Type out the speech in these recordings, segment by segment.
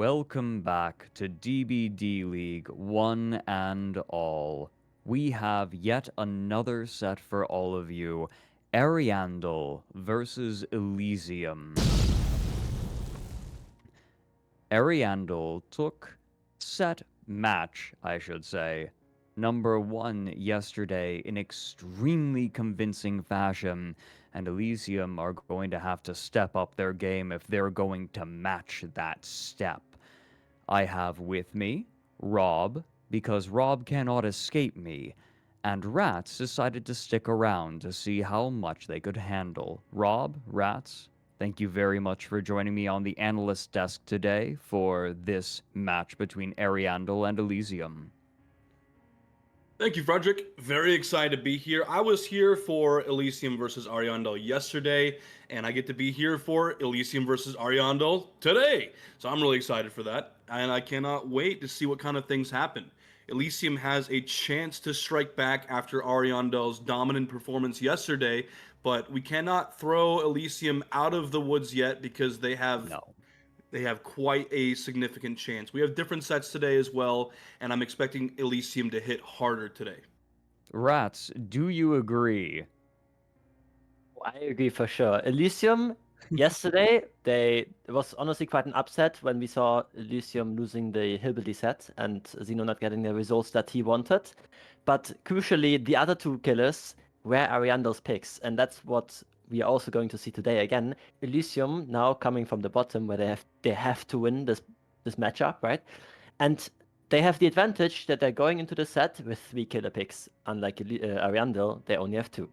welcome back to DBDLeague one and all. We have yet another set for all of you. Ariandel versus Elysium. Ariandel took match, I should say, number 1 yesterday in extremely convincing fashion, and Elysium are going to have to step up their game if they're going to match that step. I have with me Rob, because Rob cannot escape me, and Ratz decided to stick around to see how much they could handle. Rob, Ratz, thank you very much for joining me on the analyst desk today for this match between Ariandel and Elysium. Thank you, Fredrik. Very excited to be here. I was here for Elysium versus Ariandel yesterday, and I get to be here for Elysium versus Ariandel today. So I'm really excited for that, and I cannot wait to see what kind of things happen. Elysium has a chance to strike back after Ariandel's dominant performance yesterday, but we cannot throw Elysium out of the woods yet because they have quite a significant chance. We have different sets today as well, and I'm expecting Elysium to hit harder today. Ratz, do you agree? I agree for sure. Elysium, yesterday, it was honestly quite an upset when we saw Elysium losing the Hillbilly set and Zeno not getting the results that he wanted. But crucially, the other two killers were Ariandel's picks, and that's what we are also going to see today again. Elysium now coming from the bottom where they have to win this matchup, right? And they have the advantage that they're going into the set with 3 killer picks. Unlike Ariandel, they only have 2.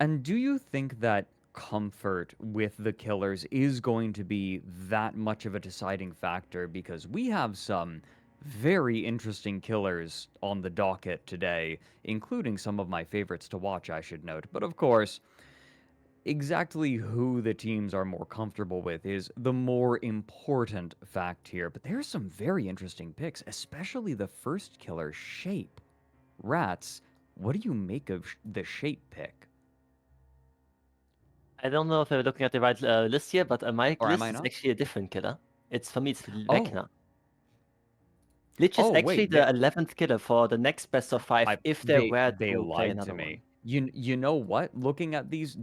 And do you think that comfort with the killers is going to be that much of a deciding factor? Because we have some very interesting killers on the docket today, including some of my favorites to watch, I should note. But of course, exactly who the teams are more comfortable with is the more important fact here. But there's some very interesting picks, especially the first killer, Shape. Ratz, what do you make of the Shape pick? I don't know if we're looking at the right list here, but my Or list am I is not? actually a different killer. For me, it's Oh. Vecna. Lich is Oh, actually wait, the 11th killer for the next best of 5 if they were they to play lied to another me. one. You know what? Looking at these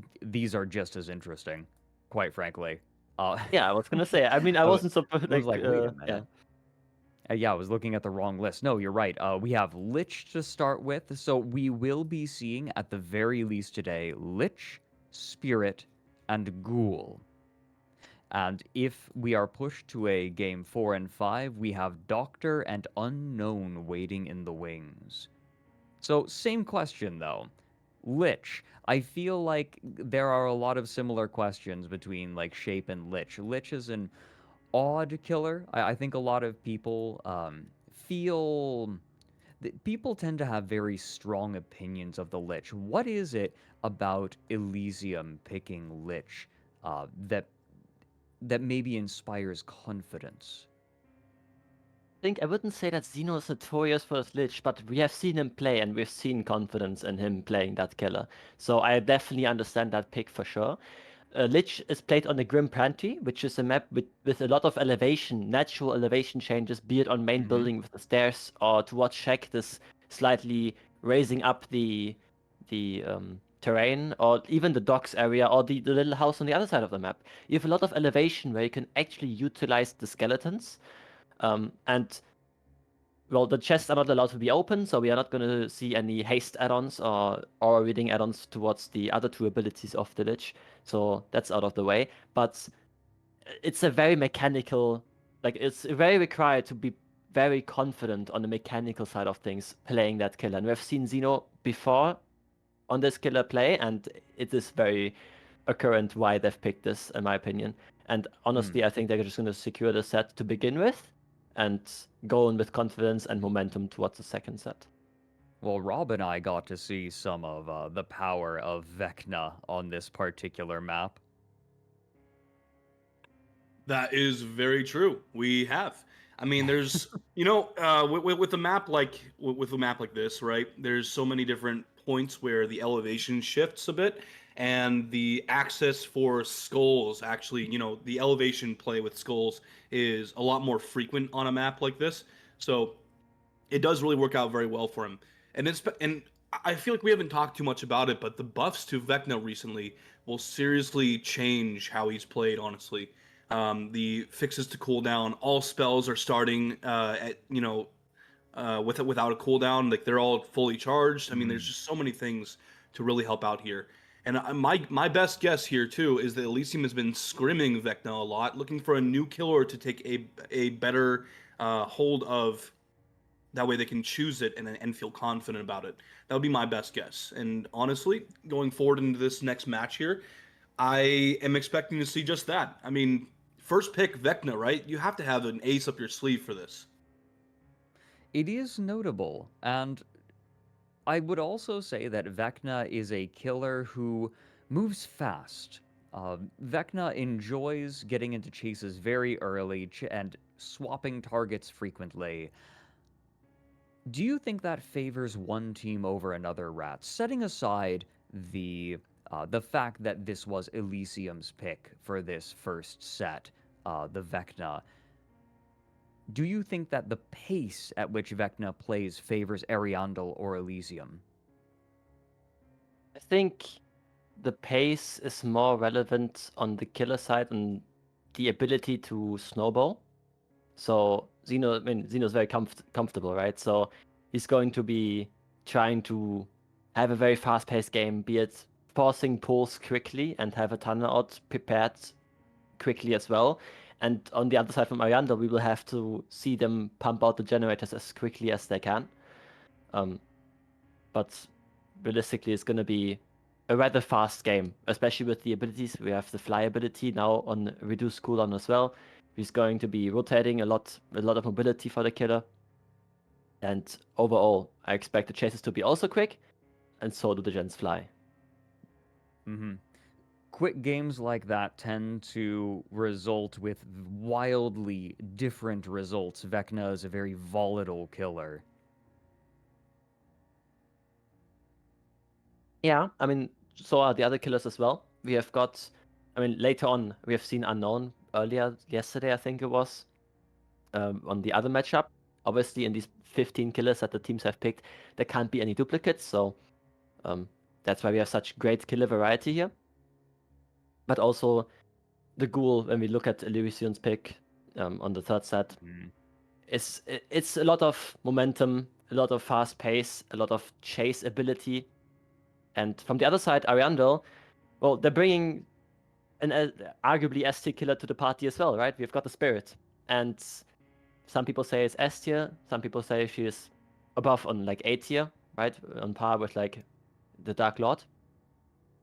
are just as interesting, quite frankly. Yeah, I was gonna say. I mean, I wasn't so I was like, wait a minute. yeah. Yeah, I was looking at the wrong list. No, you're right. We have Lich to start with, so we will be seeing at the very least today Lich, Spirit, and Ghoul. And if we are pushed to a game 4 and 5, we have Doctor and Unknown waiting in the wings. So, same question though. Lich. I feel like there are a lot of similar questions between like Shape and Lich. Lich is an odd killer. I think a lot of people feel people tend to have very strong opinions of the Lich. What is it about Elysium picking Lich that maybe inspires confidence? I wouldn't say that Zeno is notorious for his Lich, but we have seen him play and we've seen confidence in him playing that killer. So I definitely understand that pick for sure. Lich is played on the Grim Prantry, which is a map with a lot of elevation, natural elevation changes, be it on main building with the stairs or towards Shack, this slightly raising up the terrain, or even the docks area or the little house on the other side of the map. You have a lot of elevation where you can actually utilize the skeletons. And well, the chests are not allowed to be open, so we are not going to see any haste add-ons or aura reading add-ons towards the other 2 abilities of the Lich. So that's out of the way. But it's a very mechanical, like it's very required to be very confident on the mechanical side of things playing that killer. And we've seen Zeno before on this killer play, and it is very occurrent why they've picked this, in my opinion. And honestly, I think they're just going to secure the set to begin with and go in with confidence and momentum towards the second set. Well, Rob and I got to see some of the power of Vecna on this particular map. That is very true. We have. I mean, there's with a map like with a map like this, right? There's so many different points where the elevation shifts a bit, and the access for skulls, actually, the elevation play with skulls is a lot more frequent on a map like this. So it does really work out very well for him. And I feel like we haven't talked too much about it, but the buffs to Vecna recently will seriously change how he's played, honestly. The fixes to cooldown, all spells are starting without a cooldown. Like they're all fully charged. I mean, there's just so many things to really help out here. And my best guess here too is that Elysium has been scrimming Vecna a lot, looking for a new killer to take a better hold of. That way they can choose it and feel confident about it. That would be my best guess. And honestly, going forward into this next match here, I am expecting to see just that. I mean, first pick Vecna, right? You have to have an ace up your sleeve for this. It is notable, and I would also say that Vecna is a killer who moves fast. Vecna enjoys getting into chases very early and swapping targets frequently. Do you think that favors one team over another, Ratz? Setting aside the fact that this was Elysium's pick for this first set, the Vecna, do you think that the pace at which Vecna plays favors Ariandel or Elysium? I think the pace is more relevant on the killer side and the ability to snowball. So Xeno's very comfortable, right? So he's going to be trying to have a very fast-paced game, be it forcing pulls quickly and have a tunnel out prepared quickly as well. And on the other side from Ariandel, we will have to see them pump out the generators as quickly as they can. But realistically, it's going to be a rather fast game, especially with the abilities. We have the fly ability now on reduced cooldown as well. He's going to be rotating a lot of mobility for the killer. And overall, I expect the chases to be also quick, and so do the gens fly. Quick games like that tend to result with wildly different results. Vecna is a very volatile killer. Yeah, I mean, so are the other killers as well. We have got, later on, we have seen Unknown earlier yesterday, I think it was, on the other matchup. Obviously, in these 15 killers that the teams have picked, there can't be any duplicates, so that's why we have such great killer variety here. But also, the Ghoul, when we look at Elysium's pick on the third set, it's a lot of momentum, a lot of fast pace, a lot of chase ability. And from the other side, Ariandel, well, they're bringing an arguably S tier killer to the party as well, right? We've got the Spirit. And some people say it's S tier, some people say she is above on like A tier, right? On par with like the Dark Lord.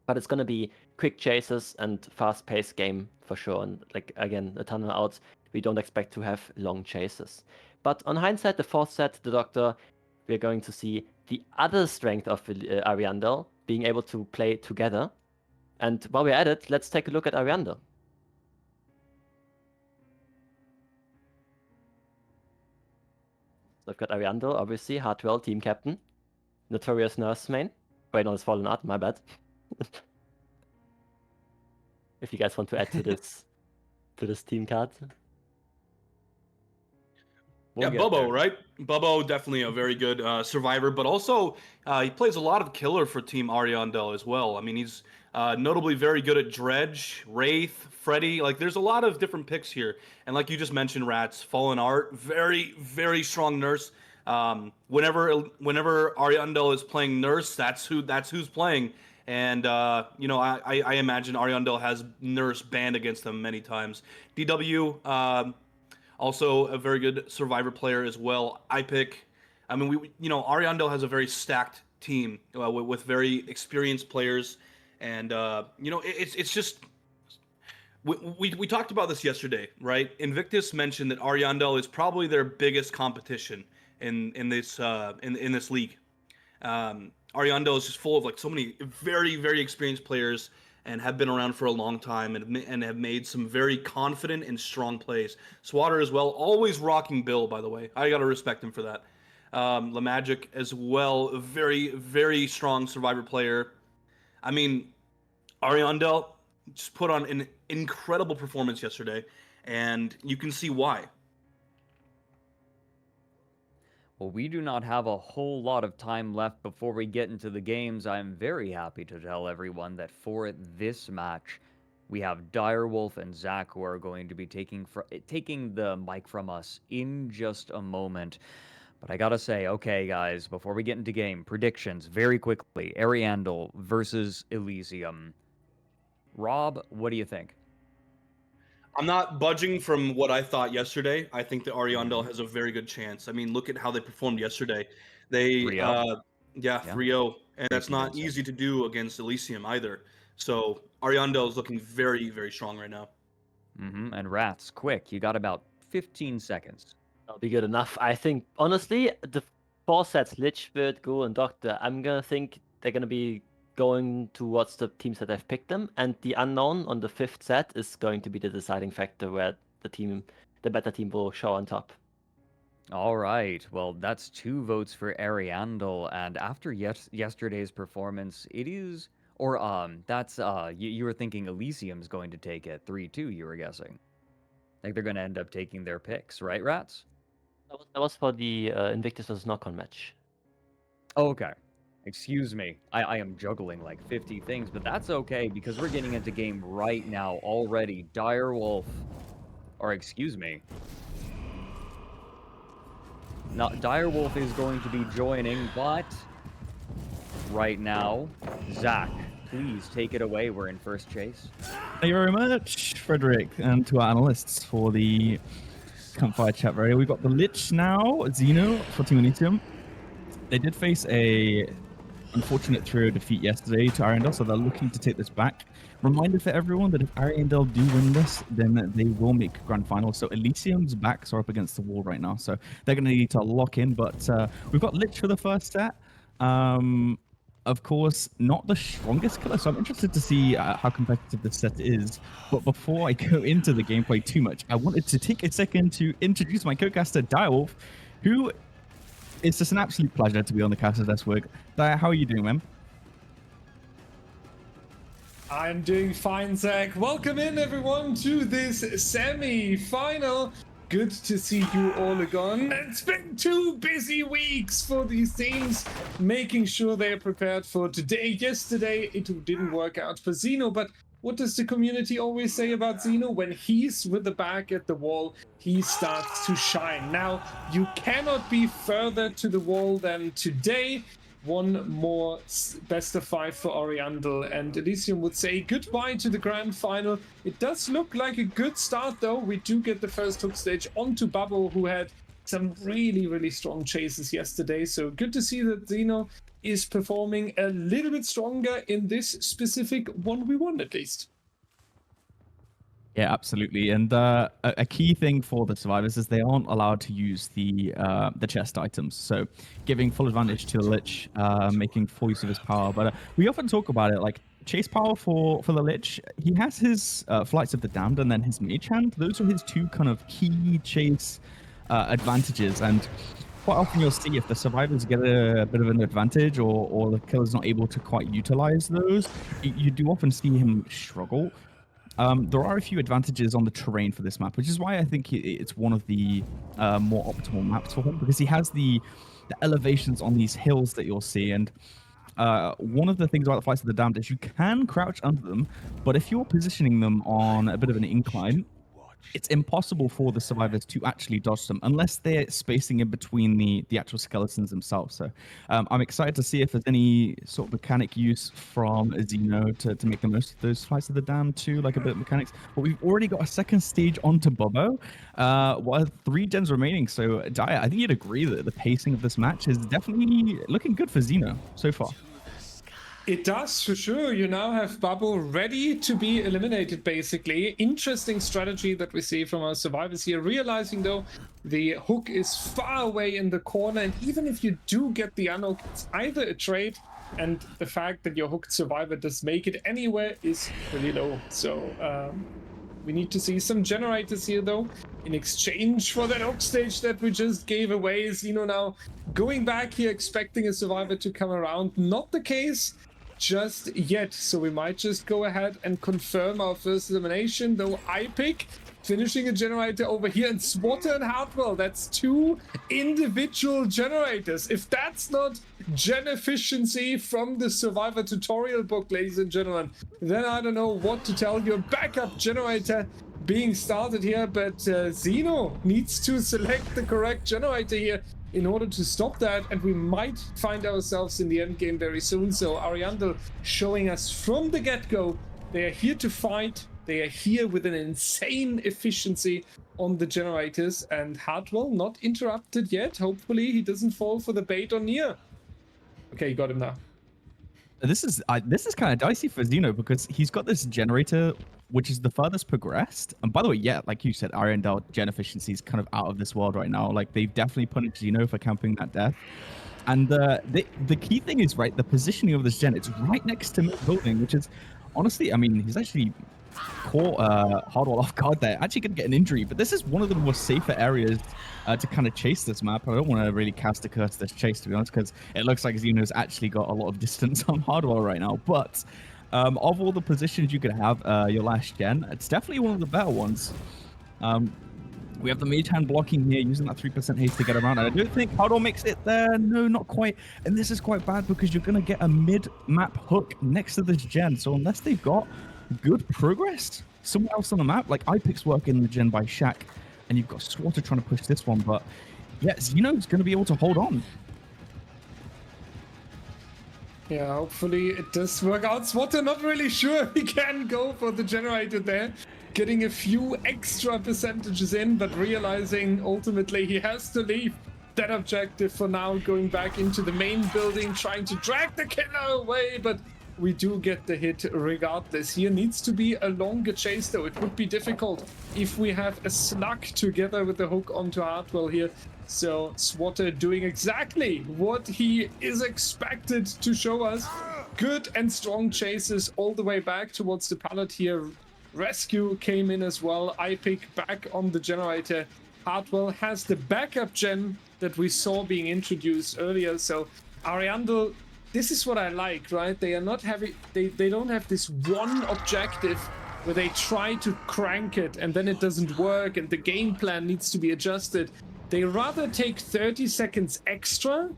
But it's going to be quick chases and fast-paced game for sure. And like, again, the tunnel out, we don't expect to have long chases. But on hindsight, the fourth set, the Doctor, we're going to see the other strength of Ariandel being able to play together. And while we're at it, let's take a look at Ariandel. So I've got Ariandel, obviously, Hartwell, team captain. Notorious Nurse main. Wait, no, it's Fallen Art, my bad. If you guys want to add to this team card. Yeah, Bubbo, right? Bubbo, definitely a very good survivor, but also he plays a lot of killer for Team Ariandel as well. I mean, he's notably very good at Dredge, Wraith, Freddy. Like, there's a lot of different picks here. And like you just mentioned, Ratz, Fallen Art, very, very strong nurse. Whenever Ariandel is playing nurse, that's who's playing. And I imagine Ariandel has nurse banned against them many times. DW. Also a very good survivor player as well. Ariandel has a very stacked team with very experienced players, and it's just we talked about this yesterday, right? Invictus mentioned that Ariandel is probably their biggest competition in this league. Ariandel is just full of like so many very, very experienced players and have been around for a long time and have made some very confident and strong plays. Swatter as well, always rocking Bill, by the way. I got to respect him for that. LaMagic as well, a very, very strong survivor player. I mean, Ariandel just put on an incredible performance yesterday, and you can see why. Well, we do not have a whole lot of time left before we get into the games. I'm very happy to tell everyone that for this match, we have Direwolf and Zach who are going to be taking the mic from us in just a moment. But I gotta say, okay, guys, before we get into game, predictions very quickly. Ariandel versus Elysium. Rob, what do you think? I'm not budging from what I thought yesterday. I think that Ariandel has a very good chance. I mean, look at how they performed yesterday. They, 3-0? yeah, 3-0, and that's not convincing. easy to do against Elysium either. So Ariandel is looking very, very strong right now. And Ratz, quick, you got about 15 seconds. That'll be good enough. I think, honestly, the 4 sets, Lich, Spirit, Ghoul, and Doctor, I'm gonna think they're gonna be going towards the teams that have picked them, and the Unknown on the 5th set is going to be the deciding factor where the better team will show on top. All right, well, that's 2 votes for Ariandel, and after yesterday's performance, it is, or that's you were thinking Elysium's going to take it 3-2. You were guessing. I think they're going to end up taking their picks, right, Ratz? That was for the Invictus vs Knock-on match. Oh, okay. Excuse me. I am juggling like 50 things, but that's okay because we're getting into game right now already. Direwolf, or excuse me. Now, Direwolf is going to be joining, but right now, Zach, please take it away. We're in first chase. Thank you very much, Fredrik, and to our analysts for the campfire chat radio. We've got the Lich now, Xeno for Team Elysium. They did face a unfortunate 3-0 defeat yesterday to Ariandel, so they're looking to take this back. Reminder for everyone that if Ariandel do win this, then they will make grand finals. So Elysium's backs are up against the wall right now, so they're going to need to lock in. But we've got Lich for the first set. Of course, not the strongest killer, so I'm interested to see how competitive this set is. But before I go into the gameplay too much, I wanted to take a second to introduce my co-caster, Direwolf, who it's just an absolute pleasure to be on the caster desk work. How are you doing, man? I'm doing fine, Zach. Welcome in, everyone, to this semi-final. Good to see you all again. It's been 2 busy weeks for these teams, making sure they're prepared for today. Yesterday, it didn't work out for Xeno, but what does the community always say about Xeno? When he's with the back at the wall, he starts to shine. Now, you cannot be further to the wall than today. One more best of 5 for Ariandel, and Elysium would say goodbye to the grand final. It does look like a good start, though. We do get the first hook stage onto Bubble, who had some really, really strong chases yesterday. So good to see that Xeno is performing a little bit stronger in this specific 1v1 at least. Yeah, absolutely. And a key thing for the survivors is they aren't allowed to use the chest items. So giving full advantage to the Lich, making full use of his power. But we often talk about it, like chase power for the Lich. He has his Flights of the Damned and then his Mage Hand. Those are his 2 kind of key chase advantages. And quite often you'll see if the survivors get a bit of an advantage or the killer's not able to quite utilize those, you do often see him struggle. There are a few advantages on the terrain for this map, which is why I think it's one of the more optimal maps for him, because he has the elevations on these hills that you'll see. And one of the things about the Flights of the Damned is you can crouch under them, but if you're positioning them on a bit of an incline, it's impossible for the survivors to actually dodge them unless they're spacing in between the actual skeletons themselves. So I'm excited to see if there's any sort of mechanic use from Xeno to make the most of those Flights of the Damned too, like a bit of mechanics. But we've already got a second stage onto Bobo. Well, 3 gens remaining. So Daya, I think you'd agree that the pacing of this match is definitely looking good for Xeno so far. It does, for sure. You now have Bubble ready to be eliminated, basically. Interesting strategy that we see from our survivors here. Realizing, though, the hook is far away in the corner. And even if you do get the unhook, it's either a trade, and the fact that your hooked survivor does make it anywhere is really low. So we need to see some generators here, though, in exchange for that hook stage that we just gave away. Xeno now going back here, expecting a survivor to come around. Not the case. just yet. So we might just go ahead and confirm our first elimination, though Pikz finishing a generator over here, and Swatter and Hartwell, that's 2 individual generators. If that's not gen efficiency from the Survivor tutorial book, ladies and gentlemen, then I don't know what to tell you. Backup generator being started here, but Zeno needs to select the correct generator here in order to stop that, and we might find ourselves in the end game very soon. So Ariandel showing us from the get-go, they are here to fight. They are here with an insane efficiency on the generators, and Hartwell not interrupted yet. Hopefully he doesn't fall for the bait on near. Okay, you got him now. This is kind of dicey for Zeno because he's got this generator, which is the furthest progressed. And by the way, yeah, like you said, Ariandel gen efficiency is kind of out of this world right now. Like, they've definitely punished Zeno for camping that death. And the key thing is, right, the positioning of this gen. It's right next to mid building, which is honestly, I mean, he's actually caught Hardwell off guard there. Actually going to get an injury, but this is one of the more safer areas to kind of chase this map. I don't want to really cast a curse this chase, to be honest, because it looks like Zeno's actually got a lot of distance on Hardwell right now. But of all the positions you could have your last gen, it's definitely one of the better ones. We have the mage hand blocking here, using that 3% haste to get around. And I don't think Hardwell makes it there. No, not quite. And this is quite bad because you're going to get a mid-map hook next to this gen. So unless they've got good progress somewhere else on the map, like Pikz working the gen by Shaq, and you've got Swatter trying to push this one, but yeah, Zeno's going to be able to hold on. Yeah, hopefully it does work out. Swatter not really sure he can go for the generator there, getting a few extra percentages in, but realizing ultimately he has to leave that objective for now, going back into the main building, trying to drag the killer away, but we do get the hit regardless. Here needs to be a longer chase, though. It would be difficult if we have a slug together with the hook onto Hartwell here. So Swatter doing exactly what he is expected to show us. Good and strong chases all the way back towards the pallet here. Rescue came in as well. Pikz back on the generator. Hartwell has the backup gen that we saw being introduced earlier. So Ariandel, this is what I like, right? They are not having, they don't have this one objective where they try to crank it and then it doesn't work and the game plan needs to be adjusted. They rather take 30 seconds extra,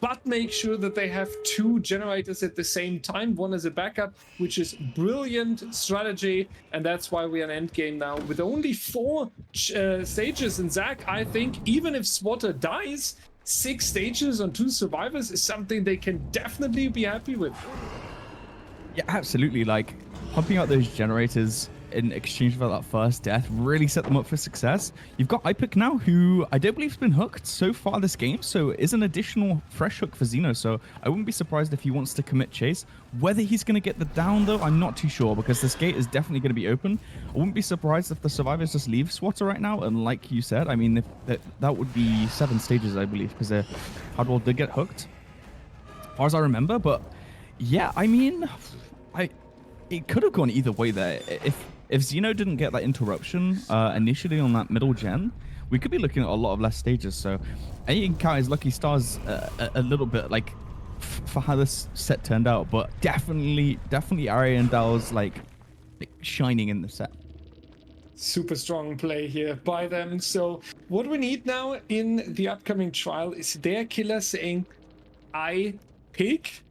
but make sure that they have 2 generators at the same time, one as a backup, which is brilliant strategy. And that's why we are in endgame now with only 4 stages. And Zach, I think even if Swatter dies, 6 stages on 2 survivors is something they can definitely be happy with. Yeah, absolutely. Like, pumping out those generators in exchange for that first death really set them up for success. You've got Pikz now, who I don't believe has been hooked so far this game, so is an additional fresh hook for Zeno. So I wouldn't be surprised if he wants to commit chase. Whether he's going to get the down, though, I'm not too sure, because this gate is definitely going to be open. I wouldn't be surprised if the survivors just leave Swatter right now, and like you said, I mean, if that would be 7 stages, I believe, because Hardwell did get hooked, as far as I remember. But yeah, I mean, it could have gone either way there. If Zeno didn't get that interruption initially on that middle gen, we could be looking at a lot of less stages. So you can count his lucky stars a little bit, like, for how this set turned out. But definitely Ariandel's like shining in the set. Super strong play here by them. So what we need now in the upcoming trial is their killer saying, I pick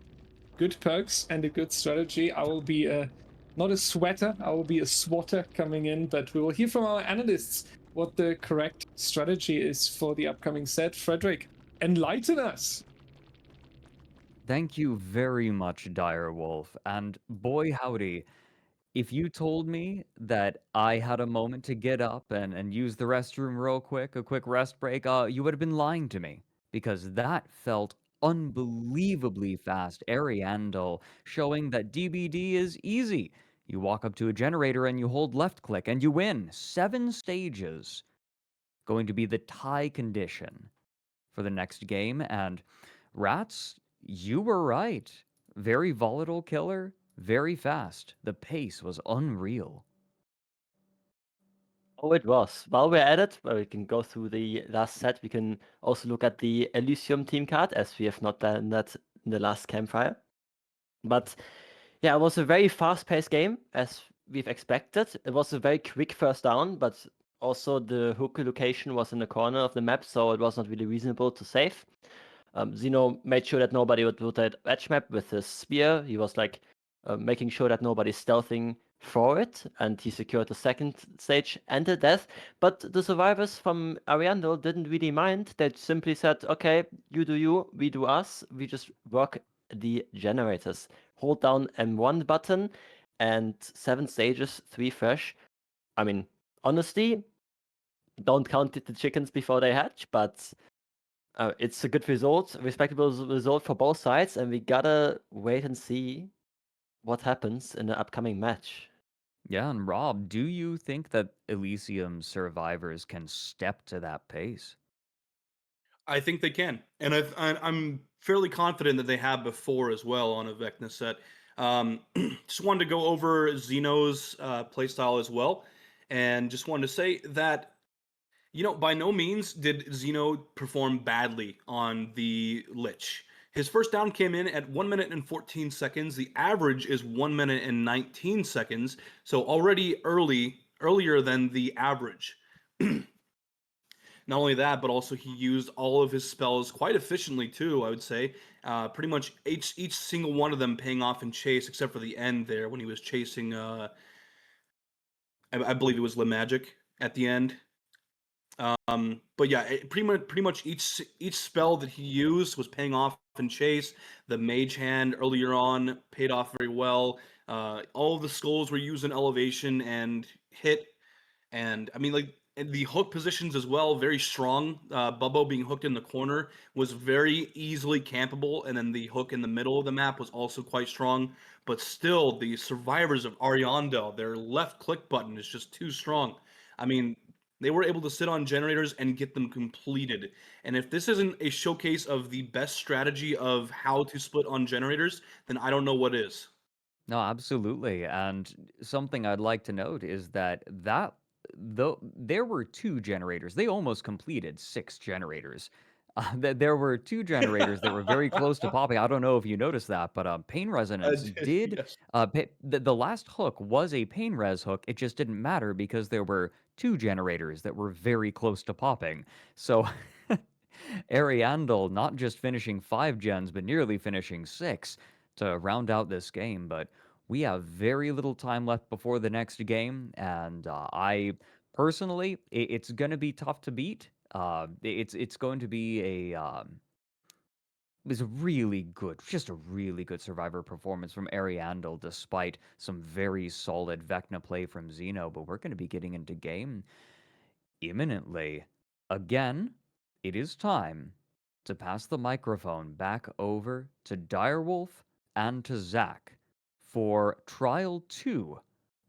good perks and a good strategy. I will be not a sweater, I will be a swatter coming in, but we will hear from our analysts what the correct strategy is for the upcoming set. Fredrik, enlighten us. Thank you very much, Direwolf. And boy howdy, if you told me that I had a moment to get up and use the restroom real quick, a quick rest break, you would have been lying to me, because that felt unbelievably fast. Ariandel showing that DBD is easy. You walk up to a generator and you hold left click and you win. 7 stages. Going to be the tie condition for the next game. And Ratz, you were right. Very volatile killer, very fast. The pace was unreal. Oh, it was. While we're at it, well, we can go through the last set. We can also look at the Elysium team card, as we have not done that in the last campfire. But yeah, it was a very fast-paced game, as we've expected. It was a very quick first down, but also the hook location was in the corner of the map, so it was not really reasonable to save. Zeno made sure that nobody would rotate edge map with his spear. He was like making sure that nobody's stealthing for it, and he secured the second stage and the death. But the survivors from Ariandel didn't really mind. They simply said, okay, you do you, we do us. We just work the generators. Hold down M1 button and 7 stages, 3 fresh. I mean, honestly, don't count the chickens before they hatch, but it's a good result, respectable result for both sides, and we gotta wait and see what happens in the upcoming match. Yeah, and Rob, do you think that Elysium survivors can step to that pace? I think they can, and I'm fairly confident that they have before as well on a Vecna set. Just wanted to go over Zeno's playstyle as well, and just wanted to say that, you know, by no means did Zeno perform badly on the Lich. His first down came in at 1 minute and 14 seconds. The average is 1 minute and 19 seconds, so already earlier than the average. Not only that, but also he used all of his spells quite efficiently too, I would say. Pretty much each single one of them paying off in chase, except for the end there when he was chasing, I believe it was Le Magic at the end. But yeah, pretty much each spell that he used was paying off in chase. The Mage Hand earlier on paid off very well. All of the skulls were used in elevation and hit. And I mean, like, and the hook positions as well, very strong. Bubbo being hooked in the corner was very easily campable, and then the hook in the middle of the map was also quite strong. But still, the survivors of Ariandel, their left click button is just too strong. I mean, they were able to sit on generators and get them completed. And if this isn't a showcase of the best strategy of how to split on generators, then I don't know what is. No, absolutely. And something I'd like to note is that though there were 2 generators, they almost completed 6 generators. There were 2 generators that were very close to popping. I don't know if you noticed that, but Pain Resonance did. Yes. The last hook was a Pain Res hook. It just didn't matter because there were 2 generators that were very close to popping. So Ariandel not just finishing 5 gens, but nearly finishing 6 to round out this game. But we have very little time left before the next game, and I personally, it's going to be tough to beat. It's going to be it's a really good, just a really good Survivor performance from Ariandel, despite some very solid Vecna play from Zeno. But we're going to be getting into game imminently. Again, it is time to pass the microphone back over to Direwolf and to Zach for Trial 2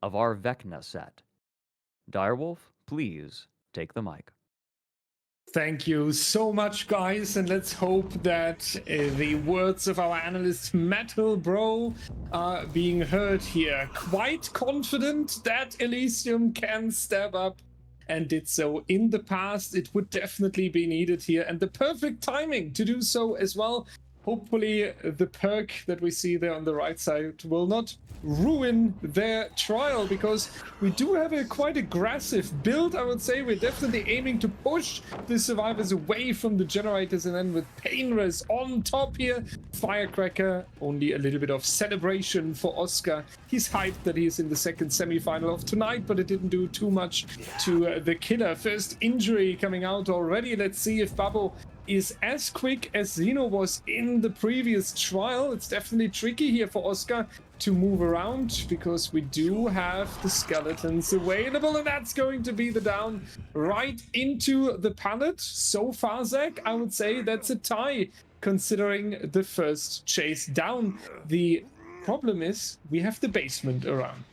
of our Vecna set. Direwolf, please take the mic. Thank you so much, guys, and let's hope that the words of our analyst MetalBro are being heard here. Quite confident that Elysium can step up, and did so in the past. It would definitely be needed here, and the perfect timing to do so as well. Hopefully the perk that we see there on the right side will not ruin their trial, because we do have a quite aggressive build, I would say. We're definitely aiming to push the survivors away from the generators, and then with Pain Res on top here, Firecracker, only a little bit of celebration for Oscar. He's hyped that he's in the second semi-final of tonight, but it didn't do too much to the killer. First injury coming out already. Let's see if Bubbo is as quick as Zeno was in the previous trial. It's definitely tricky here for Oscar to move around, because we do have the skeletons available, and that's going to be the down right into the pallet. So far, Zach, I would say that's a tie, considering the first chase down. The problem is we have the basement around.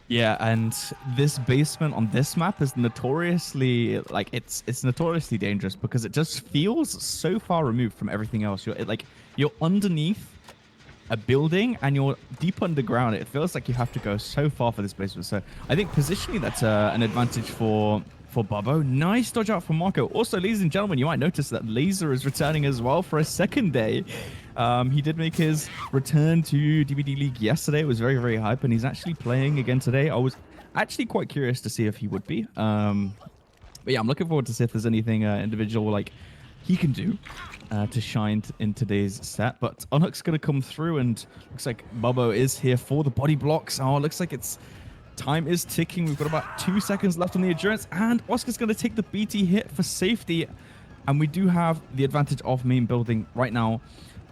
Yeah, and this basement on this map is notoriously, like, it's notoriously dangerous, because it just feels so far removed from everything else. You're underneath a building and you're deep underground. It feels like you have to go so far for this basement. So I think positionally that's an advantage for for Bobo. Nice dodge out from Marco. Also, ladies and gentlemen, you might notice that Laser is returning as well for a second day. He did make his return to DBDLeague yesterday. It was very, very hype, and he's actually playing again today. I was actually quite curious to see if he would be. But yeah, I'm looking forward to see if there's anything individual like he can do to shine in today's set. But Unhook's going to come through, and looks like Bobo is here for the body blocks. Oh, it looks like time is ticking. We've got about 2 seconds left on the endurance, and Oscar's going to take the BT hit for safety. And we do have the advantage of main building right now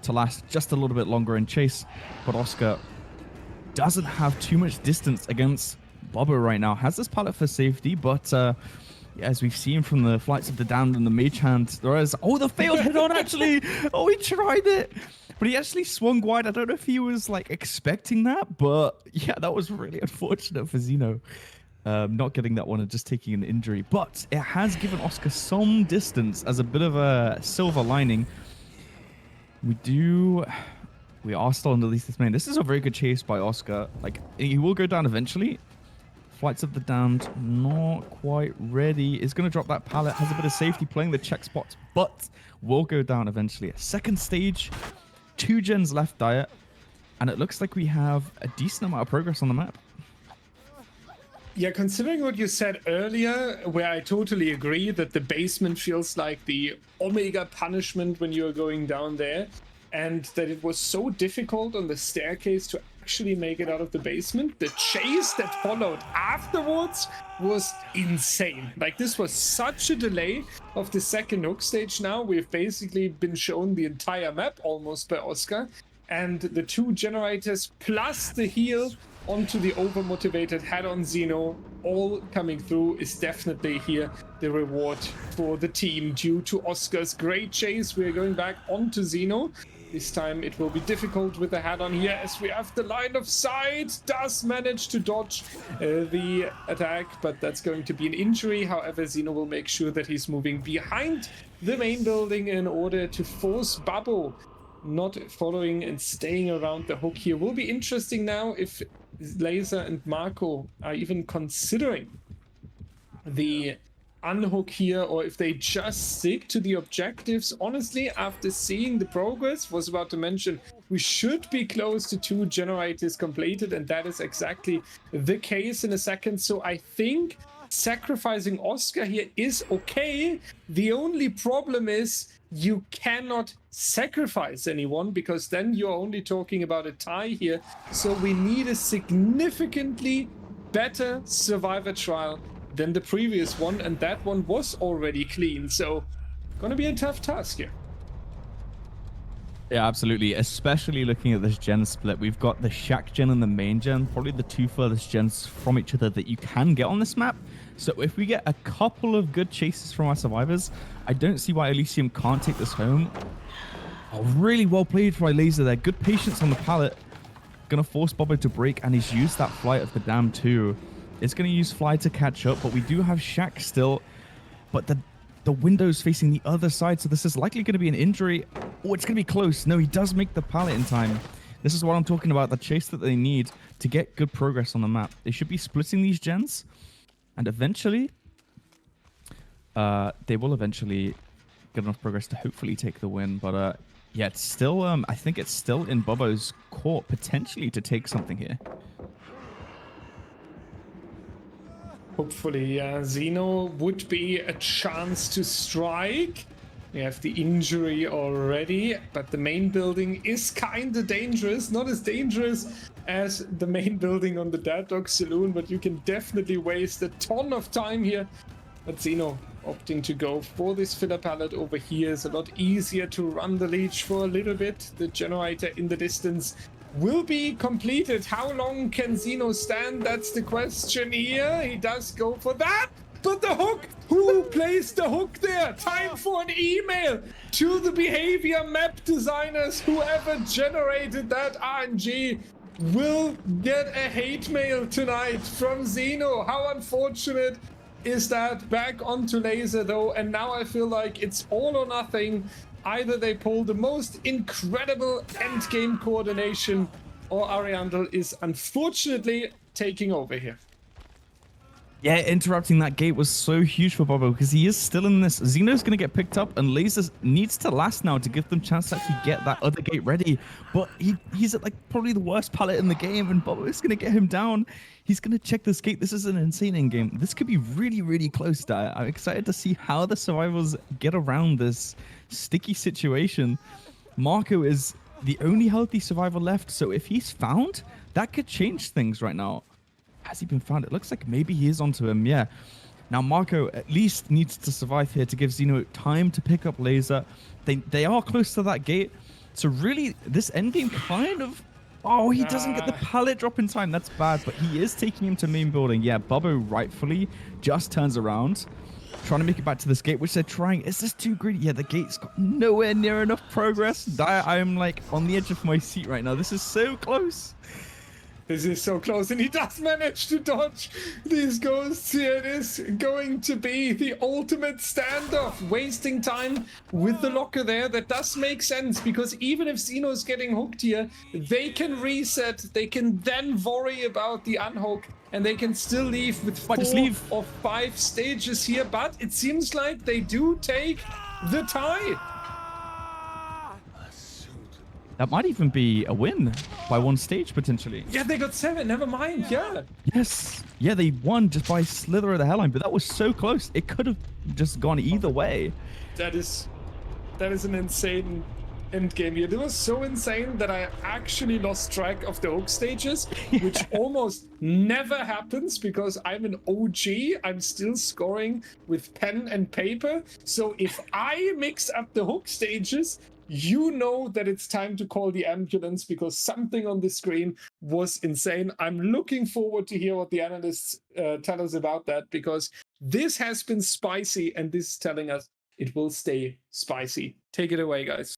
to last just a little bit longer in chase. But Oscar doesn't have too much distance against Bobo right now. Has this pallet for safety, but yeah, as we've seen from the flights of the damned and the mage hand, there is the failed hit on actually. Oh, he tried it, but he actually swung wide. I don't know if he was like expecting that, but yeah, that was really unfortunate for Zeno. Not getting that one and just taking an injury, but it has given Oscar some distance as a bit of a silver lining. We are still in the least main. This is a very good chase by Oscar. Like, he will go down eventually. Flights of the Damned, not quite ready. Is going to drop that pallet. Has a bit of safety playing the check spots, but will go down eventually. Second stage, 2 gens left, Diet. And it looks like we have a decent amount of progress on the map. Yeah, considering what you said earlier, where I totally agree that the basement feels like the omega punishment when you're going down there, and that it was so difficult on the staircase to actually make it out of the basement, the chase that followed afterwards was insane. Like, this was such a delay of the second hook stage now. We've basically been shown the entire map almost by Oscar, and the 2 generators plus the heal onto the overmotivated head-on Zeno, all coming through, is definitely here the reward for the team due to Oscar's great chase. We're going back onto Zeno. This time it will be difficult with the head-on here, as we have the line of sight. Does manage to dodge the attack, but that's going to be an injury. However, Zeno will make sure that he's moving behind the main building in order to force Babbo not following and staying around the hook here. Will be interesting now if Laser and Marco are even considering the unhook here, or if they just stick to the objectives. Honestly, after seeing the progress, was about to mention we should be close to 2 generators completed, and that is exactly the case in a second. So I think sacrificing Oscar here is okay. The only problem is you cannot sacrifice anyone, because then you're only talking about a tie here. So we need a significantly better survivor trial than the previous one, and that one was already clean. So gonna be a tough task here. Yeah, absolutely. Especially looking at this gen split. We've got the Shack gen and the main gen, probably the 2 furthest gens from each other that you can get on this map. So if we get a couple of good chases from our survivors, I don't see why Elysium can't take this home. Oh, really well played by Laser there. Good patience on the pallet. Gonna force Bobo to break, and he's used that Flight of the Dam too. It's gonna use Fly to catch up, but we do have Shack still. But the window's facing the other side, so this is likely gonna be an injury. Oh, it's gonna be close. No, he does make the pallet in time. This is what I'm talking about, the chase that they need to get good progress on the map. They should be splitting these gens, and eventually, they will eventually get enough progress to hopefully take the win. But yeah, it's still, I think it's still in Bobo's court potentially to take something here. Hopefully, Zeno would be a chance to strike. We have the injury already, but the main building is kind of dangerous. Not as dangerous as the main building on the Dead Dog Saloon, but you can definitely waste a ton of time here. But Zeno opting to go for this filler pallet over here is a lot easier to run the leech for a little bit. The generator in the distance will be completed. How long can Zeno stand? That's the question here. He does go for that. But the hook! Who placed the hook there? Time for an email to the behavior map designers. Whoever generated that RNG will get a hate mail tonight from Zeno. How unfortunate is that? Back onto Laser though, and now I feel like it's all or nothing. Either they pull the most incredible endgame coordination, or Ariandel is unfortunately taking over here. Yeah, interrupting that gate was so huge for Bobo because he is still in this. Xeno's going to get picked up, and Lasers needs to last now to give them chance to actually get that other gate ready. But he's at like probably the worst pallet in the game, and Bobo is going to get him down. He's going to check this gate. This is an insane in game. This could be really, really close. I'm excited to see how the survivors get around this sticky situation. Marco is the only healthy survivor left, so if he's found, that could change things right now. Has he been found? It looks like maybe he is onto him, yeah. Now Marco at least needs to survive here to give Xeno time to pick up Laser. They are close to that gate. So really, this endgame kind of... Oh, he doesn't get the pallet drop in time. That's bad, but he is taking him to main building. Yeah, Bubbo rightfully just turns around, trying to make it back to this gate, which they're trying. Is this too greedy? Yeah, the gate's got nowhere near enough progress. I am like on the edge of my seat right now. This is so close. This is so close, and he does manage to dodge these ghosts here. It is going to be the ultimate standoff, wasting time with the locker there. That does make sense, because even if Xeno's getting hooked here, they can reset, they can then worry about the unhook, and they can still leave with 4 or 5 stages here, but it seems like they do take the tie. That might even be a win by 1 stage, potentially. Yeah, they got 7. Never mind. Yeah. Yes. Yeah, they won just by a slither of the hairline, but that was so close. It could have just gone either way. That is an insane end game here. It was so insane that I actually lost track of the hook stages, which almost never happens because I'm an OG. I'm still scoring with pen and paper. So if I mix up the hook stages, you know that it's time to call the ambulance, because something on the screen was insane. I'm looking forward to hear what the analysts tell us about that, because this has been spicy, and this is telling us it will stay spicy. Take it away, guys.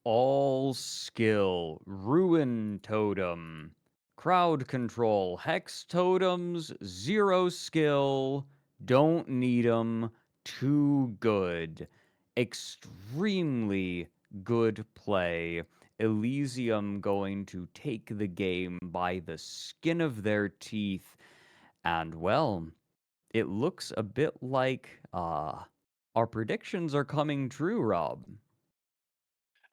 All skill, ruin totem, crowd control, hex totems, 0 skill, don't need 'em, too good. Extremely good play. Elysium going to take the game by the skin of their teeth. And, well, it looks a bit like our predictions are coming true, Rob.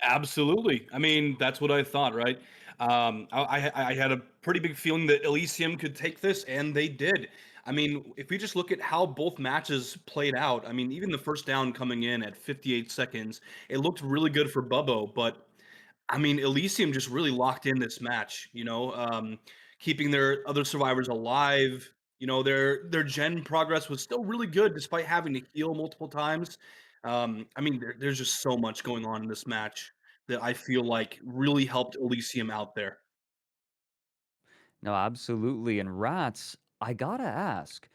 Absolutely. I mean, that's what I thought, right? I had a pretty big feeling that Elysium could take this, and they did. I mean, if we just look at how both matches played out, I mean, even the first down coming in at 58 seconds, it looked really good for Bubbo, but I mean, Elysium just really locked in this match, keeping their other survivors alive. Their gen progress was still really good despite having to heal multiple times. I mean, there's just so much going on in this match that I feel like really helped Elysium out there. No, absolutely. And Ratz, I gotta ask,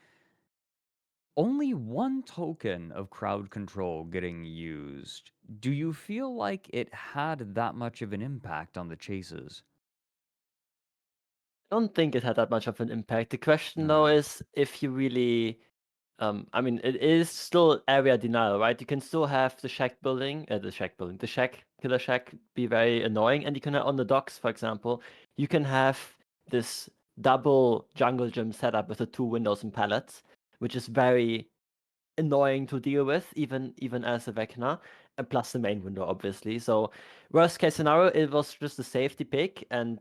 only 1 token of crowd control getting used. Do you feel like it had that much of an impact on the chases? I don't think it had that much of an impact. The question, though, is if you really... I mean, it is still area denial, right? You can still have the killer shack be very annoying, and you can, on the docks, for example, you can have this double jungle gym setup with the 2 windows and pallets, which is very annoying to deal with, even as a Vecna, and plus the main window, obviously. So worst case scenario, it was just a safety pick, and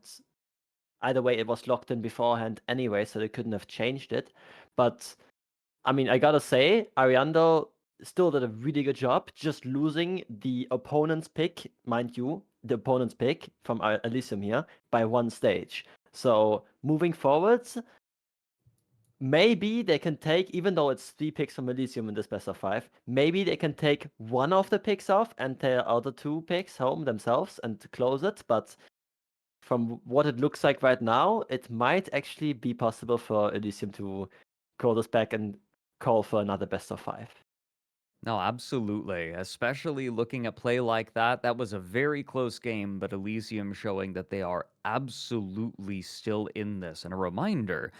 either way, it was locked in beforehand anyway, so they couldn't have changed it. But I mean, I gotta say, Ariandel still did a really good job, just losing the opponent's pick, mind you, the opponent's pick from Elysium here, by 1 stage. So moving forwards, maybe they can take, even though it's 3 picks from Elysium in this best of 5, maybe they can take 1 of the picks off and their other 2 picks home themselves and close it. But from what it looks like right now, it might actually be possible for Elysium to call this back and call for another best of 5. No, absolutely. Especially looking at play like that. That was a very close game, but Elysium showing that they are absolutely still in this. And a reminder,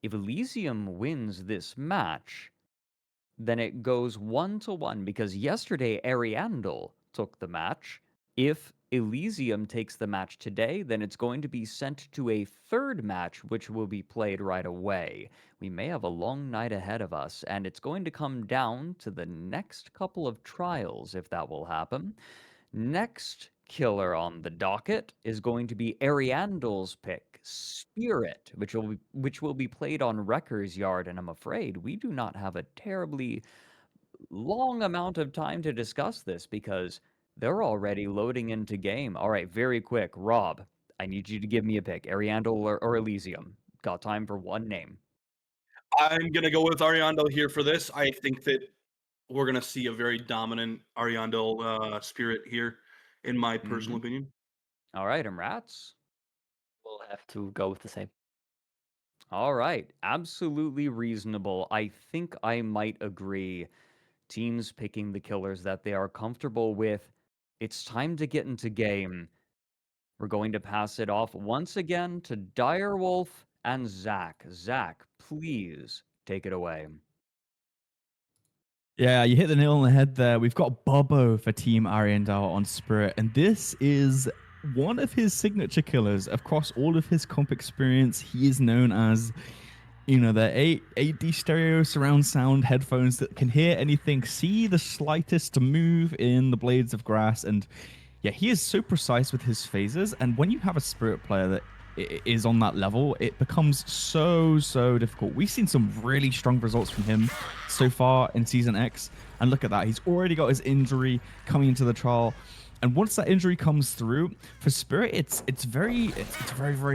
if Elysium wins this match, then it goes 1-1, because yesterday Ariandel took the match. If Elysium takes the match today, then it's going to be sent to a third match, which will be played right away. We may have a long night ahead of us, and it's going to come down to the next couple of trials, if that will happen. Next killer on the docket is going to be Ariandel's pick, Spirit, which will be played on Wrecker's Yard, and I'm afraid we do not have a terribly long amount of time to discuss this because they're already loading into game. All right, very quick. Rob, I need you to give me a pick. Ariandel or Elysium. Got time for one name. I'm going to go with Ariandel here for this. I think that we're going to see a very dominant Ariandel Spirit here, in my personal opinion. All right, and Ratz? We'll have to go with the same. All right, absolutely reasonable. I think I might agree. Teams picking the killers that they are comfortable with. It's time to get into game. We're going to pass it off once again to Direwolf and Zach. Zach, please take it away. Yeah, you hit the nail on the head there. We've got Bobo for Team Ariandel on Spirit, and this is one of his signature killers. Across all of his comp experience, he is known as, you know, the 8D stereo surround sound headphones that can hear anything, see the slightest move in the blades of grass, and yeah, he is so precise with his phases. And when you have a Spirit player that is on that level, it becomes so difficult. We've seen some really strong results from him so far in Season X, and look at that, he's already got his injury coming into the trial. And once that injury comes through for Spirit, it's very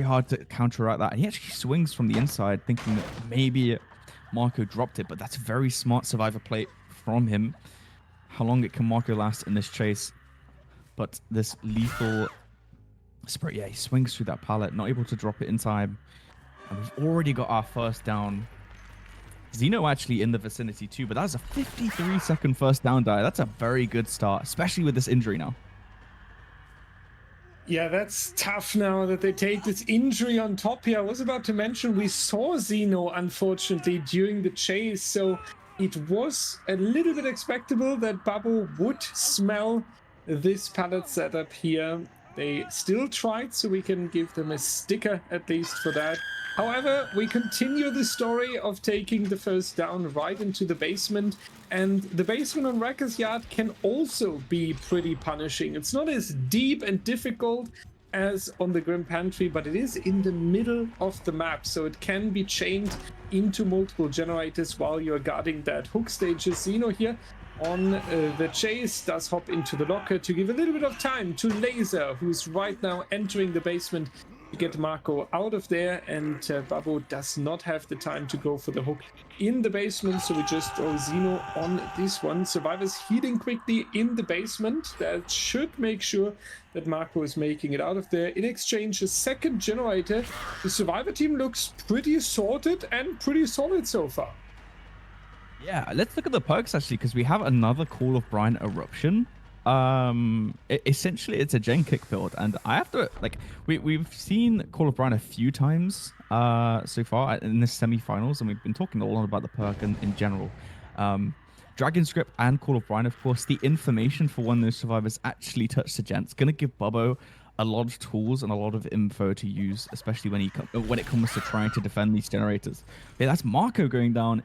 hard to counteract that. And he actually swings from the inside, thinking that maybe Marco dropped it, but that's very smart survivor play from him. How long can Marco last in this chase? But this lethal Spirit, yeah, he swings through that pallet, not able to drop it in time. And we've already got our first down. Xeno actually in the vicinity too, but that's a 53-second first down die. That's a very good start, especially with this injury now. Yeah, that's tough now that they take this injury on top here. I was about to mention we saw Xeno, unfortunately, during the chase, so it was a little bit expectable that Babu would smell this pallet setup here. They still tried, so we can give them a sticker at least for that. However, we continue the story of taking the first down right into the basement, and the basement on Wrecker's Yard can also be pretty punishing. It's not as deep and difficult as on the Grim Pantry, but it is in the middle of the map, so it can be chained into multiple generators while you're guarding that hook stage. Xeno here on the chase does hop into the locker to give a little bit of time to Laser, who's right now entering the basement to get Marco out of there, and Babu does not have the time to go for the hook in the basement, so we just throw Xeno on this one. Survivors healing quickly in the basement. That should make sure that Marco is making it out of there. In exchange, a second generator. The Survivor team looks pretty sorted and pretty solid so far. Yeah, let's look at the perks actually, because we have another Call of Brine Eruption. Essentially it's a gen kick build, and I have to, like, we've seen Call of Brine a few times so far in the semi-finals, and we've been talking a lot about the perk in general. Dragon Script and Call of Brine, of course, the information for when those survivors actually touch the gen, it's going to give Bobo a lot of tools and a lot of info to use, especially when it comes to trying to defend these generators. Okay, that's Marco going down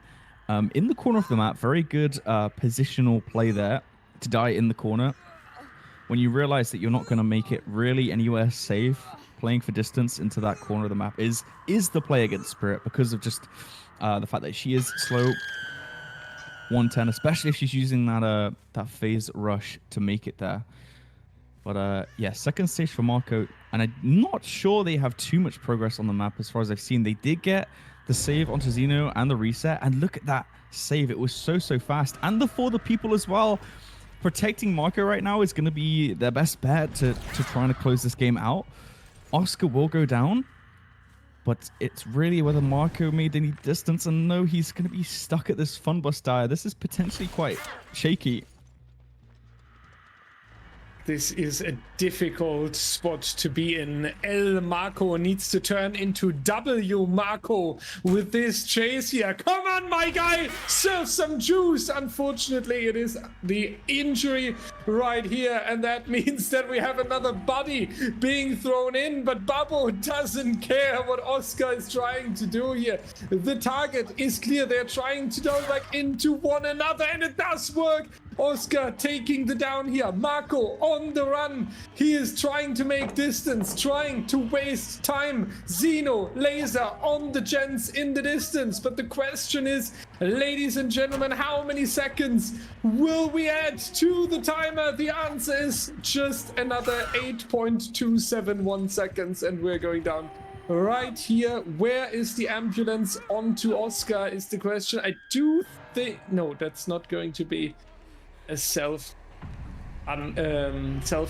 in the corner of the map. Very good positional play there to die in the corner. When you realize that you're not going to make it really anywhere safe, playing for distance into that corner of the map is the play against Spirit, because of just the fact that she is slow 110, especially if she's using that phase rush to make it there. But yeah, second stage for Marco, and I'm not sure they have too much progress on the map as far as I've seen. They did get the save onto Xeno and the reset, and look at that save. It was so fast, and for the people as well. Protecting Marco right now is going to be their best bet to trying to close this game out. Oscar will go down, but it's really whether Marco made any distance, and no, he's going to be stuck at this fun bus die. This is potentially quite shaky. This is a difficult spot to be in. L Marco needs to turn into W Marco with this chase here. Come on, my guy, serve some juice. Unfortunately, it is the injury right here, and that means that we have another body being thrown in, but Babbo doesn't care what Oscar is trying to do here. The target is clear. They're trying to dive back into one another, and it does work. Oscar taking the down here. Marco on the run. He is trying to make distance, trying to waste time. Zeno, Laser on the gens in the distance. But the question is, ladies and gentlemen, how many seconds will we add to the timer? The answer is just another 8.271 seconds, and we're going down right here. Where is the ambulance? Onto Oscar is the question. I do think... No, that's not going to be a self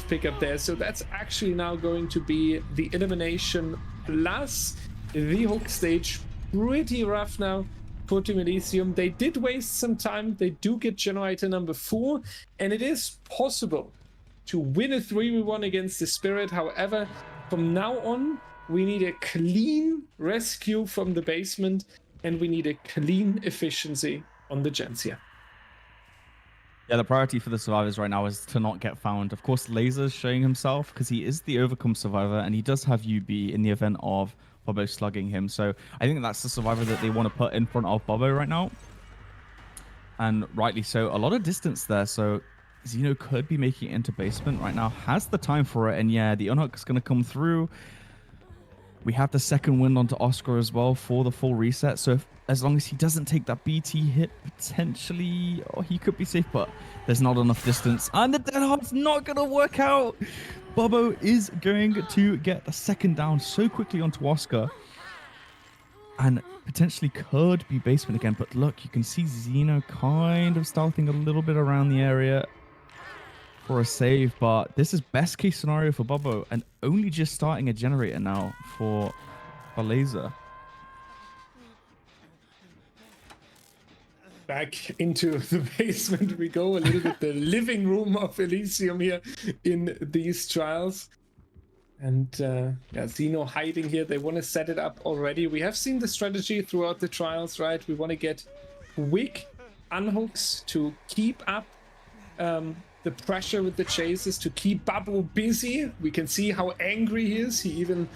pickup there. So that's actually now going to be the elimination plus the hook stage. Pretty rough now for Team Elysium. They did waste some time. They do get generator number 4, and it is possible to win a 3v1 against the Spirit. However, from now on, we need a clean rescue from the basement, and we need a clean efficiency on the gens here. Yeah, the priority for the survivors right now is to not get found. Of course, Laser's showing himself because he is the overcome survivor, and he does have UB in the event of Bobo slugging him. So I think that's the survivor that they want to put in front of Bobo right now. And rightly so. A lot of distance there, so Zeno could be making it into basement right now. Has the time for it, and yeah, the unhook is going to come through. We have the second wind onto Oscar as well for the full reset. So as long as he doesn't take that BT hit, potentially, he could be safe, but there's not enough distance. And the dead hard's not going to work out. Bobo is going to get the second down so quickly onto Oscar. And potentially could be basement again. But look, you can see Zeno kind of stealthing a little bit around the area for a save, but this is best case scenario for Bobo, and only just starting a generator now for Laser. Back into the basement we go, a little bit the living room of Elysium here in these trials. And yeah, Zeno hiding here. They want to set it up already. We have seen the strategy throughout the trials, right? We want to get quick unhooks to keep up the pressure with the chases, to keep Babbo busy. We can see how angry he is. He even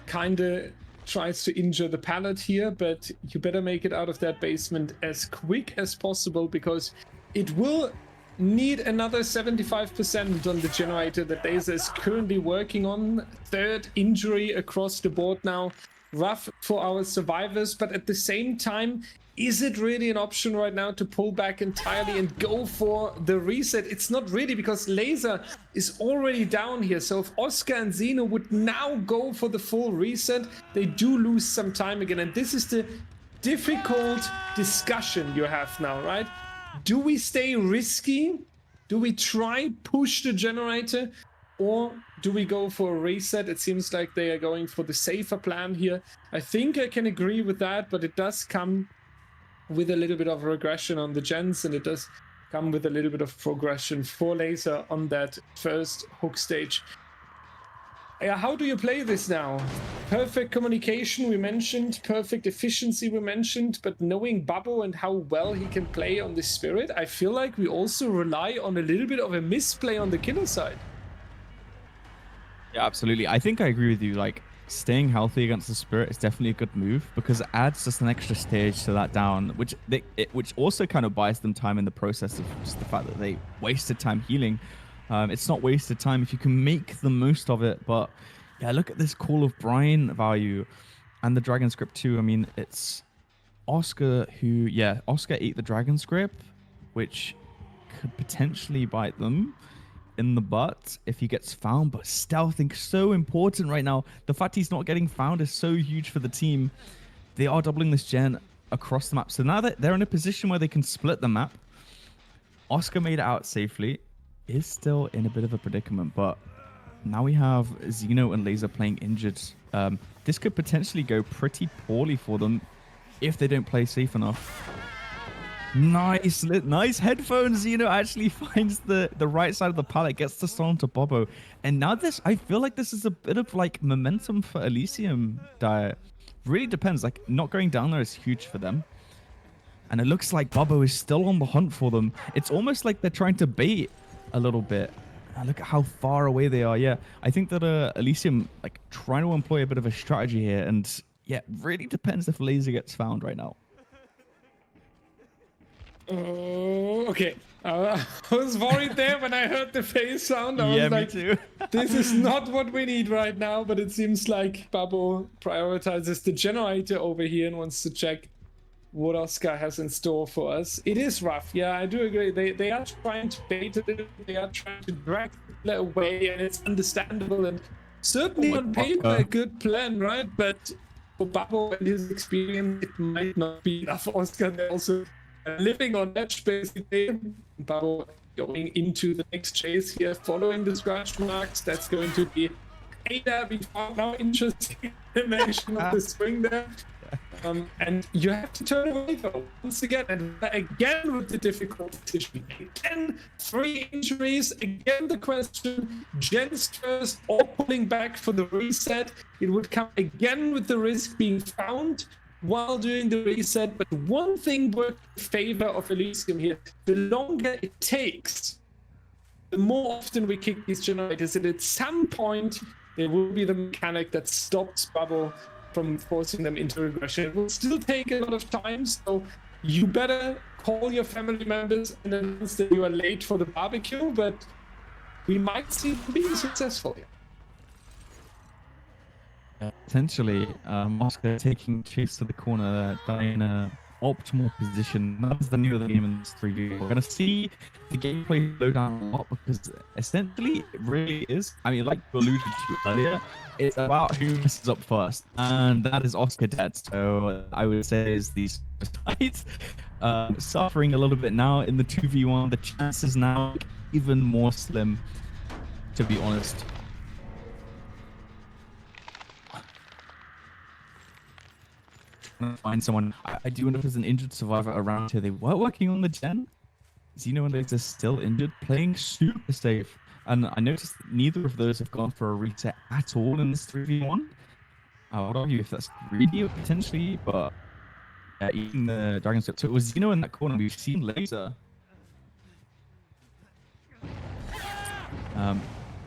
kind of tries to injure the pallet here, but you better make it out of that basement as quick as possible, because it will need another 75% on the generator that Laser is currently working on. Third injury across the board now. Rough for our survivors, but at the same time, is it really an option right now to pull back entirely and go for the reset? It's not really, because Laser is already down here. So if Oscar and Zeno would now go for the full reset, they do lose some time again. And this is the difficult discussion you have now, right? Do we stay risky? Do we try push the generator? Or do we go for a reset? It seems like they are going for the safer plan here. I think I can agree with that, but it does come with a little bit of regression on the gens, and it does come with a little bit of progression for Laser on that first hook stage. Yeah, how do you play this now? Perfect communication we mentioned, perfect efficiency we mentioned, but knowing Babbo and how well he can play on the Spirit, I feel like we also rely on a little bit of a misplay on the killer side. Yeah, absolutely. I think I agree with you. Like, staying healthy against the Spirit is definitely a good move, because it adds just an extra stage to that down, which also kind of buys them time in the process of just the fact that they wasted time healing. It's not wasted time if you can make the most of it. But yeah, look at this Call of Brine value and the Dragon Script too. I mean, it's Oscar who, yeah, Oscar ate the Dragon Script, which could potentially bite them in the butt if he gets found. But stealthing so important right now. The fact he's not getting found is so huge for the team. They are doubling this gen across the map, so now that they're in a position where they can split the map. Oscar made it out safely, is still in a bit of a predicament, but now we have Zeno and Laser playing injured. This could potentially go pretty poorly for them if they don't play safe enough. Nice headphones. Actually finds the right side of the pallet, gets the stun to Bobo, and now I feel like this is a bit of like momentum for Elysium. Really depends. Like not going down there is huge for them, and it looks like Bobo is still on the hunt for them. It's almost like they're trying to bait a little bit. And look at how far away they are. Yeah, I think that Elysium like trying to employ a bit of a strategy here, and yeah, really depends if Laser gets found right now. Oh, okay. I was worried there when I heard the face sound. I Yeah, was me like, too. this is not what we need right now, but it seems like Babo prioritizes the generator over here and wants to check what Oscar has in store for us. It is rough, yeah, I do agree. They are trying to bait it, they are trying to drag it away, and it's understandable and certainly on paper a good plan, right? But for Babo and his experience, it might not be enough. Oscar, they're also living on edge basically. Babo going into the next chase here, following the scratch marks. That's going to be Ada. We found now interesting animation of the swing there. And you have to turn away though, once again, and again with the difficult decision. Again, 3 injuries, again the question, Gens first or pulling back for the reset. It would come again with the risk being found while doing the reset, but one thing worked in favor of Elysium here. The longer it takes, the more often we kick these generators, and at some point there will be the mechanic that stops Bubble from forcing them into regression. It will still take a lot of time, so you better call your family members and announce that you are late for the barbecue, but we might see them being successful here. Potentially, Oscar taking chase to the corner, in a optimal position. That's the new of the game in this 3v. We're going to see the gameplay slow down a lot because essentially it really is, I mean, like you alluded to earlier, it's about who messes up first, and that is Oscar dead. So I would say is these sides suffering a little bit now in the 2v1. The chances now even more slim, to be honest. Find someone. I do wonder if there's an injured survivor around here. They were working on the gen. Xeno and Laser still injured, playing super safe. And I noticed that neither of those have gone for a reset at all in this 3v1. I would argue if that's greedy potentially, but eating the Dragon Script. So it was Xeno in that corner. We've seen Laser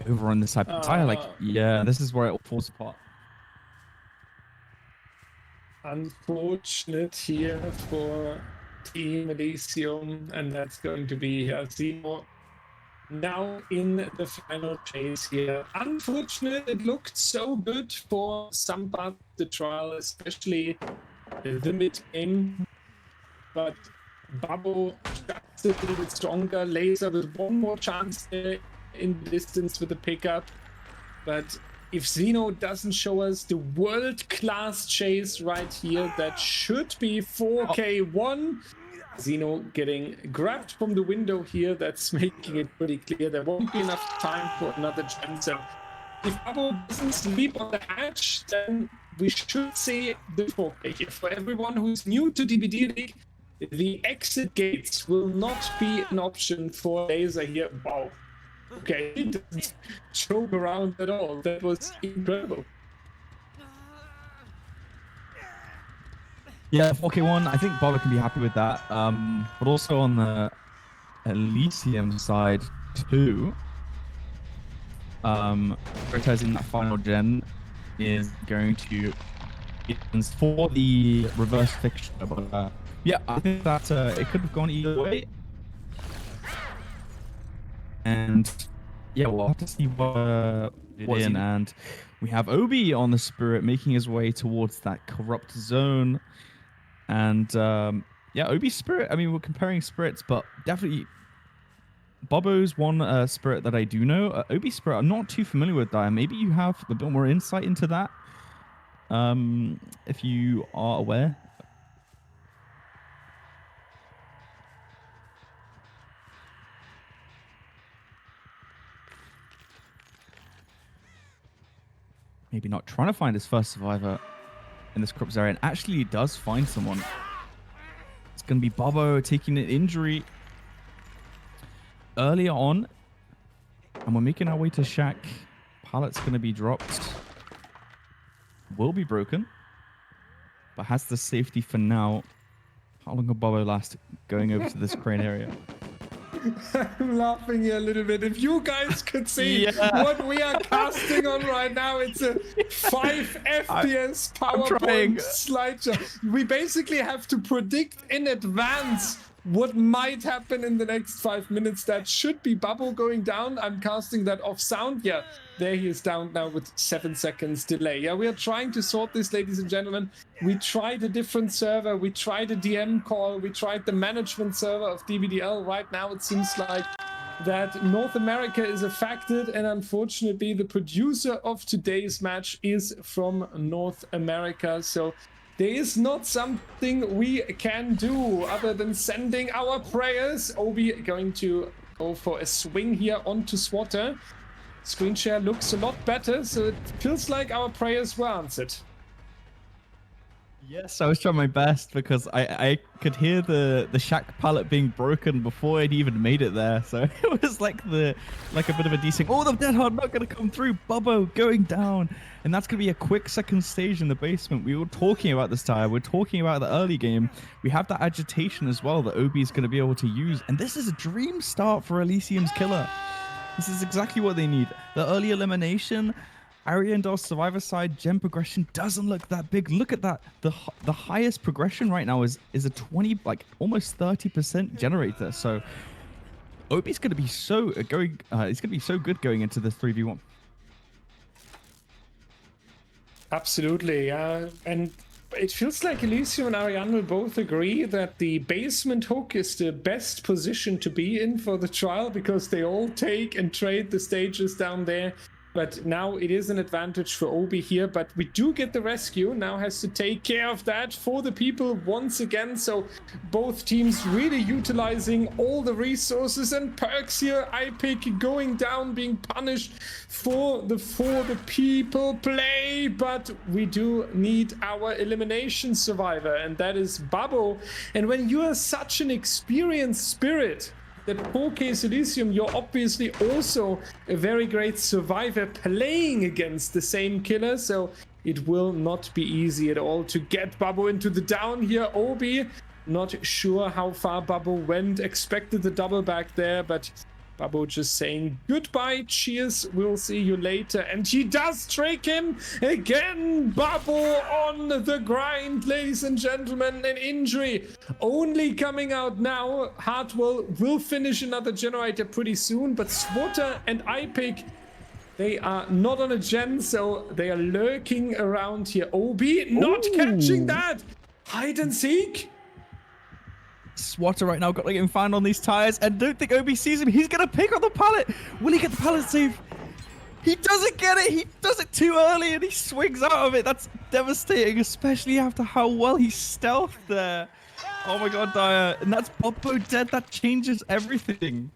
over on this side. Yeah, this is where it all falls apart. Unfortunate here for Team Elysium, and that's going to be Xeno now in the final chase here. Unfortunate, it looked so good for some part of the trial, especially the mid game, but Babo just a little bit stronger. Laser with one more chance there in the distance with the pickup, but if Xeno doesn't show us the world-class chase right here, that should be 4K1. Xeno getting grabbed from the window here. That's making it pretty clear there won't be enough time for another gen. So if Babo doesn't sleep on the hatch, then we should see the 4K here. For everyone who's new to DBDLeague, the exit gates will not be an option for Laser here. Wow. Okay, he doesn't choke around at all. That was incredible. Yeah, 4K1, I think Bobber can be happy with that. But also on the Elysium side too, prioritizing that final gen is going to for the reverse fixture. But yeah, I think that it could have gone either way. And yeah, we'll have to see what's in. And we have Obi on the Spirit making his way towards that corrupt zone. And yeah, Obi Spirit, I mean, we're comparing spirits, but definitely Bobo's one spirit that I do know. Obi Spirit, I'm not too familiar with that. Maybe you have a bit more insight into that, if you are aware. Maybe not trying to find his first survivor in this corrupt area, and actually does find someone. It's going to be Bobo taking an injury earlier on. And we're making our way to Shack. Pallet's going to be dropped. Will be broken. But has the safety for now. How long will Bobo last going over to this crane area? I'm laughing here a little bit. If you guys could see what we are casting on right now, it's a 5 FPS PowerPoint slideshow. We basically have to predict in advance what might happen in the next 5 minutes. That should be Bubble going down. I'm casting that off sound. Yeah, there he is down now with 7 seconds delay. Yeah, we are trying to sort this, ladies and gentlemen. We tried a different server. We tried a DM call. We tried the management server of DBDL. Right now, it seems like that North America is affected, and unfortunately, the producer of today's match is from North America. So there is not something we can do other than sending our prayers. Obi going to go for a swing here onto Swatter. Screen share looks a lot better, so it feels like our prayers were answered. Yes, I was trying my best because I could hear the Shack pallet being broken before I'd even made it there. So it was like a bit of a decent. Oh, the dead hard not going to come through. Bobo going down. And that's going to be a quick second stage in the basement. We were talking about this tire. We're talking about the early game. We have that agitation as well that Obi is going to be able to use. And this is a dream start for Elysium's killer. This is exactly what they need. The early elimination. Ariandel's survivor side gem progression doesn't look that big. Look at that. The highest progression right now is a 20, like almost 30% generator. So Obi's going to be so he's going to be so good going into this 3v1. Absolutely, and it feels like Elysium and Ariandel both agree that the basement hook is the best position to be in for the trial because they all take and trade the stages down there. But now it is an advantage for Obi here, but we do get the rescue. Now has to take care of that for the people once again. So both teams really utilizing all the resources and perks here. iPick going down, being punished for the people play. But we do need our elimination survivor, and that is Babbo. And when you are such an experienced spirit, that 4K Elysium, you're obviously also a very great survivor playing against the same killer, so it will not be easy at all to get Babbo into the down here. Obi, not sure how far Babbo went, expected the double back there, but Babbo just saying goodbye, cheers, we'll see you later. And he does trick him again. Babbo on the grind, ladies and gentlemen. An injury only coming out now. Hartwell will finish another generator pretty soon, but Swatter and iPick, they are not on a gen, so they are lurking around here. Obi not catching that. Hide and seek. Swatter right now got to get found on these tires, and don't think Obi sees him. He's gonna pick up the pallet. Will he get the pallet save? He doesn't get it. He does it too early, and he swings out of it. That's devastating, especially after how well he stealthed there. Oh my god, Dyer. And that's Bobo dead. That changes everything.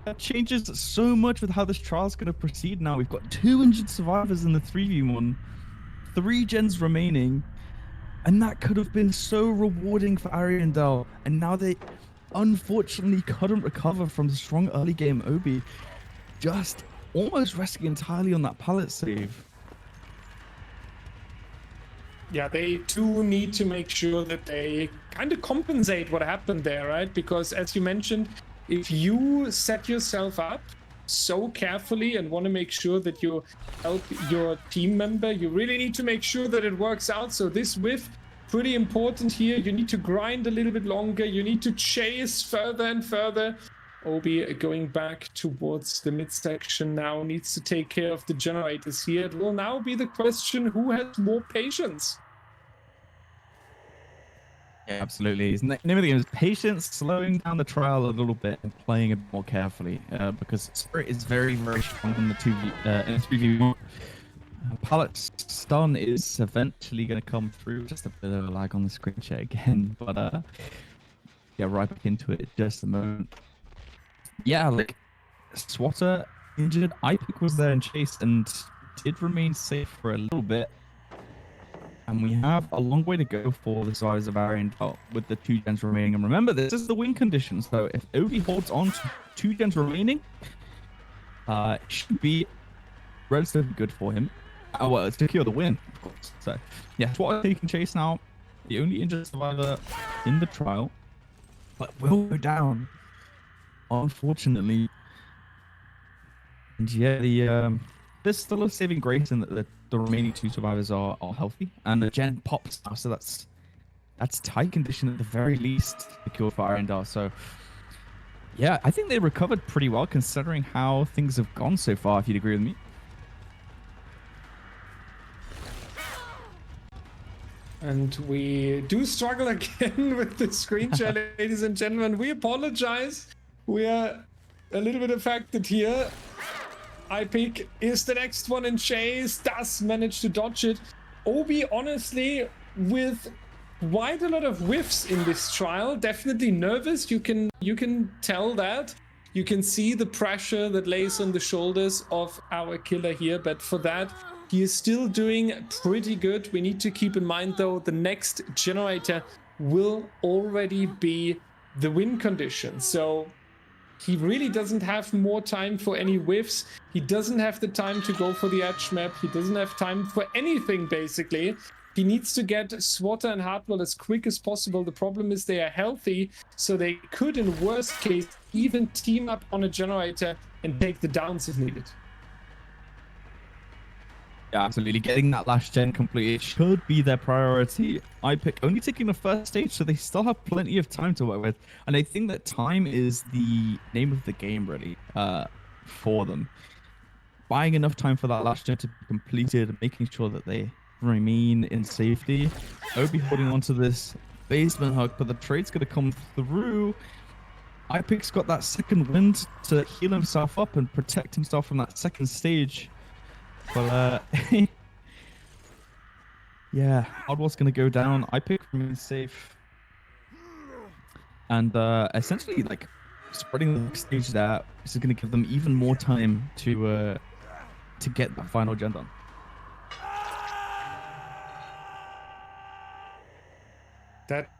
That changes so much with how this trial's gonna proceed now. We've got 200 survivors in the 3v1, 3 gens remaining. And that could have been so rewarding for Ariandel. And now they unfortunately couldn't recover from the strong early game Obi. Just almost resting entirely on that pallet save. Yeah, they do need to make sure that they kind of compensate what happened there, right? Because as you mentioned, if you set yourself up so carefully and want to make sure that you help your team member, you really need to make sure that it works out. So this whiff, pretty important here. You need to grind a little bit longer. You need to chase further and further. Obi going back towards the midsection now, needs to take care of the generators here. It will now be the question, who has more patience? Yeah, absolutely. His name of the game is patience, slowing down the trial a little bit and playing it more carefully, because Spirit is very, very strong in the 3v1. Pallet's stun is eventually going to come through. Just a bit of a lag on the screen share again, but yeah, right back into it just a moment. Yeah, like Swatter injured, iPick was there and chased and did remain safe for a little bit. And we have a long way to go for the Survivors of Ariandel with the 2 gens remaining. And remember, this is the win condition. So if Obi holds on to 2 gens remaining, it should be relatively good for him. Well, it's secure the win, of course. So, yeah, SWAT are taking chase now. The only injured survivor in the trial, but will go down, unfortunately. And yeah, there's still a saving grace in that the remaining 2 survivors are healthy, and the gen pops now, so that's tight condition at the very least secured for Ariandel. So yeah, I think they recovered pretty well considering how things have gone so far, if you'd agree with me. And we do struggle again with the screen share, ladies and gentlemen. We apologize. We are a little bit affected here. iPick is the next one in chase, does manage to dodge it. Obi, honestly, with quite a lot of whiffs in this trial, definitely nervous. You can tell that. You can see the pressure that lays on the shoulders of our killer here, but for that, he is still doing pretty good. We need to keep in mind, though, the next generator will already be the win condition. So he really doesn't have more time for any whiffs. He doesn't have the time to go for the edge map. He doesn't have time for anything, basically. He needs to get Swatter and Hartwell as quick as possible. The problem is they are healthy, so they could, in worst case, even team up on a generator and take the downs if needed. Yeah, absolutely. Getting that last gen completed should be their priority. iPick only taking the first stage, so they still have plenty of time to work with. And I think that time is the name of the game, really, for them. Buying enough time for that last gen to be completed, making sure that they remain in safety. Obi holding onto this basement hook, but the trade's going to come through. iPick's got that second wind to heal himself up and protect himself from that second stage. But yeah, Hardwell's gonna go down. iPick remains safe, and essentially, like, spreading the next stage there, this is gonna give them even more time to get that final gen done. That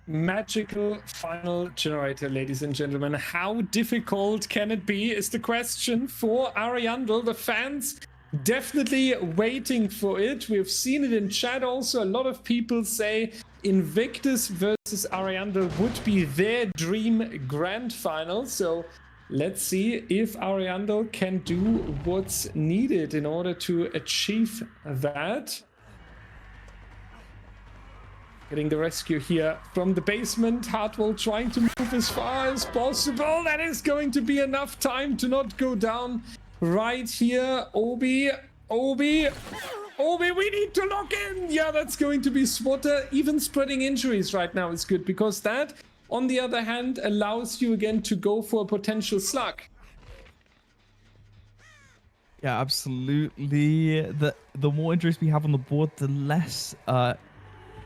magical final generator, ladies and gentlemen. How difficult can it be is the question for Ariandel. The fans definitely waiting for it. We've seen it in chat also. A lot of people say Invictus versus Ariandel would be their dream grand final. So let's see if Ariandel can do what's needed in order to achieve that. Getting the rescue here from the basement. Hartwell trying to move as far as possible. That is going to be enough time to not go down right here. Obi, we need to lock in. Yeah, that's going to be Swatter. Even spreading injuries right now is good, because that, on the other hand, allows you again to go for a potential slug. Yeah, absolutely. The more injuries we have on the board, the less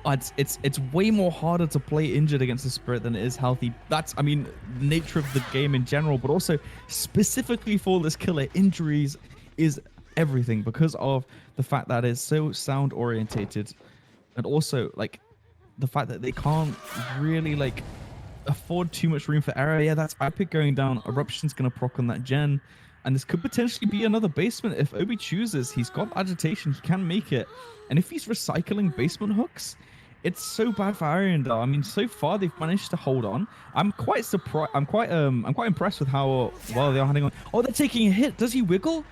it's way more harder to play injured against the Spirit than it is healthy. That's, I mean, nature of the game in general, but also specifically for this killer, injuries is everything because of the fact that it's so sound orientated, and also like the fact that they can't really like afford too much room for error. Yeah, that's iPick going down. Eruption's gonna proc on that gen, and this could potentially be another basement if Obi chooses. He's got agitation, he can make it, and if he's recycling basement hooks, it's so bad for Ariandel. I mean, so far they've managed to hold on. I'm quite surprised. I'm quite impressed with how well they are holding on. Oh, they're taking a hit. Does he wiggle?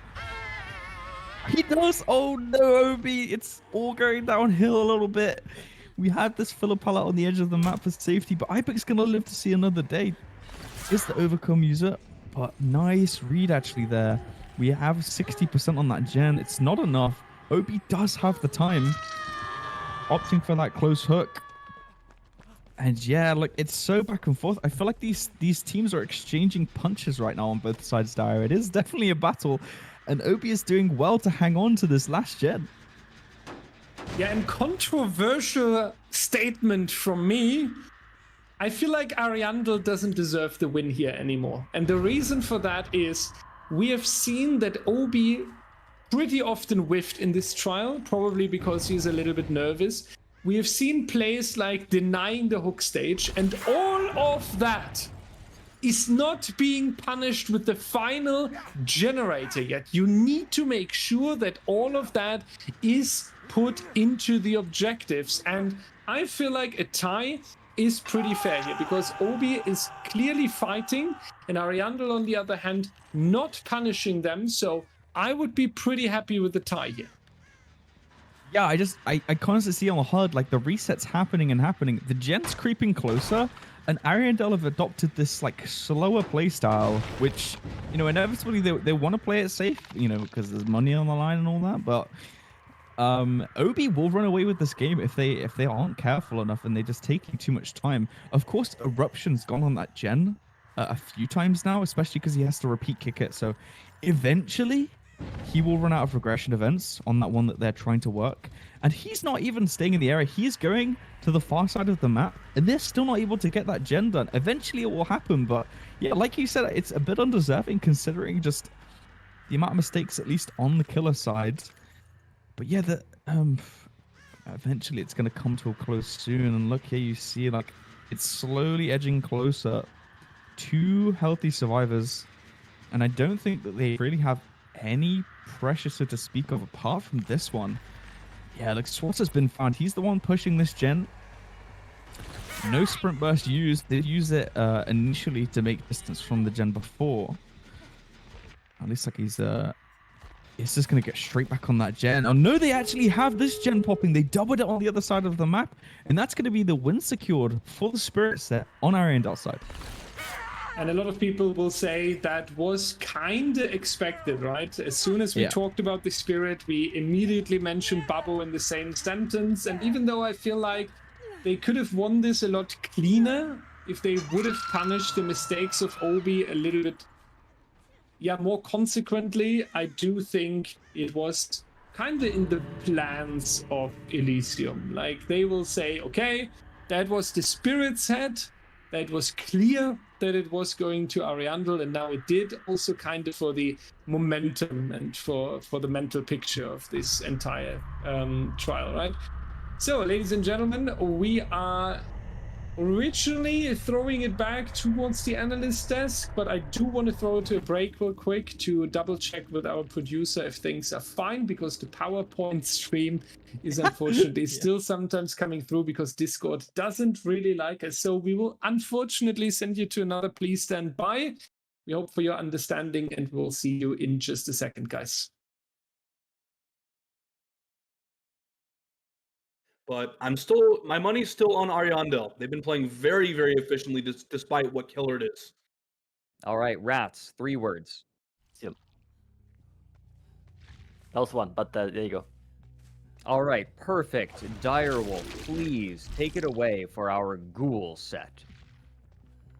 He does. Oh no, Obi! It's all going downhill a little bit. We had this filler pallet on the edge of the map for safety, but iPick's gonna live to see another day. Is the overcome user? But nice read actually there. We have 60% on that gen. It's not enough. Obi does have the time, opting for that close hook. And yeah, like, it's so back and forth. I feel like these teams are exchanging punches right now on both sides there. It is definitely a battle, and Obi is doing well to hang on to this last gen. Yeah, and controversial statement from me. I feel like Ariandel doesn't deserve the win here anymore. And the reason for that is we have seen that Obi pretty often whiffed in this trial, probably because he's a little bit nervous. We have seen plays like denying the hook stage, and all of that is not being punished with the final generator yet. You need to make sure that all of that is put into the objectives, and I feel like a tie is pretty fair here, because Obi is clearly fighting and Ariandel on the other hand not punishing them, so I would be pretty happy with the tie here. Yeah, I constantly see on the HUD, like, the resets happening and happening. The gen's creeping closer, and Ariandel have adopted this, like, slower playstyle, which, you know, inevitably they want to play it safe, you know, because there's money on the line and all that, but Obi will run away with this game if they aren't careful enough and they just taking too much time. Of course, Eruption's gone on that gen a few times now, especially because he has to repeat kick it, so eventually he will run out of regression events on that one that they're trying to work. And he's not even staying in the area. He's going to the far side of the map, and they're still not able to get that gen done. Eventually it will happen, but yeah, like you said, it's a bit undeserving considering just the amount of mistakes, at least on the killer side. But yeah, eventually it's going to come to a close soon. And look here, you see, like, it's slowly edging closer. 2 healthy survivors, and I don't think that they really have any pressure so to speak of apart from this one. Yeah, like, Swat has been found. He's the one pushing this gen. No sprint burst used. They use it initially to make distance from the gen before. At least, like, he's just gonna get straight back on that gen. Oh no, they actually have this gen popping. They doubled it on the other side of the map, and that's gonna be the win secured for the Spirit set on Ariandel's side. And a lot of people will say that was kind of expected, right? As soon as we talked about the Spirit, we immediately mentioned Babbo in the same sentence. And even though I feel like they could have won this a lot cleaner if they would have punished the mistakes of Obi a little bit, more consequently, I do think it was kind of in the plans of Elysium. Like, they will say, okay, that was the Spirit's head. That was clear that it was going to Ariandel, and now it did, also kind of for the momentum and for the mental picture of this entire trial, right? So, ladies and gentlemen, we are originally throwing it back towards the analyst desk, but I do want to throw it to a break real quick to double check with our producer if things are fine, because the PowerPoint stream is unfortunately still sometimes coming through because Discord doesn't really like us. So we will unfortunately send you to another Please Stand By. We hope for your understanding, and we'll see you in just a second, guys. But my money's still on Ariandel. They've been playing very, very efficiently despite what killer it is. All right, Ratz, 3 words. Yep. That was one, but there you go. All right, perfect. Direwolf, please take it away for our Ghoul set.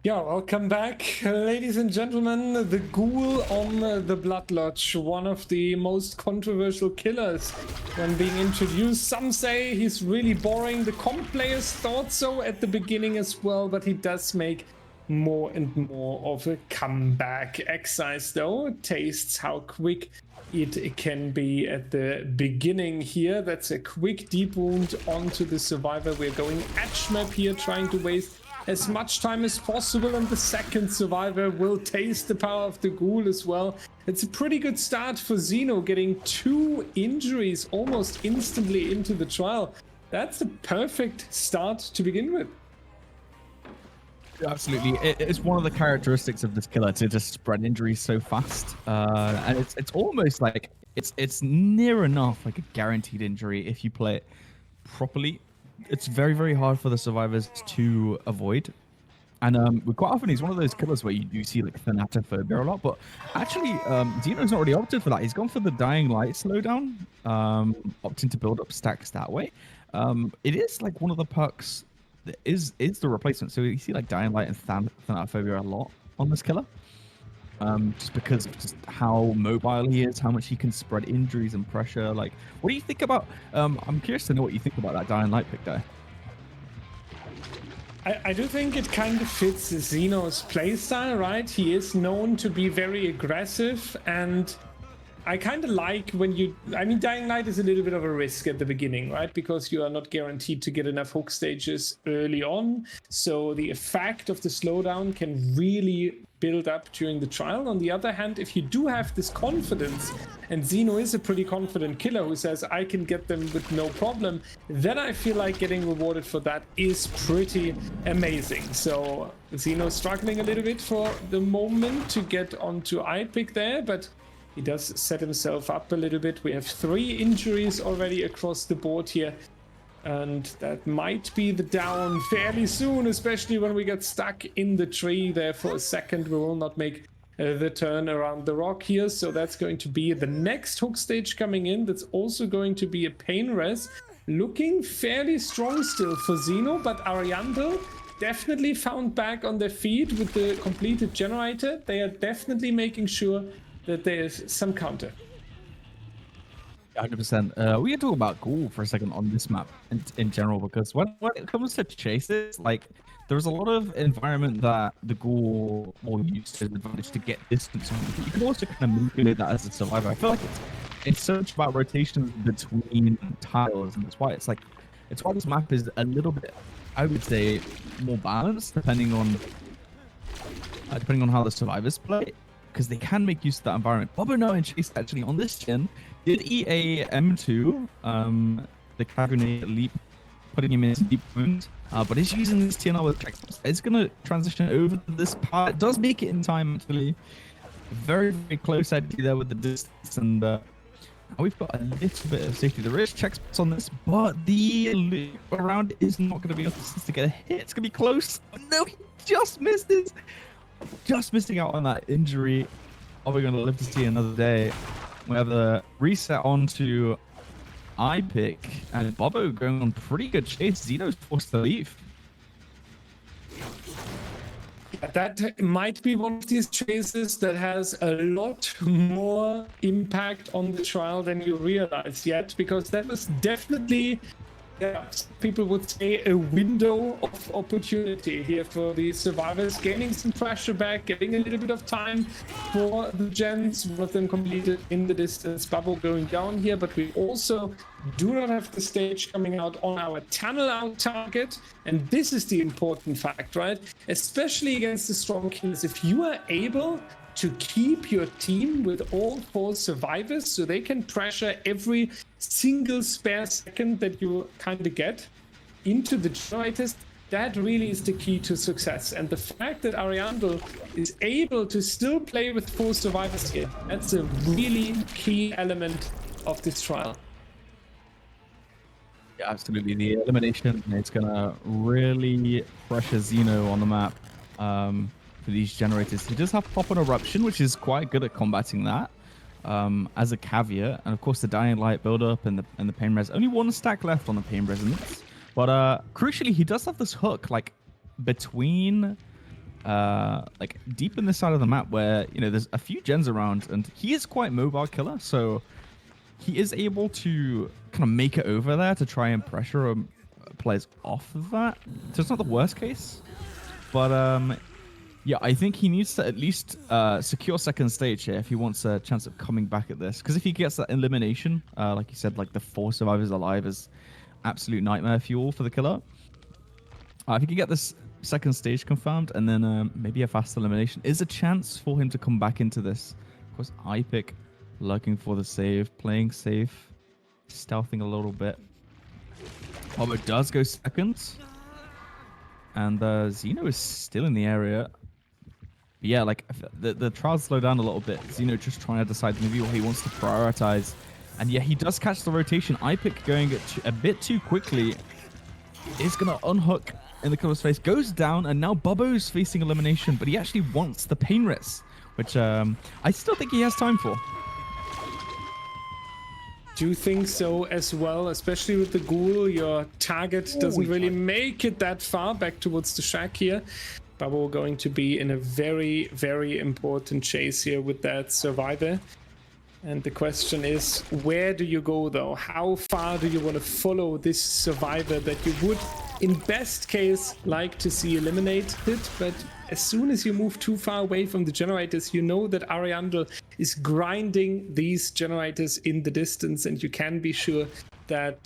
Yeah, welcome back, ladies and gentlemen. The Ghoul on the Blood Lodge, one of the most controversial killers when being introduced. Some say he's really boring. The comp players thought so at the beginning as well, but he does make more and more of a comeback. Excise, though, tastes how quick it can be at the beginning here. That's a quick deep wound onto the survivor. We're going edge map here, trying to waste as much time as possible, and the second survivor will taste the power of the Ghoul as well. It's a pretty good start for Xeno, getting 2 injuries almost instantly into the trial. That's a perfect start to begin with. Absolutely, it's one of the characteristics of this killer to just spread injuries so fast, and it's almost like it's near enough like a guaranteed injury if you play it properly. It's very, very hard for the survivors to avoid. And quite often he's one of those killers where you do see like thanatophobia a lot, but actually Xeno's not really opted for that. He's gone for the dying light slowdown, opting to build up stacks that way. It is like one of the perks that is the replacement. So you see like dying light and thanatophobia a lot on this killer. Just because of just how mobile he is, how much he can spread injuries and pressure. Like, what do you think about? I'm curious to know what you think about that dying light pick there. I do think it kind of fits Xeno's playstyle, right? He is known to be very aggressive, and I kind of like when you, I mean, Dying Light is a little bit of a risk at the beginning, right? Because you are not guaranteed to get enough hook stages early on. So the effect of the slowdown can really build up during the trial. On the other hand, if you do have this confidence, and Xeno is a pretty confident killer who says, I can get them with no problem, then I feel like getting rewarded for that is pretty amazing. So Xeno struggling a little bit for the moment to get onto iPick there, but he does set himself up a little bit. We have 3 injuries already across the board here. And that might be the down fairly soon, especially when we get stuck in the tree there for a second. We will not make the turn around the rock here. So that's going to be the next hook stage coming in. That's also going to be a pain res. Looking fairly strong still for Xeno, but Ariandel definitely found back on their feet with the completed generator. They are definitely making sure that there is some counter. 100%. We can talk about Ghoul for a second on this map in general, because when it comes to chases, like, there's a lot of environment that the Ghoul will use to his advantage to get distance on. You can also kind of manipulate that as a survivor. I feel like it's so much about rotations between tiles, and it's why this map is a little bit, I would say, more balanced depending on how the survivors play, because they can make use of that environment. Bobo No and Chase actually on this gen did eat a M2, the Kagune leap, putting him in deep wound, but he's using this TNR with checkpoints. It's going to transition over to this part. It does make it in time, actually. Very, very close idea there with the distance, and we've got a little bit of safety. There is checkpoints on this, but the loop around is not going to be enough distance to get a hit. It's going to be close. Oh, no, he just missed it. Just missing out on that injury. Are we going to live to see another day? We have the reset onto iPick, and Bobo going on pretty good chase. Xeno's forced to leave. That might be one of these chases that has a lot more impact on the trial than you realize yet, because that was definitely, people would say, a window of opportunity here for the survivors, gaining some pressure back, getting a little bit of time for the gens. One of them completed in the distance, Bubble going down here, but we also do not have the stage coming out on our tunnel out target, and this is the important fact, right? Especially against the strong killers, if you are able to keep your team with all 4 survivors so they can pressure every single spare second that you kind of get into the generators, that really is the key to success. And the fact that Ariandel is able to still play with 4 survivors here, that's a really key element of this trial. Yeah, absolutely. The elimination, it's going to really pressure Xeno on the map. For these generators, he does have Pop and Eruption, which is quite good at combating that, as a caveat. And of course the Dying Light build up and the pain res. Only 1 stack left on the pain resonance, but crucially he does have this hook like between like deep in this side of the map where, you know, there's a few gens around, and he is quite mobile killer, so he is able to kind of make it over there to try and pressure players off of that. So it's not the worst case, but yeah, I think he needs to at least secure second stage here if he wants a chance of coming back at this. Because if he gets that elimination, like you said, like the 4 survivors alive is absolute nightmare fuel for the killer. If he can get this second stage confirmed and then maybe a fast elimination, is a chance for him to come back into this. Of course, iPick looking for the save, playing safe, stealthing a little bit. Bobo does go second. And Xeno is still in the area. Yeah, like the trials slow down a little bit. Xeno just trying to decide maybe what he wants to prioritize. And yeah, he does catch the rotation. iPick going a bit too quickly. Is going to unhook in the killer's face. Goes down, and now Bobo's facing elimination, but he actually wants the pain res, which I still think he has time for. Do think so as well, especially with the Ghoul. Your target doesn't really make it that far back towards the shack here. Babo going to be in a very, very important chase here with that survivor. And the question is, where do you go though? How far do you want to follow this survivor that you would in best case, like to see eliminated, but as soon as you move too far away from the generators, you know that Ariandel is grinding these generators in the distance, and you can be sure that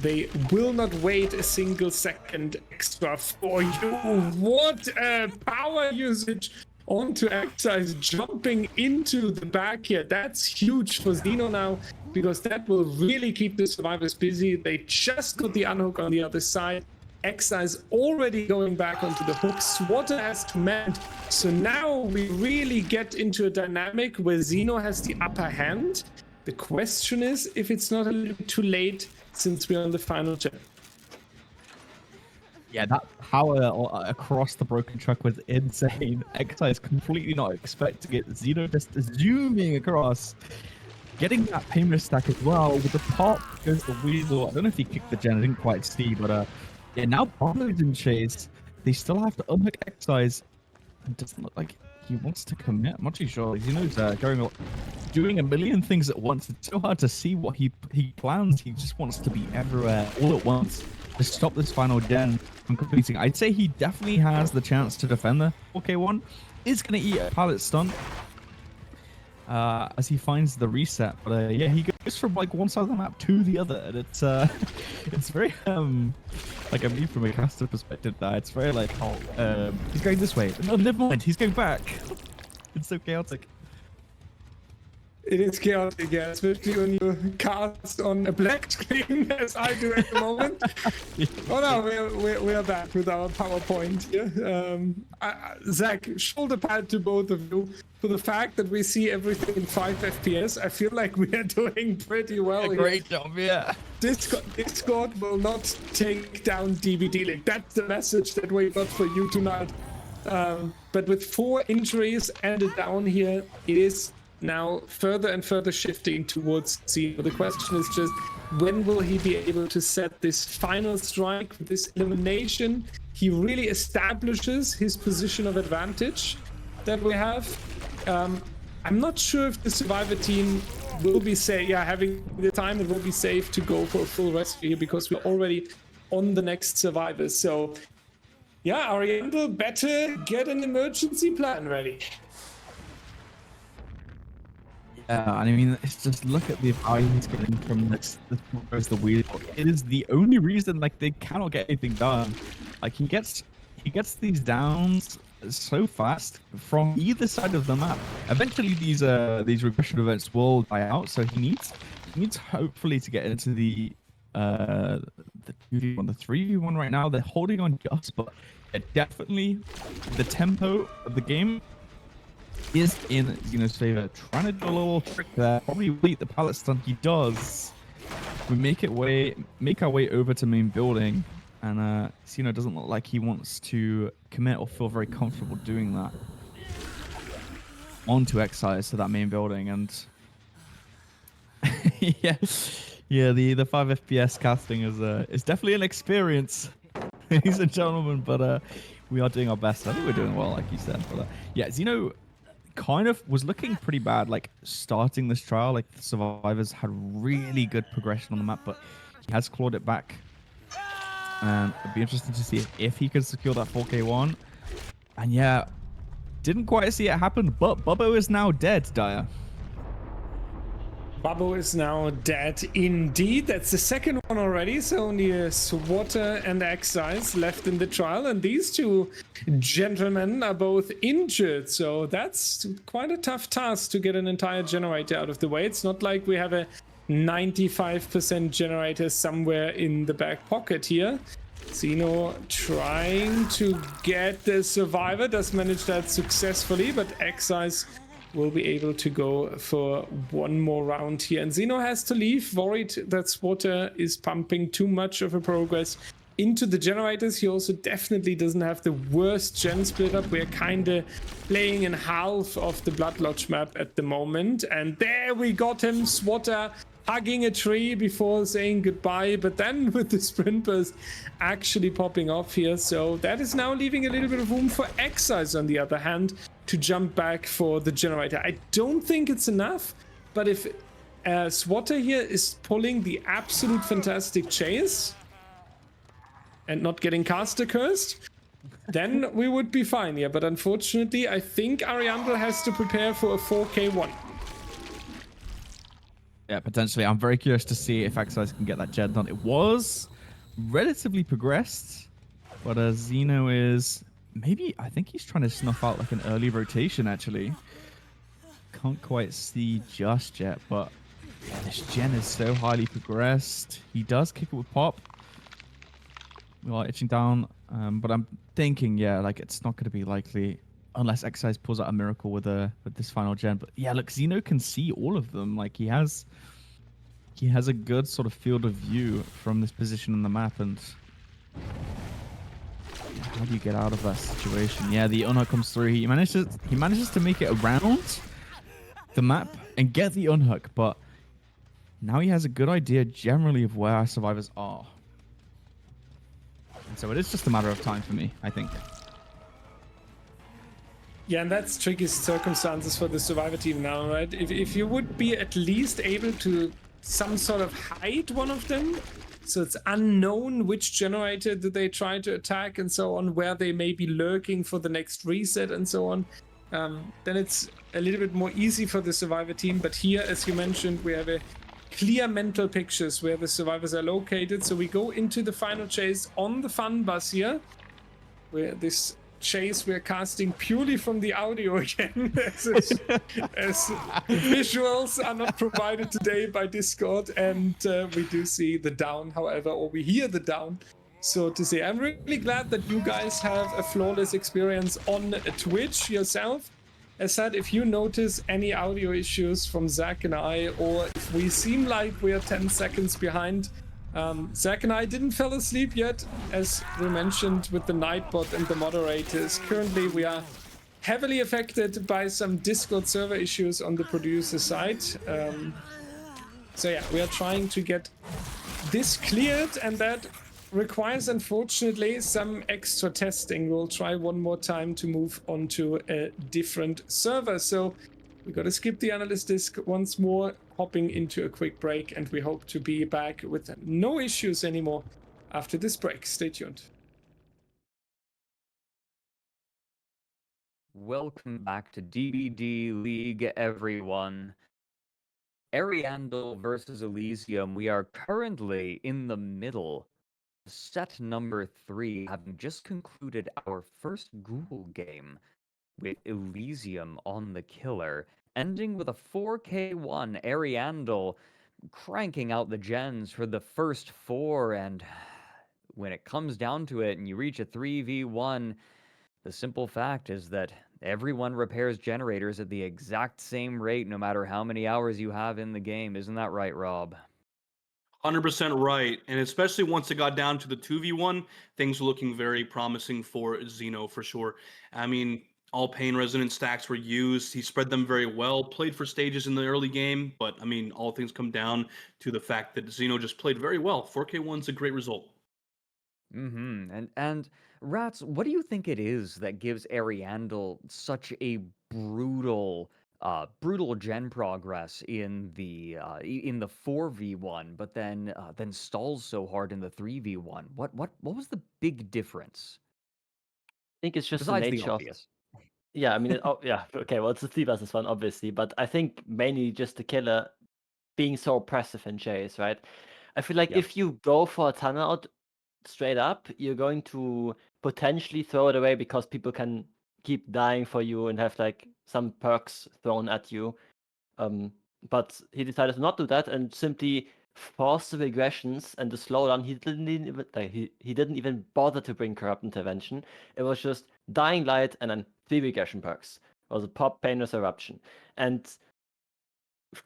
they will not wait a single second extra for you. What a power usage onto Excise, jumping into the back here. That's huge for Xeno now, because that will really keep the survivors busy. They just got the unhook on the other side. Excise already going back onto the hook. Swatter has command. So now we really get into a dynamic where Xeno has the upper hand. The question is if it's not a little bit too late since we're on the final gen. Yeah, that power across the broken truck was insane. Excise completely not expecting it. Xeno just zooming across, getting that payment stack as well. With the pop goes the Weasel. I don't know if he kicked the gen, I didn't quite see, but yeah, now Pablo's in chase. They still have to unhook Excise. It doesn't look like he wants to commit. I'm not too sure. Xeno's doing a million things at once. It's so hard to see what he plans. He just wants to be everywhere all at once to stop this final gen from completing. I'd say he definitely has the chance to defend the 4K1. Is going to eat a pallet stun as he finds the reset. But yeah, he goes from like one side of the map to the other, and it's very like, I mean, from a caster perspective, that it's very like, he's going this way. No, never mind, he's going back. It's so chaotic. It is chaotic, yeah, especially when you cast on a black screen, as I do at the moment. Oh no, we're back with our PowerPoint here. Zach, shoulder pad to both of you for the fact that we see everything in 5 FPS. I feel like we are doing pretty well here. Great job, yeah. Discord will not take down DBDLeague. That's the message that we got for you tonight. But with 4 injuries and a down here, it is now further and further shifting towards Xeno. The question is just, when will he be able to set this final strike, this elimination? He really establishes his position of advantage that we have. I'm not sure if the survivor team will be having the time, it will be safe to go for a full rescue here, because we're already on the next survivor. So yeah, Ariandel better get an emergency plan ready. Yeah, and I mean, it's just look at the value he's getting from this goes the wheel. It is the only reason like they cannot get anything done. Like he gets these downs so fast from either side of the map. Eventually these regression events will die out, so he needs hopefully to get into the 2v1, the 3v1 right now. They're holding on just, but definitely the tempo of the game is in Xeno's favor. Trying to do a little trick there. Probably beat the pallet stun. He does. We make our way over to main building, and Xeno doesn't look like he wants to commit or feel very comfortable doing that. Onto Excise to that main building, and yeah, the 5 FPS casting is definitely an experience, ladies and gentlemen. But we are doing our best. I think we're doing well, like you said. But yeah, Xeno kind of was looking pretty bad, like starting this trial. Like the survivors had really good progression on the map, but he has clawed it back, and it'd be interesting to see if he could secure that 4K1. And yeah, didn't quite see it happen, but Bubbo is now dead, Dyer. Bubbo is now dead indeed. That's the second one already. So only Swatter and Excise left in the trial, and these two gentlemen are both injured. So that's quite a tough task to get an entire generator out of the way. It's not like we have a 95% generator somewhere in the back pocket here. Xeno trying to get the survivor, does manage that successfully, but Excise will be able to go for one more round here. And Xeno has to leave, worried that Swatter is pumping too much of a progress into the generators. He also definitely doesn't have the worst gen split up. We're kind of playing in half of the Blood Lodge map at the moment. And there we got him, Swatter hugging a tree before saying goodbye, but then with the sprint burst actually popping off here. So that is now leaving a little bit of room for Excise, on the other hand, to jump back for the generator. I don't think it's enough, but if Swatter here is pulling the absolute fantastic chase, and not getting caster cursed, then we would be fine, yeah. But unfortunately, I think Ariandel has to prepare for a 4K1. Yeah, potentially. I'm very curious to see if Exercise can get that gen done. It was relatively progressed, but Xeno is maybe, I think he's trying to snuff out like an early rotation actually. Can't quite see just yet, but yeah, this gen is so highly progressed. He does kick it with pop. We are itching down, but I'm thinking, yeah, like it's not going to be likely unless Exercise pulls out a miracle with this final gen. But yeah, look, Xeno can see all of them. Like he has a good sort of field of view from this position on the map, and how do you get out of that situation? Yeah, the unhook comes through. He manages to make it around the map and get the unhook, but now he has a good idea generally of where our survivors are. And so it is just a matter of time for me, I think. Yeah, and that's tricky circumstances for the survivor team now, right? If you would be at least able to some sort of hide one of them, so it's unknown which generator do they try to attack and so on, where they may be lurking for the next reset and so on, then it's a little bit more easy for the survivor team. But here, as you mentioned, we have a clear mental pictures where the survivors are located. So we go into the final chase on the fun bus here, where this chase we're casting purely from the audio again, as visuals are not provided today by Discord, and we do see the down, however, or we hear the down, so to say. I'm really glad that you guys have a flawless experience on Twitch yourself. As said, if you notice any audio issues from Zach and I, or if we seem like we are 10 seconds behind, Zach and I didn't fall asleep yet, as we mentioned with the Nightbot and the moderators. Currently, we are heavily affected by some Discord server issues on the producer side. So yeah, we are trying to get this cleared, and that requires, unfortunately, some extra testing. We'll try one more time to move on to a different server. So we got to skip the analyst disc once more, hopping into a quick break, and we hope to be back with no issues anymore after this break. Stay tuned. Welcome back to DBDLeague, everyone. Ariandel versus Elysium. We are currently in the middle. Set number 3, having just concluded our first Ghoul game with Elysium on the killer, ending with a 4K1. Ariandel cranking out the gens for the first 4, and when it comes down to it and you reach a 3v1, the simple fact is that everyone repairs generators at the exact same rate no matter how many hours you have in the game. Isn't that right, Rob? 100% right. And especially once it got down to the 2v1, things were looking very promising for Xeno for sure. I mean, all pain resonant stacks were used. He spread them very well, played for stages in the early game, but I mean, all things come down to the fact that Xeno just played very well. 4K1's a great result. And Ratz, what do you think it is that gives Ariandel such a brutal gen progress in the 4v1, but then stalls so hard in the 3v1? What was the big difference? I think it's just Besides the the nature of... obvious. Yeah, I mean, yeah, okay, well, it's the 3 versus 1, obviously, but I think mainly just the killer being so oppressive in chase, right? I feel like Yeah. if you go for a tunnel out straight up, you're going to potentially throw it away because people can keep dying for you and have like some perks thrown at you. But he decided to not do that and simply force the regressions and the slowdown. He didn't even bother to bring corrupt intervention. It was just dying light and then 3 regression perks. It was a pop, painless eruption. And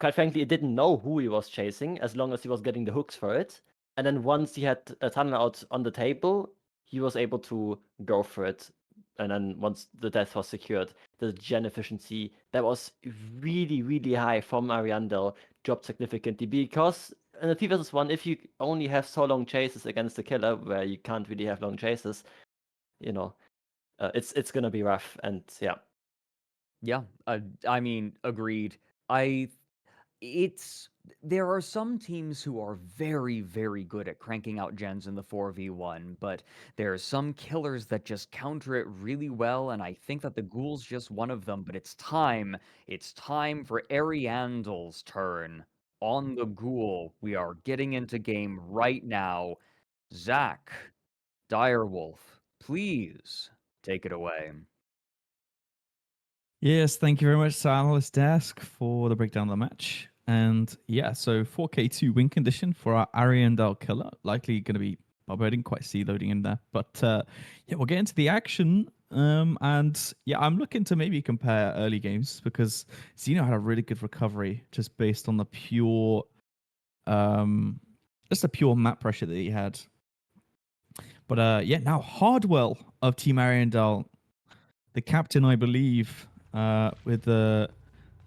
quite frankly, it didn't know who he was chasing as long as he was getting the hooks for it. And then once he had a tunnel out on the table, he was able to go for it. And then once the death was secured, the gen efficiency that was really, really high from Ariandel dropped significantly, because in a 3 versus 1, if you only have so long chases against the killer, where you can't really have long chases, you know, it's gonna be rough. And yeah. Yeah, I mean, agreed. It's there are some teams who are very, very good at cranking out gens in the 4v1, but there are some killers that just counter it really well, and I think that the Ghoul's just one of them, but it's time. It's time for Ariandel's turn on the Ghoul. We are getting into game right now. Zach, Direwolf, please take it away. Yes, thank you very much to Analyst Desk for the breakdown of the match. And yeah, so 4K2 win condition for our Ariandel killer. Likely going to be, well, I didn't quite see loading in there. But yeah, we'll get into the action. And yeah, I'm looking to maybe compare early games because Xeno had a really good recovery just based on the pure, just the pure map pressure that he had. But yeah, now Hardwell of Team Ariandel, the captain, I believe, with the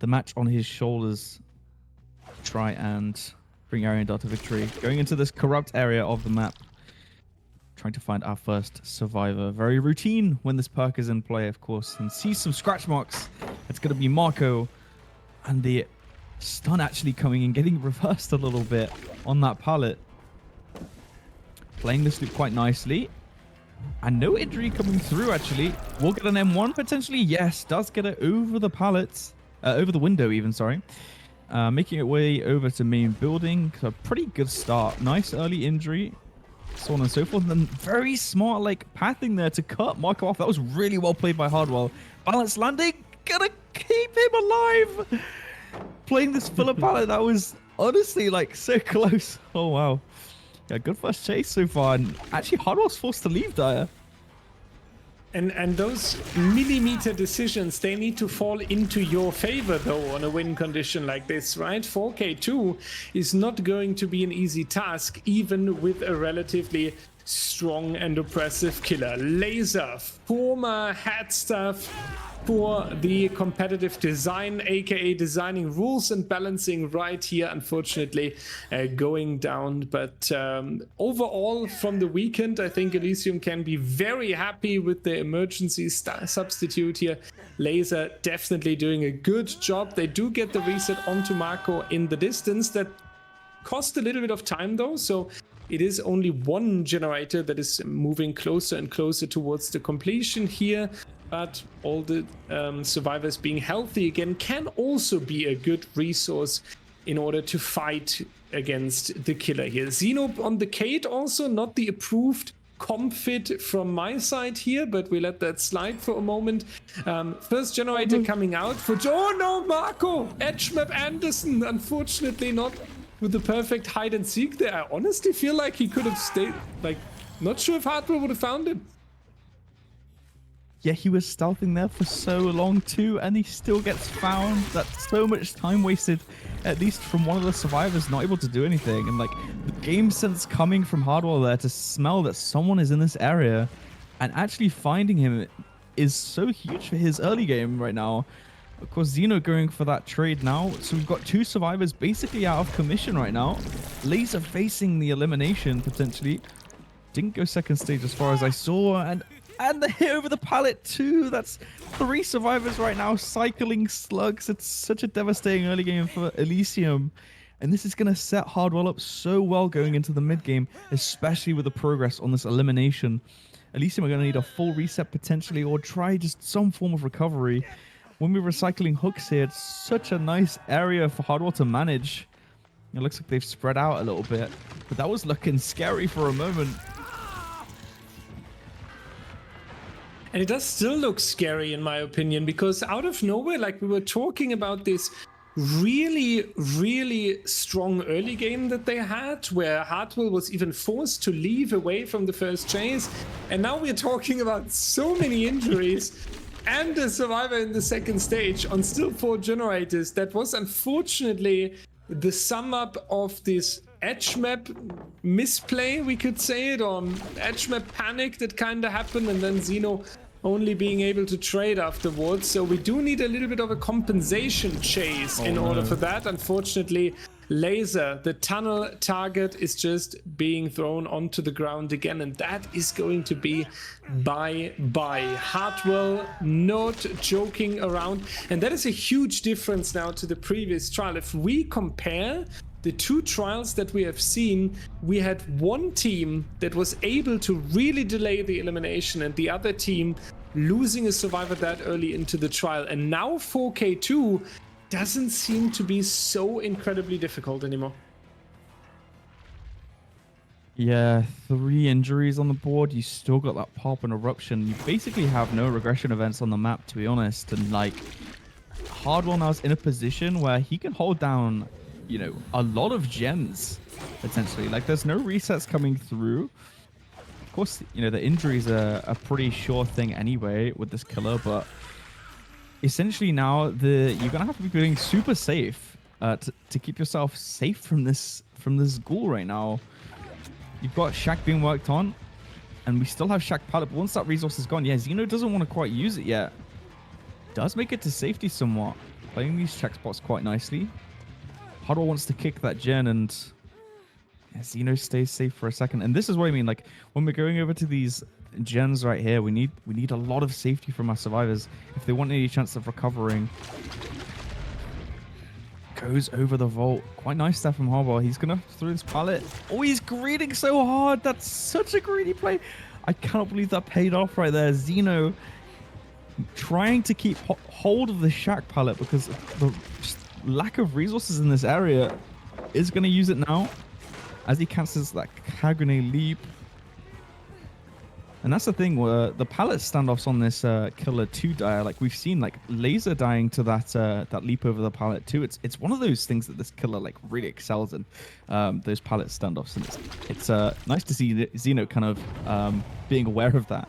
match on his shoulders, try and bring Ariandel to victory. Going into this corrupt area of the map, trying to find our first survivor. Very routine when this perk is in play, of course, and see some scratch marks. It's going to be Marco, and the stun actually coming in, getting reversed a little bit on that pallet. Playing this loop quite nicely. And no injury coming through, actually. We'll get an M1 potentially. Yes, does get it over the pallets. Over the window even, sorry. Making it way over to main building. So pretty good start. Nice early injury. So on and so forth. And then very smart, like, pathing there to cut Marco off. That was really well played by Hardwell. Balance landing. Gonna keep him alive. Playing this filler pallet. That was honestly, like, so close. Oh, wow. Yeah, good first chase so far, and actually Hardwell's forced to leave Dire. And those millimeter decisions, they need to fall into your favor, though, on a win condition like this, right? 4K2 is not going to be an easy task, even with a relatively strong and oppressive killer. Laser, former head stuff for the competitive design, aka designing rules and balancing right here, unfortunately going down. But overall, from the weekend, I think Elysium can be very happy with the emergency substitute here. Laser definitely doing a good job. They do get the reset onto Marco in the distance. That cost a little bit of time though, so it is only one generator that is moving closer and closer towards the completion here. But all the survivors being healthy again can also be a good resource in order to fight against the killer here. Xeno on the Kate also, not the approved comp fit from my side here, but we let that slide for a moment. First generator coming out for... Oh no, Marco! Edge map Anderson, unfortunately not with the perfect hide and seek there. I honestly feel like he could have stayed, like, not sure if Hardwell would have found him. Yeah, he was stealthing there for so long too, and he still gets found. That's so much time wasted, at least from one of the survivors not able to do anything. And like, the game sense coming from Hardwell there to smell that someone is in this area and actually finding him is so huge for his early game right now. Of course, Xeno going for that trade now. So we've got two survivors basically out of commission right now. Laser facing the elimination potentially. Didn't go second stage as far as I saw, and the hit over the pallet too. That's 3 survivors right now cycling slugs. It's such a devastating early game for Elysium. And this is going to set Hardwell up so well going into the mid game, especially with the progress on this elimination. Elysium are going to need a full reset potentially, or try just some form of recovery. When we're recycling hooks here, it's such a nice area for Hardwell to manage. It looks like they've spread out a little bit, but that was looking scary for a moment. And it does still look scary in my opinion, because out of nowhere, like we were talking about this really, really strong early game that they had, where Hardwell was even forced to leave away from the first chase. And now we're talking about so many injuries and a survivor in the second stage on still 4 generators. That was unfortunately the sum up of this edge map misplay, we could say it, or edge map panic that kind of happened, and then Xeno only being able to trade afterwards. So we do need a little bit of a compensation chase in order for that. Unfortunately, Laser, the tunnel target, is just being thrown onto the ground again, and that is going to be bye-bye. Hardwell not joking around, and that is a huge difference now to the previous trial. If we compare the two trials that we have seen, we had one team that was able to really delay the elimination and the other team losing a survivor that early into the trial. And now 4K2 doesn't seem to be so incredibly difficult anymore. Yeah, 3 injuries on the board. You still got that pop and eruption. You basically have no regression events on the map, to be honest. And like, Hardwell now is in a position where he can hold down, you know, a lot of gens, potentially. Like, there's no resets coming through. Of course, you know, the injuries are a pretty sure thing anyway with this killer, but essentially now you're gonna have to be being super safe to keep yourself safe from this ghoul right now. You've got Shack being worked on, and we still have Shack pallet, but once that resource is gone, yeah, Xeno doesn't want to quite use it yet. Does make it to safety somewhat, playing these check spots quite nicely. Huddle wants to kick that gen, and yeah, Xeno stays safe for a second. And this is what I mean, like, when we're going over to these gens right here, we need a lot of safety from our survivors if they want any chance of recovering. Goes over the vault. Quite nice stuff from Harbor. He's gonna throw his pallet. Oh, he's greeting so hard. That's such a greedy play. I cannot believe that paid off right there. Xeno trying to keep hold of the Shack pallet because the lack of resources in this area. Is gonna use it now as he cancels that Kagune leap. And that's the thing, where the pallet standoffs on this killer 2 dire, like we've seen, like laser dying to that leap over the pallet too. It's one of those things that this killer like really excels in, those pallet standoffs, and it's nice to see Xeno kind of being aware of that.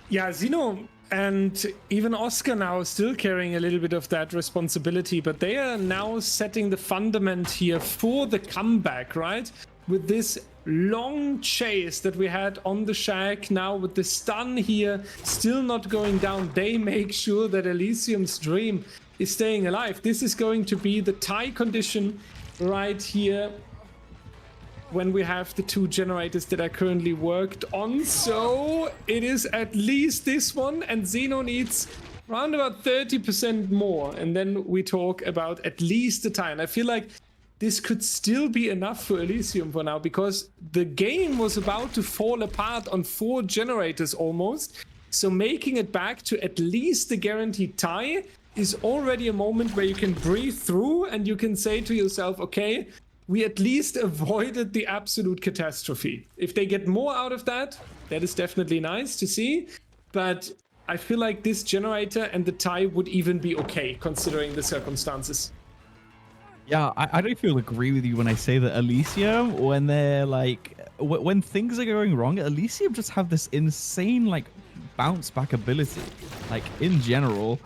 Yeah, Xeno and even Oscar now still carrying a little bit of that responsibility, but they are now setting the fundament here for the comeback, right? With this long chase that we had on the Shack, now with the stun here still not going down, they make sure that Elysium's dream is staying alive. This is going to be the tie condition right here when we have the 2 generators that are currently worked on. So it is at least this one, and Xeno needs around about 30% more, and then we talk about at least the tie. And I feel like this could still be enough for Elysium for now, because the game was about to fall apart on 4 generators almost. So making it back to at least the guaranteed tie is already a moment where you can breathe through and you can say to yourself, okay, we at least avoided the absolute catastrophe. If they get more out of that, that is definitely nice to see. But I feel like this generator and the tie would even be okay considering the circumstances. Yeah, I don't feel agree with you when I say that Elysium, when they're like, when things are going wrong, Elysium just have this insane like bounce back ability, like in general.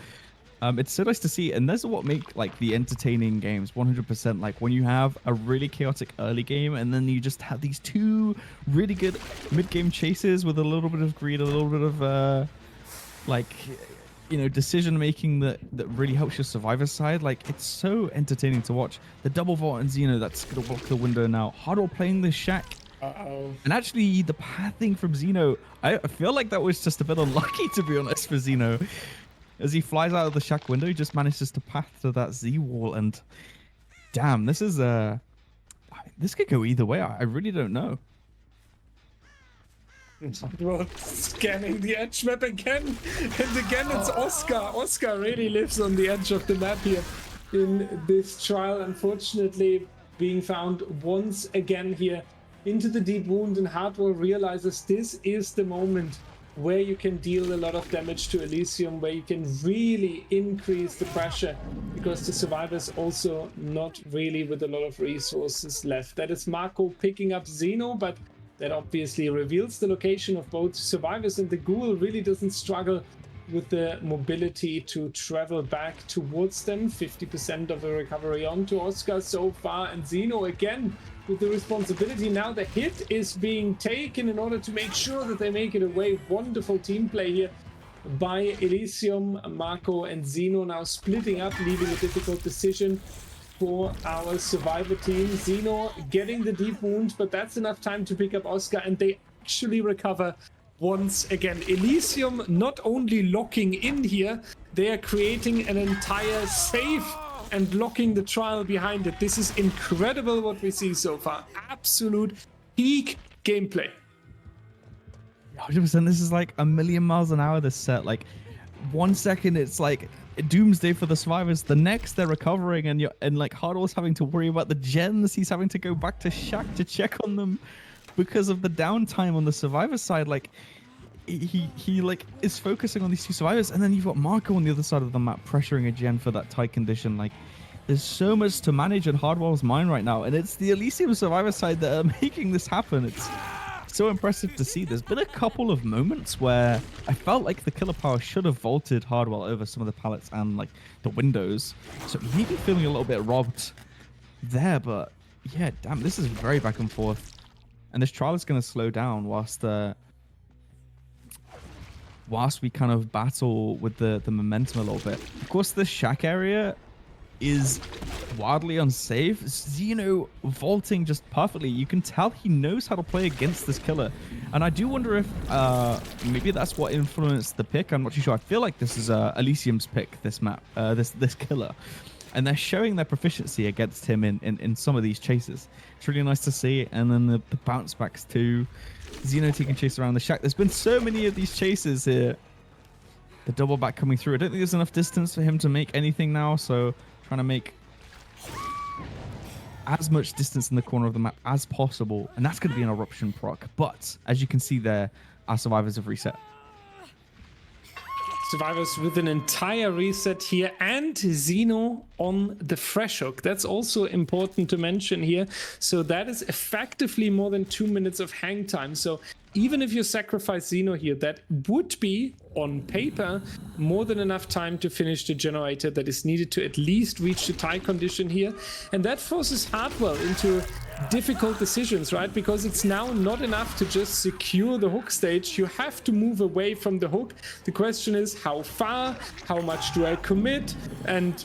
It's so nice to see, and that's what make like the entertaining games 100%. Like when you have a really chaotic early game, and then you just have these 2 really good mid-game chases with a little bit of greed, a little bit of like, you know, decision making that really helps your survivor side. Like, it's so entertaining to watch. The double vault and Xeno that's gonna block the window now. Huddle playing the Shack. And actually the pathing from Xeno, I feel like that was just a bit unlucky, to be honest, for Xeno. As he flies out of the Shack window, he just manages to path to that Z wall, and damn, this is this could go either way. I really don't know. Well, scanning the edge map again, and again it's Oscar. Oscar really lives on the edge of the map here in this trial, unfortunately being found once again here into the deep wound, and Hardwell realizes this is the moment where you can deal a lot of damage to Elysium, where you can really increase the pressure, because the survivors also not really with a lot of resources left. That is Marco picking up Xeno, but that obviously reveals the location of both survivors, and the Ghoul really doesn't struggle with the mobility to travel back towards them. 50% of the recovery onto Oscar so far, and Xeno again with the responsibility. Now the hit is being taken in order to make sure that they make it away. Wonderful team play here by Elysium. Marco and Xeno now splitting up, leaving a difficult decision for our survivor team. Xeno getting the deep wound, but that's enough time to pick up Oscar, and they actually recover once again. Elysium not only locking in here, they are creating an entire safe and locking the trial behind it. This is incredible what we see so far. Absolute peak gameplay. 100%. This is like a million miles an hour, this set. Like, 1 second it's like doomsday for the survivors, the next they're recovering, and like Hardwell's having to worry about the gens. He's having to go back to Shaq to check on them because of the downtime on the survivor side. Like, he like is focusing on these two survivors, and then you've got Marco on the other side of the map pressuring a gen for that tight condition. Like, there's so much to manage in Hardwell's mind right now, and it's the Elysium survivor side that are making this happen. It's so impressive to see. There's been a couple of moments where I felt like the killer power should have vaulted Hardwell over some of the pallets and like the windows, so maybe feeling a little bit robbed there. But yeah, damn, this is very back and forth, and this trial is going to slow down whilst we kind of battle with the momentum a little bit. Of course, the shack area is wildly unsafe. Xeno vaulting just perfectly. You can tell he knows how to play against this killer, and I do wonder if maybe that's what influenced the pick. I'm not too sure. I feel like this is Elysium's pick, this map, this killer, and they're showing their proficiency against him in some of these chases. It's really nice to see. And then the bounce backs too. Xeno taking chase around the shack. There's been so many of these chases here. The double back coming through. I don't think there's enough distance for him to make anything now, so trying to make as much distance in the corner of the map as possible, and that's going to be an eruption proc. But as you can see there, our survivors have reset. Survivors with an entire reset here, and Xeno on the fresh hook. That's also important to mention here. So that is effectively more than 2 minutes of hang time. So even if you sacrifice Xeno here, that would be, on paper, more than enough time to finish the generator that is needed to at least reach the tie condition here. And that forces Hardwell into difficult decisions, right? Because it's now not enough to just secure the hook stage. You have to move away from the hook. The question is, how far? How much do I commit? And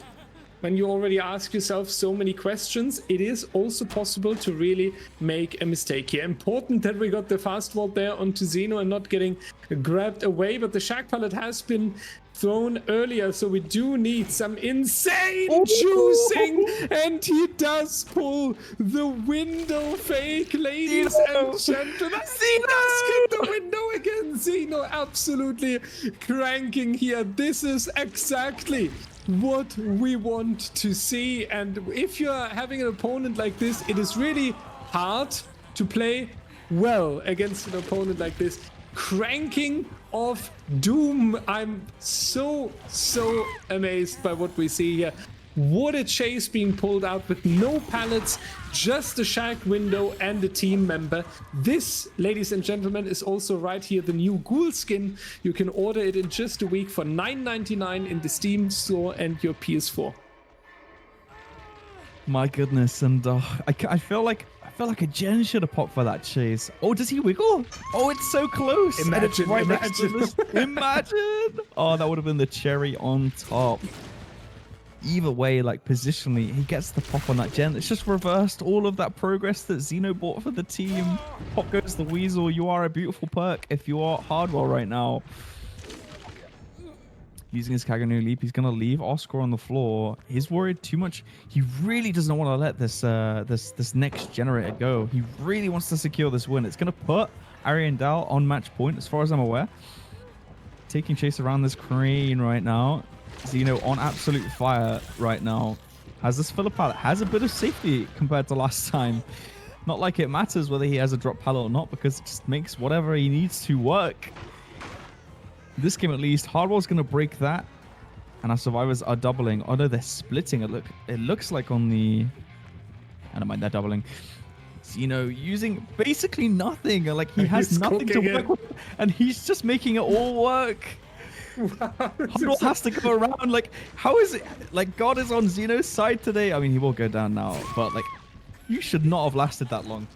when you already ask yourself so many questions, it is also possible to really make a mistake here. Important that we got the fast vault there onto Xeno and not getting grabbed away, but the shack pallet has been thrown earlier, so we do need some insane juicing, and he does pull the window fake, ladies and gentlemen. He does get the window again. Xeno absolutely cranking here. This is exactly what we want to see, and if you're having an opponent like this, it is really hard to play well against an opponent like this. Cranking of doom. I'm so amazed by what we see here. What a chase being pulled out with no pallets, just a shack window and a team member. This, ladies and gentlemen, is also right here the new Ghoul skin. You can order it in just a week for $9.99 in the Steam store and your PS4. My goodness, and I feel like a gen should have popped for that chase. Oh, does he wiggle? Oh, it's so close. Imagine. Imagine. Oh, that would have been the cherry on top. Either way, like positionally, he gets the pop on that gen. It's just reversed all of that progress that Xeno bought for the team. Pop goes the weasel. You are a beautiful perk if you are Hardwell right now. Using his Kaganu leap, he's gonna leave Oscar on the floor. He's worried too much. He really doesn't want to let this next generator go. He really wants to secure this win. It's gonna put Ariandel on match point, as far as I'm aware. Taking chase around this crane right now. Xeno on absolute fire right now. Has this filler pallet, has a bit of safety compared to last time. Not like it matters whether he has a drop pallet or not, because it just makes whatever he needs to work. This game at least, Hardwell's going to break that, and our survivors are doubling. Oh no, they're splitting. It looks like on the... I don't mind, they're doubling. Xeno using basically nothing. Like, he has nothing to work with, and he's just making it all work. Hardwell has to go around. Like, how is it? Like, God is on Xeno's side today. I mean, he will go down now, but like, you should not have lasted that long.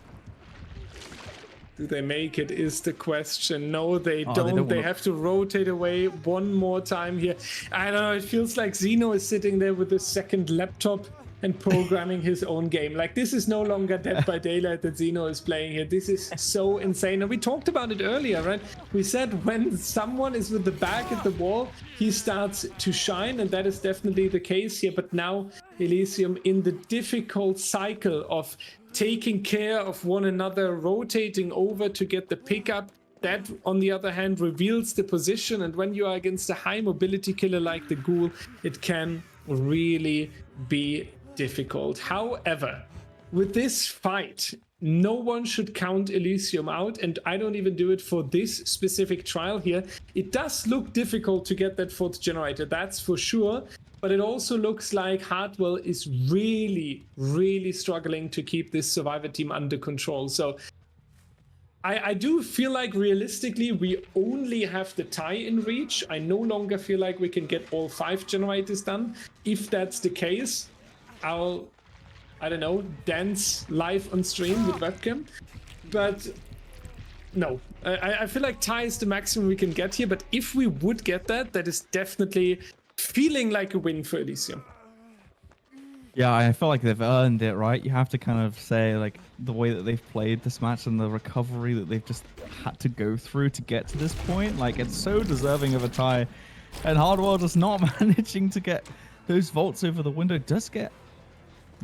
Do they make it is the question. No, they don't. They have to rotate away one more time here. I don't know. It feels like Xeno is sitting there with a second laptop and programming his own game. Like, this is no longer Dead by Daylight that Zeno is playing here. This is so insane. And we talked about it earlier, right? We said when someone is with the back at the wall, he starts to shine, and that is definitely the case here. But now Elysium in the difficult cycle of taking care of one another, rotating over to get the pickup. That, on the other hand, reveals the position, and when you are against a high mobility killer like the Ghoul, it can really be difficult. However, with this fight, no one should count Elysium out, and I don't even do it for this specific trial here. It does look difficult to get that fourth generator, that's for sure, but it also looks like Hardwell is really, really struggling to keep this survivor team under control. So I do feel like realistically we only have the tie in reach. I no longer feel like we can get all 5 generators done. If that's the case, I'll, I don't know, dance live on stream with webcam. But no, I feel like tie is the maximum we can get here. But if we would get that, that is definitely feeling like a win for Elysium. Yeah, I feel like they've earned it, right? You have to kind of say, like, the way that they've played this match and the recovery that they've just had to go through to get to this point. Like, it's so deserving of a tie. And Hardwell just not managing to get those vaults over the window. Does get...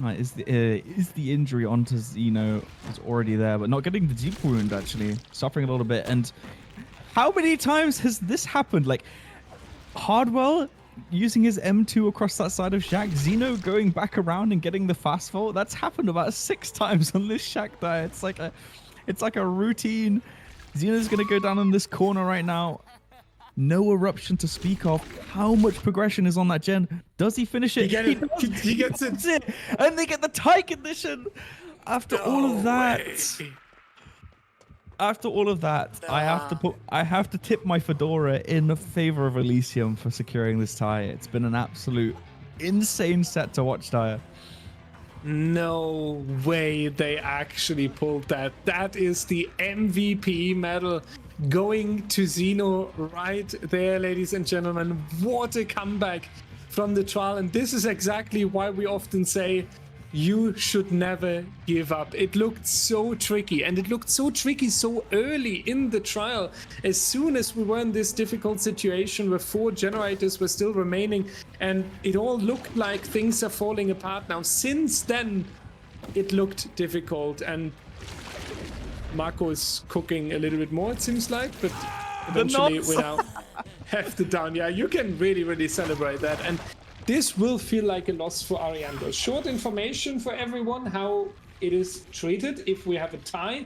is the injury onto Zeno is already there, but not getting the deep wound, actually. Suffering a little bit. And how many times has this happened? Like, Hardwell using his M2 across that side of Shaq, Zeno going back around and getting the fast vault. That's happened about 6 times on this Shaq die. It's like a routine. Zeno's gonna go down in this corner right now. No eruption to speak of. How much progression is on that gen? Does he finish it? He gets it. And they get the tie condition. After all of that. After all of that, I have to tip my fedora in favor of Elysium for securing this tie. It's been an absolute insane set to watch, Dyer. No way they actually pulled that. That is the MVP medal going to Zeno right there, ladies and gentlemen. What a comeback from the trial. And this is exactly why we often say you should never give up. It looked so tricky, and it looked so tricky so early in the trial. As soon as we were in this difficult situation where 4 generators were still remaining, and it all looked like things are falling apart now. Since then, it looked difficult, and Marco is cooking a little bit more, it seems like, but eventually we now have the down. Yeah, you can really, really celebrate that. And this will feel like a loss for Ariandel. Short information for everyone how it is treated if we have a tie.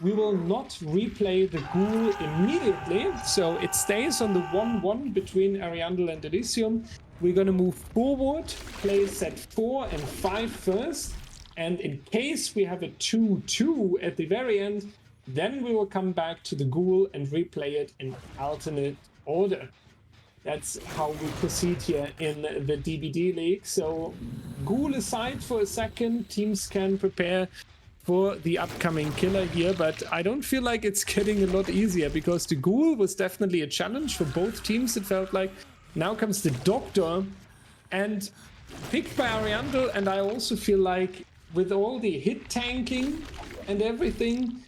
We will not replay the Ghoul immediately, so it stays on the 1-1 between Ariandel and Elysium. We're going to move forward, play set 4 and 5 first, and in case we have a 2-2 at the very end, then we will come back to the Ghoul and replay it in alternate order. That's how we proceed here in the DBDLeague. So Ghoul aside for a second, teams can prepare for the upcoming killer here, but I don't feel like it's getting a lot easier because the Ghoul was definitely a challenge for both teams, it felt like. Now comes the Doctor, and picked by Ariandel, and I also feel like with all the hit tanking and everything,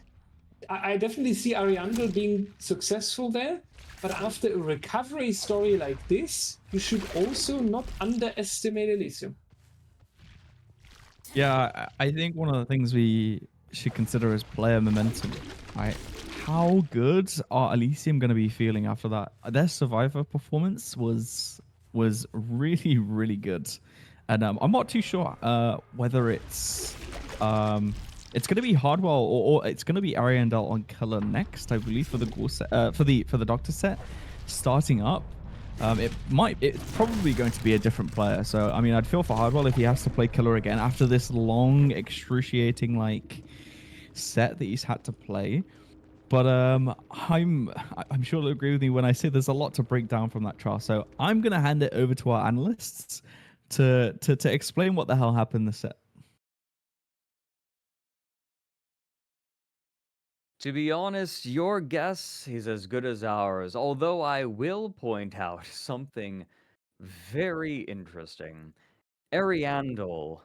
I definitely see Ariandel being successful there. But after a recovery story like this, you should also not underestimate Elysium. Yeah, I think one of the things we should consider is player momentum, right? How good are Elysium going to be feeling after that? Their survivor performance was really, really good. And I'm not too sure whether it's going to be Hardwell or it's going to be Ariandel on killer next, I believe, for the Ghoul set, for the Doctor set starting up. It's probably going to be a different player. So I mean, I'd feel for Hardwell if he has to play killer again after this long, excruciating set that he's had to play. But I'm sure you'll agree with me when I say there's a lot to break down from that trial. So I'm gonna hand it over to our analysts to explain what the hell happened this set. To be honest, your guess is as good as ours, although I will point out something very interesting. Ariandel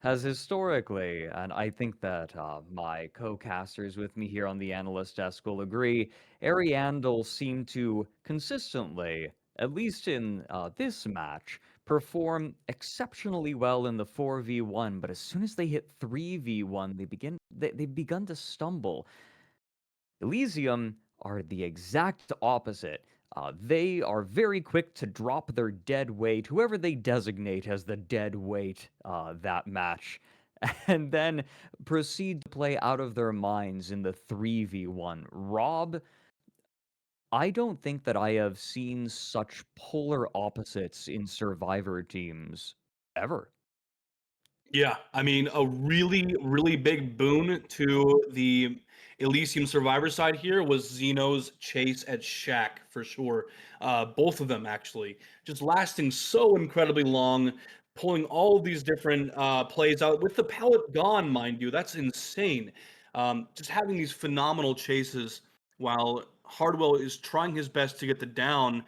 has historically, and I think that my co-casters with me here on the analyst desk will agree, Ariandel seemed to consistently, at least in this match, perform exceptionally well in the 4v1, but as soon as they hit 3v1, they've begun to stumble. Elysium are the exact opposite. They are very quick to drop their dead weight, whoever they designate as the dead weight that match, and then proceed to play out of their minds in the 3v1. Rob, I don't think that I have seen such polar opposites in Survivor teams ever. Yeah, I mean, a really, really big boon to the Elysium Survivor side here was Xeno's chase at Shaq for sure. Both of them actually just lasting so incredibly long, pulling all of these different plays out with the pallet gone, mind you. That's insane. Just having these phenomenal chases while Hardwell is trying his best to get the down.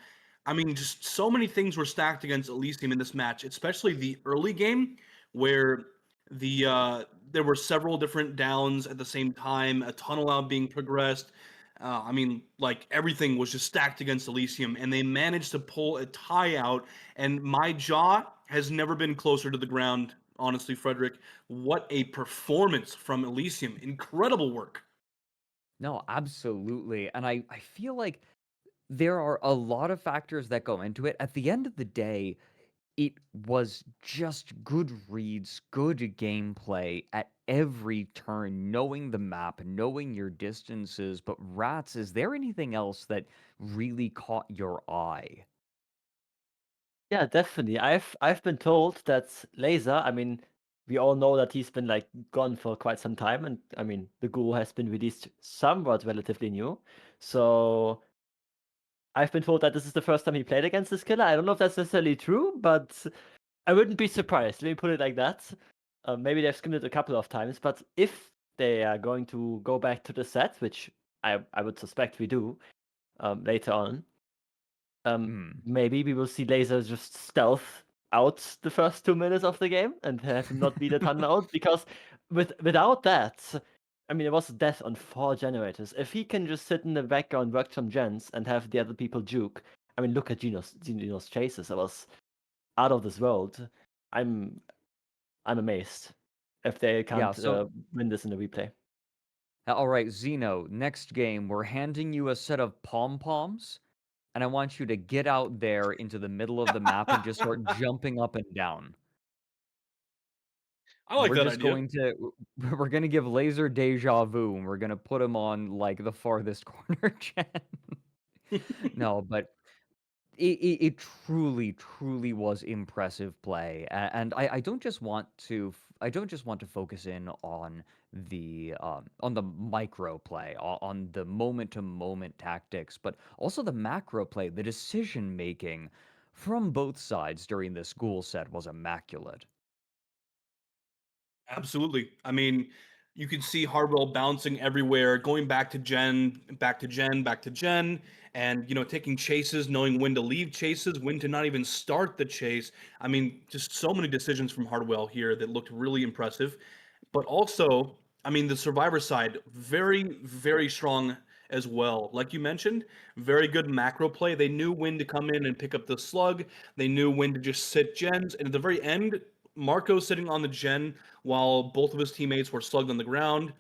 I mean, just so many things were stacked against Elysium in this match, especially the early game where there were several different downs at the same time, a tunnel out being progressed. I mean, like everything was just stacked against Elysium, and they managed to pull a tie out. And my jaw has never been closer to the ground, honestly, Fredrik. What a performance from Elysium! Incredible work. No, absolutely. And I feel like there are a lot of factors that go into it. At the end of the day, it was just good reads, good gameplay at every turn, knowing the map, knowing your distances. But Ratz, is there anything else that really caught your eye? Yeah, definitely. I've been told that Laser, I mean, we all know that he's been like gone for quite some time, and I mean the Ghoul has been released somewhat relatively new. So I've been told that this is the first time he played against this killer. I don't know if that's necessarily true, but I wouldn't be surprised. Let me put it like that. Maybe they've skimmed it a couple of times, but if they are going to go back to the set, which I would suspect we do later on, maybe we will see Laser just stealth out the first 2 minutes of the game and have him not be the tunnel out, because without that, I mean, it was death on 4 generators. If he can just sit in the background, work some gens, and have the other people juke, I mean, look at Geno's chases. It was out of this world. I'm amazed if they Yeah, can't so win this in the replay. all right, Zeno, next game, we're handing you a set of pom-poms, and I want you to get out there into the middle of the map and just start jumping up and down. I like We're that just idea. going to we're gonna give Laser deja vu, and we're gonna put him on like the farthest corner gen. No, but it truly, truly was impressive play, and I don't just want to focus in on the micro play, on the moment to moment tactics, but also the macro play, the decision making from both sides during this Ghoul set was immaculate. Absolutely. I mean, you can see Hardwell bouncing everywhere, going back to Gen, back to Gen, back to Gen, and taking chases, knowing when to leave chases, when to not even start the chase. I mean, just so many decisions from Hardwell here that looked really impressive. But also, I mean, the Survivor side, very, very strong as well. Like you mentioned, very good macro play. They knew when to come in and pick up the slug. They knew when to just sit gens. And at the very end, Marco sitting on the gen while both of his teammates were slugged on the ground.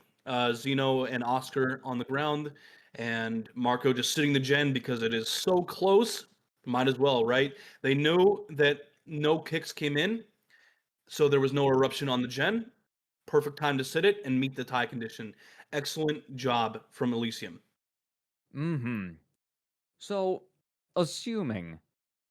Zeno and Oscar on the ground, and Marco just sitting the gen because it is so close. Might as well, right? They knew that no kicks came in, so there was no eruption on the gen. Perfect time to sit it and meet the tie condition. Excellent job from Elysium. Mm-hmm. So, assuming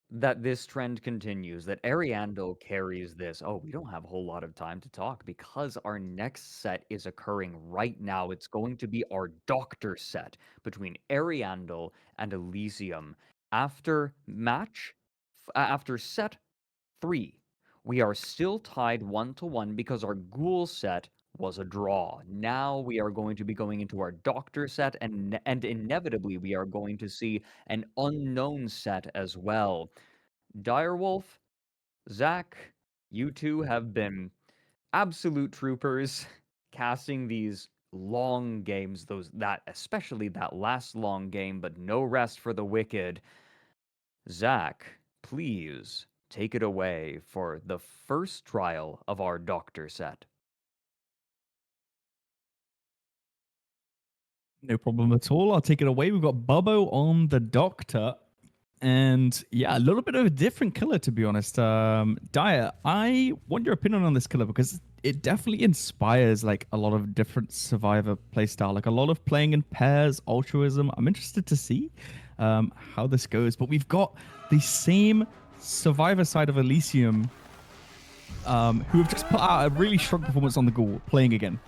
that this trend continues, that Ariandel carries this. Oh, we don't have a whole lot of time to talk because our next set is occurring right now. It's going to be our Doctor set between Ariandel and Elysium. After set 3, we are still tied 1-1 because our Ghoul set was a draw. Now we are going to be going into our Doctor set, and inevitably we are going to see an unknown set as well. Direwolf, Zach, you two have been absolute troopers, casting these long games, especially that last long game, but no rest for the wicked. Zach, please take it away for the first trial of our Doctor set. No problem at all. I'll take it away. We've got Bubbo on the Doctor. And yeah, a little bit of a different killer, to be honest. Dyer, I want your opinion on this killer because it definitely inspires like a lot of different survivor playstyle, like a lot of playing in pairs, altruism. I'm interested to see how this goes. But we've got the same survivor side of Elysium who have just put out a really strong performance on the Ghoul, playing again.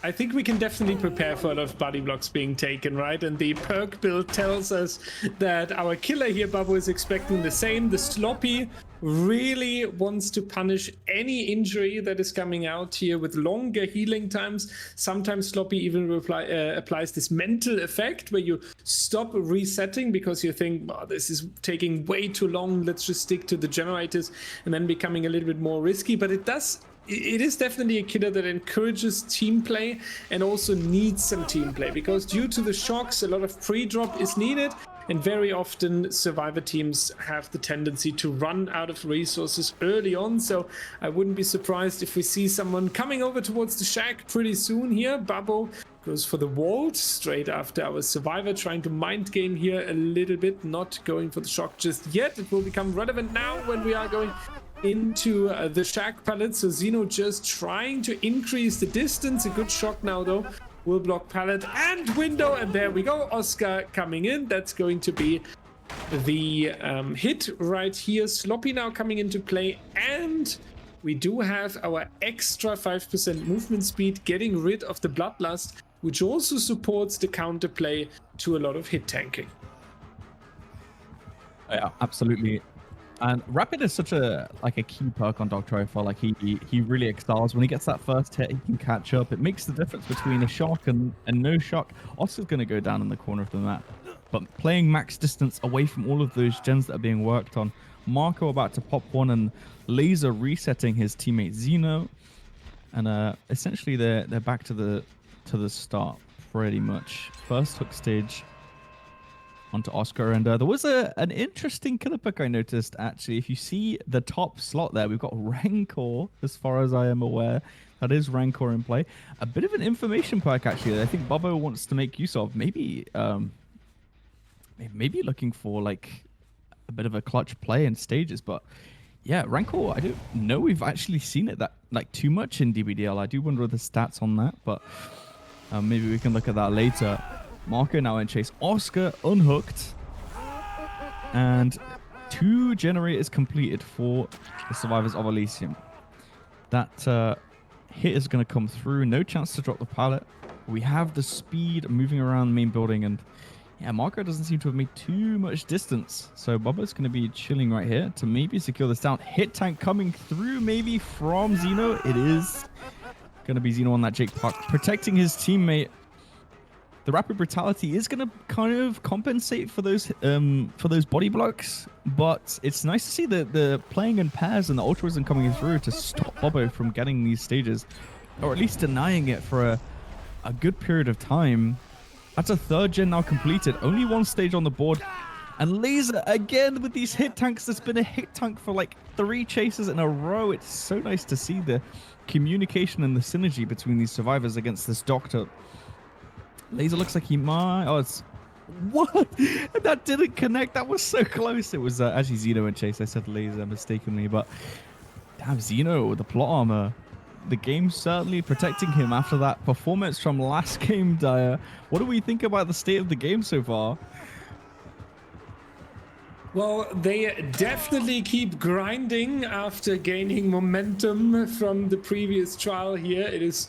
I think we can definitely prepare for a lot of body blocks being taken, right? And the perk build tells us that our killer here, Bubbo, is expecting the same. The Sloppy really wants to punish any injury that is coming out here with longer healing times. Sometimes Sloppy even applies this mental effect where you stop resetting because you think, oh, this is taking way too long, let's just stick to the generators, and then becoming a little bit more risky. But it is definitely a killer that encourages team play and also needs some team play, because due to the shocks, a lot of pre-drop is needed, and very often survivor teams have the tendency to run out of resources early on. So I wouldn't be surprised if we see someone coming over towards the shack pretty soon here. Bubbo goes for the vault straight after our survivor, trying to mind game here a little bit, not going for the shock just yet. It will become relevant now when we are going into the shack pallet. So Xeno just trying to increase the distance. A good shock now though will block pallet and window, and there we go. Oscar coming in. That's going to be the hit right here. Sloppy now coming into play, and we do have our extra 5% movement speed, getting rid of the bloodlust, which also supports the counterplay to a lot of hit tanking. Yeah, absolutely. And Rapid is such a key perk on Doctor. I feel like he really excels when he gets that first hit. He can catch up. It makes the difference between a shock and no shock. Oscar's going to go down in the corner of the map, but playing max distance away from all of those gens that are being worked on. Marco about to pop one, and Laser resetting his teammate Xeno, and essentially they're back to the start pretty much. First hook stage onto Oscar, and there was an interesting killer pick I noticed actually. If you see the top slot there, we've got Rancor, as far as I am aware. That is Rancor in play. A bit of an information perk actually that I think Bubbo wants to make use of. Maybe looking for like a bit of a clutch play in stages, but yeah, Rancor, I don't know we've actually seen it that like too much in DBDL. I do wonder the stats on that, but maybe we can look at that later. Marco now in chase. Oscar unhooked. And 2 generators completed for the survivors of Elysium. That hit is going to come through. No chance to drop the pallet. We have the speed moving around the main building. And yeah, Marco doesn't seem to have made too much distance. So Bubba's going to be chilling right here to maybe secure this down. Hit tank coming through maybe from Xeno. It is going to be Xeno on that Jake Park, protecting his teammate. The rapid brutality is going to kind of compensate for those body blocks, but it's nice to see the playing in pairs and the altruism coming through to stop Bubbo from getting these stages, or at least denying it for a good period of time. That's a 3rd gen now completed. Only 1 stage on the board. And Laser again with these hit tanks. There's been a hit tank for like 3 chases in a row. It's so nice to see the communication and the synergy between these survivors against this Doctor. Laser looks like he might... Oh, it's... What? That didn't connect. That was so close. It was actually Xeno in chase. I said Laser mistakenly, but... Damn, Xeno with the plot armor. The game's certainly protecting him after that performance from last game, Dyer. What do we think about the state of the game so far? Well, they definitely keep grinding after gaining momentum from the previous trial here. It is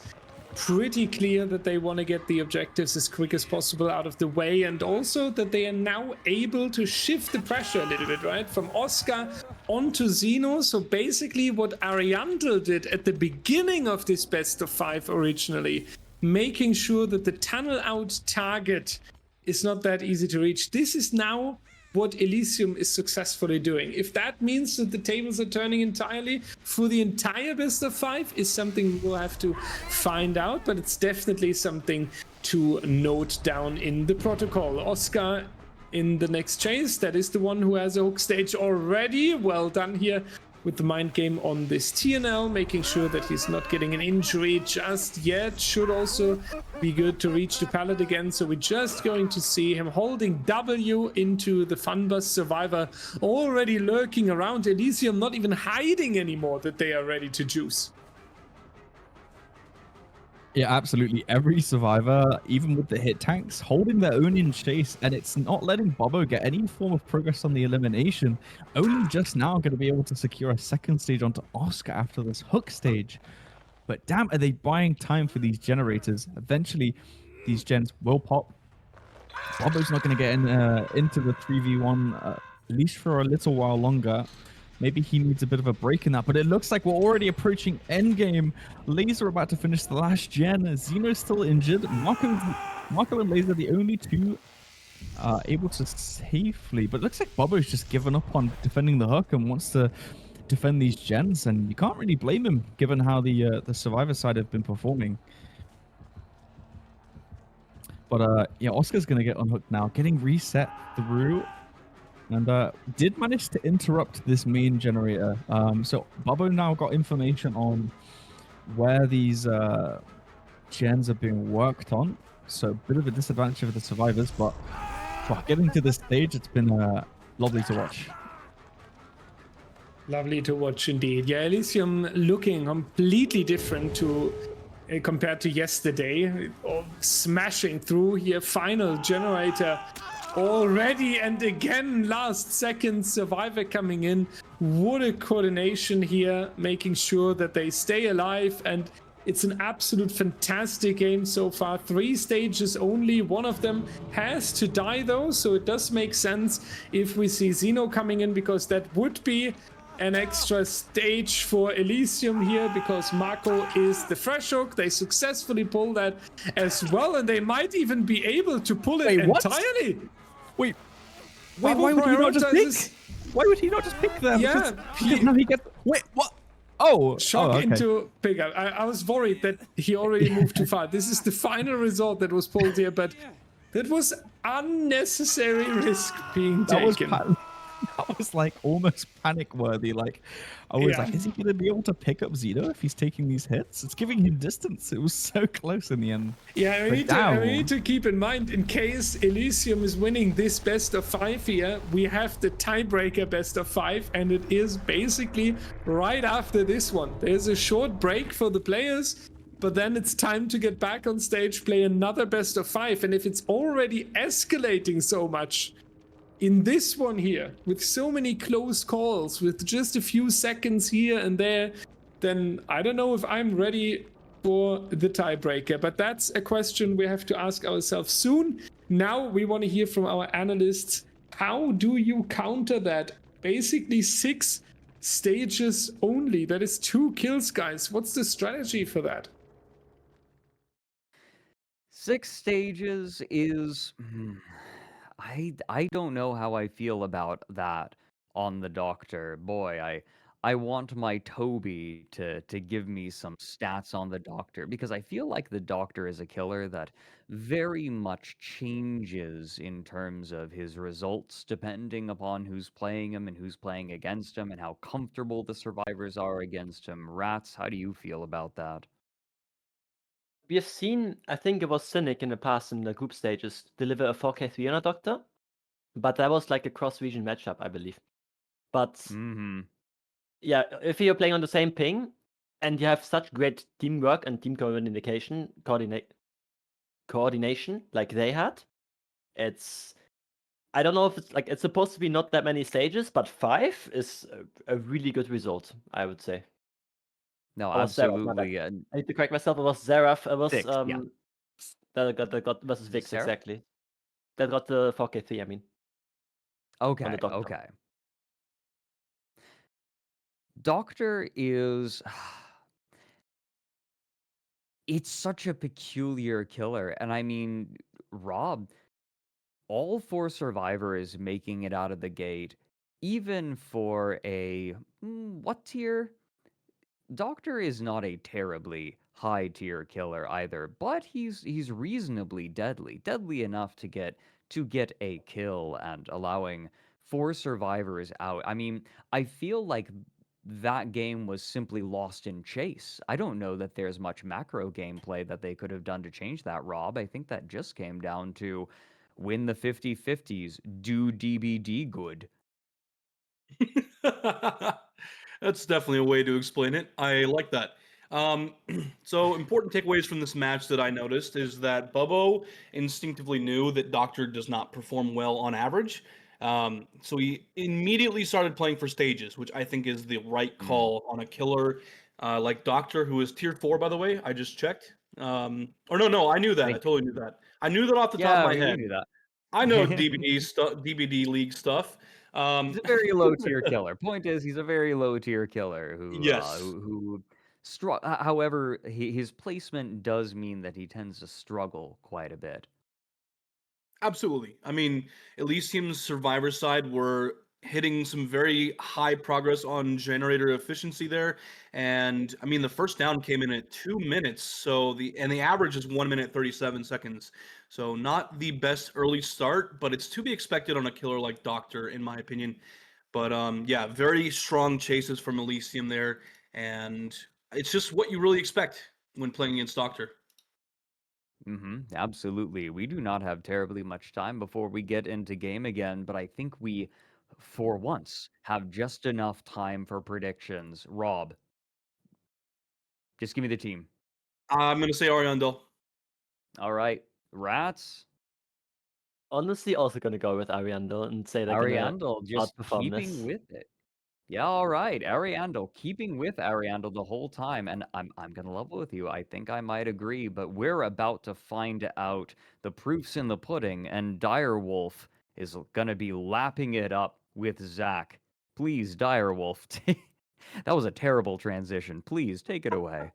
pretty clear that they want to get the objectives as quick as possible out of the way, and also that they are now able to shift the pressure a little bit, right? From Oscar onto Xeno. So basically what Ariandel did at the beginning of this best of 5 originally, making sure that the tunnel out target is not that easy to reach. This is now what Elysium is successfully doing. If that means that the tables are turning entirely for the entire best of 5 is something we'll have to find out, but it's definitely something to note down in the protocol. Oscar in the next chase, that is the one who has a hook stage already. Well done here with the mind game on this TNL, making sure that he's not getting an injury just yet. Should also be good to reach the pallet again. So we're just going to see him holding W into the Funbus Survivor, already lurking around Elysium, not even hiding anymore that they are ready to juice. Yeah, absolutely. Every survivor, even with the hit tanks, holding their own in chase, and it's not letting Bobo get any form of progress on the elimination. Only just now going to be able to secure a second stage onto Oscar after this hook stage. But damn, are they buying time for these generators? Eventually, these gens will pop. Bobo's not going to get into the 3v1, at least for a little while longer. Maybe he needs a bit of a break in that, but it looks like we're already approaching endgame. Laser about to finish the last gen. Zeno's still injured. Marco and Laser, the only two able to safely. But it looks like Bobo's just given up on defending the hook and wants to defend these gens, and you can't really blame him given how the Survivor side have been performing. But yeah, Oscar's going to get unhooked now, getting reset through. And did manage to interrupt this main generator. So Bobo now got information on where these gens are being worked on. So a bit of a disadvantage for the survivors, but getting to this stage, it's been lovely to watch. Lovely to watch indeed. Yeah, Elysium looking completely different to compared to yesterday. Smashing through here, final generator already, and again last second survivor coming in. What a coordination here, making sure that they stay alive, and it's an absolute fantastic game so far. 3 stages only, one of them has to die though, so it does make sense if we see Zeno coming in, because that would be an extra stage for Elysium here, because Marco is the fresh hook. They successfully pull that as well, and they might even be able to pull it entirely. Wait, why would he not just pick? Why would he not just pick them? Yeah, he gets. Wait, what? Oh, shock okay. into pickup. I was worried that he already moved too far. This is the final result that was pulled here, but that was unnecessary risk being taken. That was like almost panic worthy. Like, I was like, is he going to be able to pick up Zeno if he's taking these hits? It's giving him distance. It was so close in the end. Yeah, we need to keep in mind, in case Elysium is winning this best of 5 here, we have the tiebreaker best of 5, and it is basically right after this one. There's a short break for the players, but then it's time to get back on stage, play another best of 5, and if it's already escalating so much in this one here, with so many close calls, with just a few seconds here and there, then I don't know if I'm ready for the tiebreaker. But that's a question we have to ask ourselves soon. Now we want to hear from our analysts. How do you counter that? Basically 6 stages only. That is 2 kills, guys. What's the strategy for that? 6 stages is... I don't know how I feel about that on the Doctor. Boy, I want my Toby to give me some stats on the Doctor, because I feel like the Doctor is a killer that very much changes in terms of his results depending upon who's playing him and who's playing against him and how comfortable the survivors are against him. Ratz, how do you feel about that? We have seen, I think it was Cynic in the past in the group stages, deliver a 4K3 on a Doctor, but that was like a cross-region matchup, I believe. But yeah, if you're playing on the same ping and you have such great teamwork and team coordination like they had, I don't know if it's supposed to be not that many stages, but 5 is a really good result, I would say. No, absolutely. I need to correct myself. It was Seraph. It was Pikz, yeah. that got versus Pikz, exactly. That got the 4K3, I mean. Okay, okay. Doctor is... It's such a peculiar killer. And I mean, Rob, all 4 survivors making it out of the gate, even for a what tier? Doctor is not a terribly high tier killer either, but he's reasonably deadly. Deadly enough to get a kill and allowing 4 survivors out. I mean, I feel like that game was simply lost in chase. I don't know that there's much macro gameplay that they could have done to change that, Rob. I think that just came down to win the 50-50s, do DBD good. That's definitely a way to explain it. I like that. So important takeaways from this match that I noticed is that Bubbo instinctively knew that Doctor does not perform well on average. So he immediately started playing for stages, which I think is the right call on a killer like Doctor, who is tier 4, by the way. I just checked. Or no, I knew that. I totally knew that. I knew that off the top of my head. Knew that. I know DBDLeague stuff. He's a very low tier killer. Point is, he's a very low tier killer Yes. who however, his placement does mean that he tends to struggle quite a bit. Absolutely. I mean, Elysium's survivor side were hitting some very high progress on generator efficiency there, and I mean the first down came in at 2 minutes, so the average is 1 minute 37 seconds. So not the best early start, but it's to be expected on a killer like Doctor, in my opinion. But yeah, very strong chases from Elysium there, and it's just what you really expect when playing against Doctor. Absolutely. We do not have terribly much time before we get into game again, but I think we, for once, have just enough time for predictions. Rob, just give me the team. I'm gonna say Ariandel. All right, Ratz. Honestly, also gonna go with Ariandel and say they're Ariandel just outperform keeping this. with it. Yeah, all right. Ariandel, keeping with Ariandel the whole time, and I'm gonna level with you. I think I might agree, but we're about to find out the proofs in the pudding, and Direwolf is gonna be lapping it up with Zach. Please, Direwolf. That was a terrible transition. Please take it away.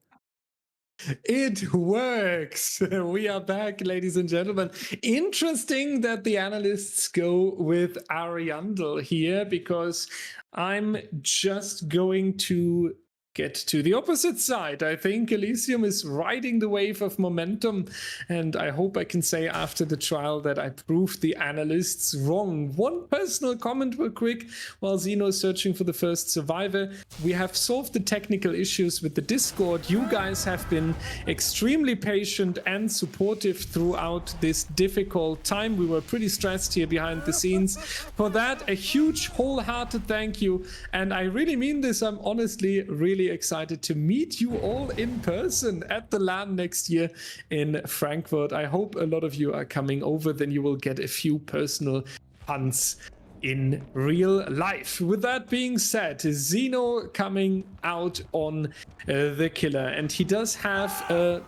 It works. We are back, ladies and gentlemen. Interesting that the analysts go with Ariandel here, because I'm just going to get to the opposite side. I think Elysium is riding the wave of momentum, and I hope I can say after the trial that I proved the analysts wrong. One personal comment real quick while Zeno is searching for the first survivor. We have solved the technical issues with the Discord. You guys have been extremely patient and supportive throughout this difficult time. We were pretty stressed here behind the scenes. For that, a huge wholehearted thank you, and I really mean this. I'm honestly really excited to meet you all in person at the LAN next year in Frankfurt. I hope a lot of you are coming over, then you will get a few personal puns in real life. With that being said, Zeno coming out on the killer, and he does have,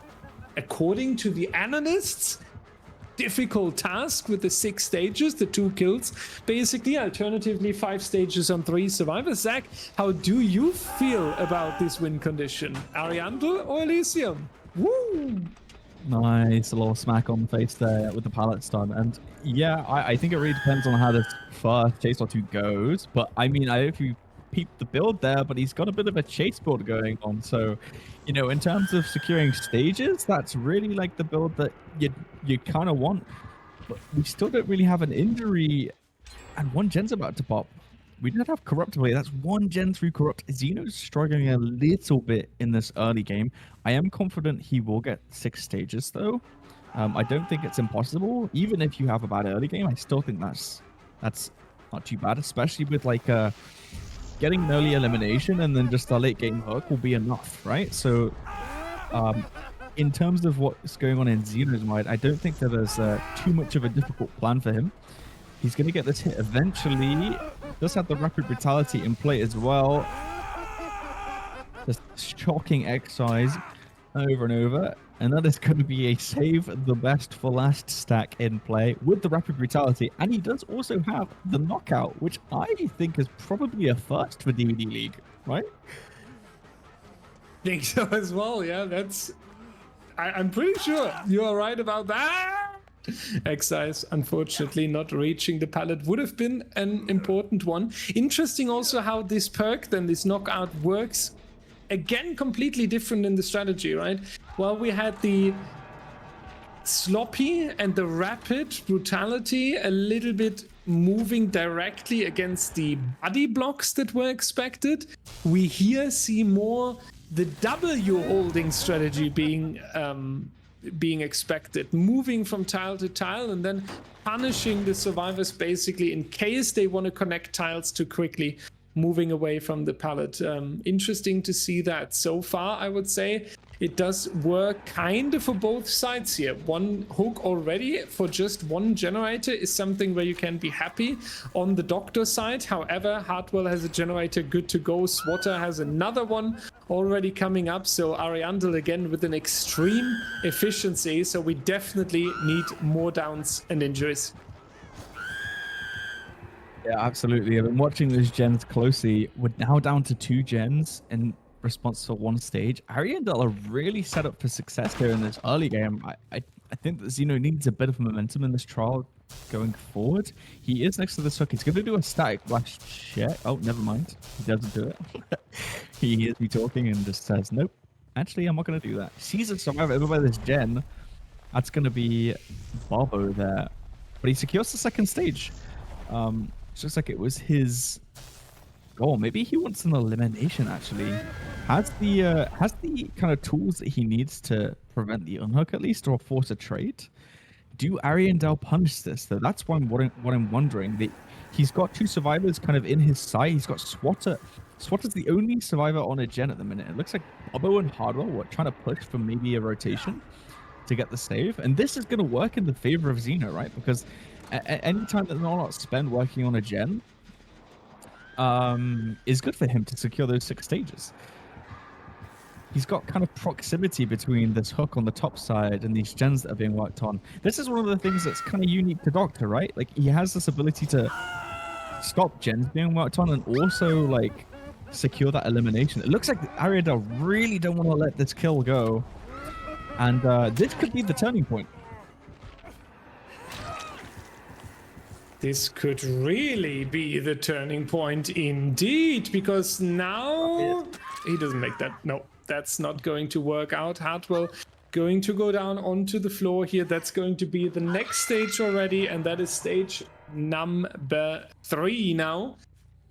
according to the analysts, difficult task with the 6 stages, the 2 kills, basically, alternatively 5 stages on 3 survivors. Zach, how do you feel about this win condition? Ariandel or Elysium? Woo! Nice, a little smack on the face there with the pallet stun. And yeah, I think it really depends on how this first chase or 2 goes. But I mean, I don't know if you peeped the build there, but he's got a bit of a chase build going on. So, you know, in terms of securing stages, that's really like the build that you kind of want. But we still don't really have an injury, and 1 gen's about to pop. We don't have Corruptible. That's 1 gen through Corrupt. Xeno's struggling a little bit in this early game. I am confident he will get 6 stages, though. I don't think it's impossible. Even if you have a bad early game, I still think that's not too bad, especially with like getting an early elimination and then just a late game hook will be enough, right? So in terms of what's going on in Xeno's mind, I don't think that there's too much of a difficult plan for him. He's going to get this hit eventually. Does have the Rapid Brutality in play as well. Just shocking excise over and over. And that is going to be a save the best for last stack in play with the Rapid Brutality. And he does also have the knockout, which I think is probably a first for DBDLeague, right? Think so as well, yeah. I'm pretty sure you are right about that. Excise, unfortunately, not reaching the pallet would have been an important one. Interesting also how this perk, then this knockout, works. Again, completely different in the strategy, right? Well, we had the sloppy and the rapid brutality a little bit moving directly against the body blocks that were expected. We here see more the W holding strategy being expected, moving from tile to tile and then punishing the survivors basically in case they want to connect tiles too quickly, moving away from the pallet. Interesting to see that. So far, I would say it does work kind of for both sides here. One hook already for just one generator is something where you can be happy on the Doctor side. However, Hartwell has a generator good to go. Swatter has another one already coming up. So Ariandel again with an extreme efficiency. So we definitely need more downs and injuries. Yeah, absolutely. I've been watching those gens closely. We're now down to 2 gens in response to 1 stage. Ariandel are really set up for success here in this early game. I think that Xeno needs a bit of momentum in this trial going forward. He is next to the hook. He's going to do a static flash check. Oh, never mind. He doesn't do it. He hears me talking and just says, nope, actually, I'm not going to do that. Sees a survivor over by this gen. That's going to be Barbo there. But he secures the 2nd stage. It's just like it was his goal. Maybe he wants an elimination, actually. Has the kind of tools that he needs to prevent the unhook at least, or force a trade? Do Ariandel punish this though? That's what I'm wondering. He's got 2 survivors kind of in his sight. He's got Swatter. Swatter's the only survivor on a gen at the minute. It looks like Bobo and Hardwell were trying to push for maybe a rotation to get the save. And this is going to work in the favor of Xeno, right? Because any time that they're not spent working on a gen is good for him to secure those 6 stages. He's got kind of proximity between this hook on the top side and these gens that are being worked on. This is one of the things that's kind of unique to Doctor, right? Like, he has this ability to stop gens being worked on and also, like, secure that elimination. It looks like Ariandel really don't want to let this kill go. And this could be the turning point. This could really be the turning point indeed, because now he doesn't make that. No, that's not going to work out. Hartwell going to go down onto the floor here. That's going to be the next stage already, and that is stage number 3 now.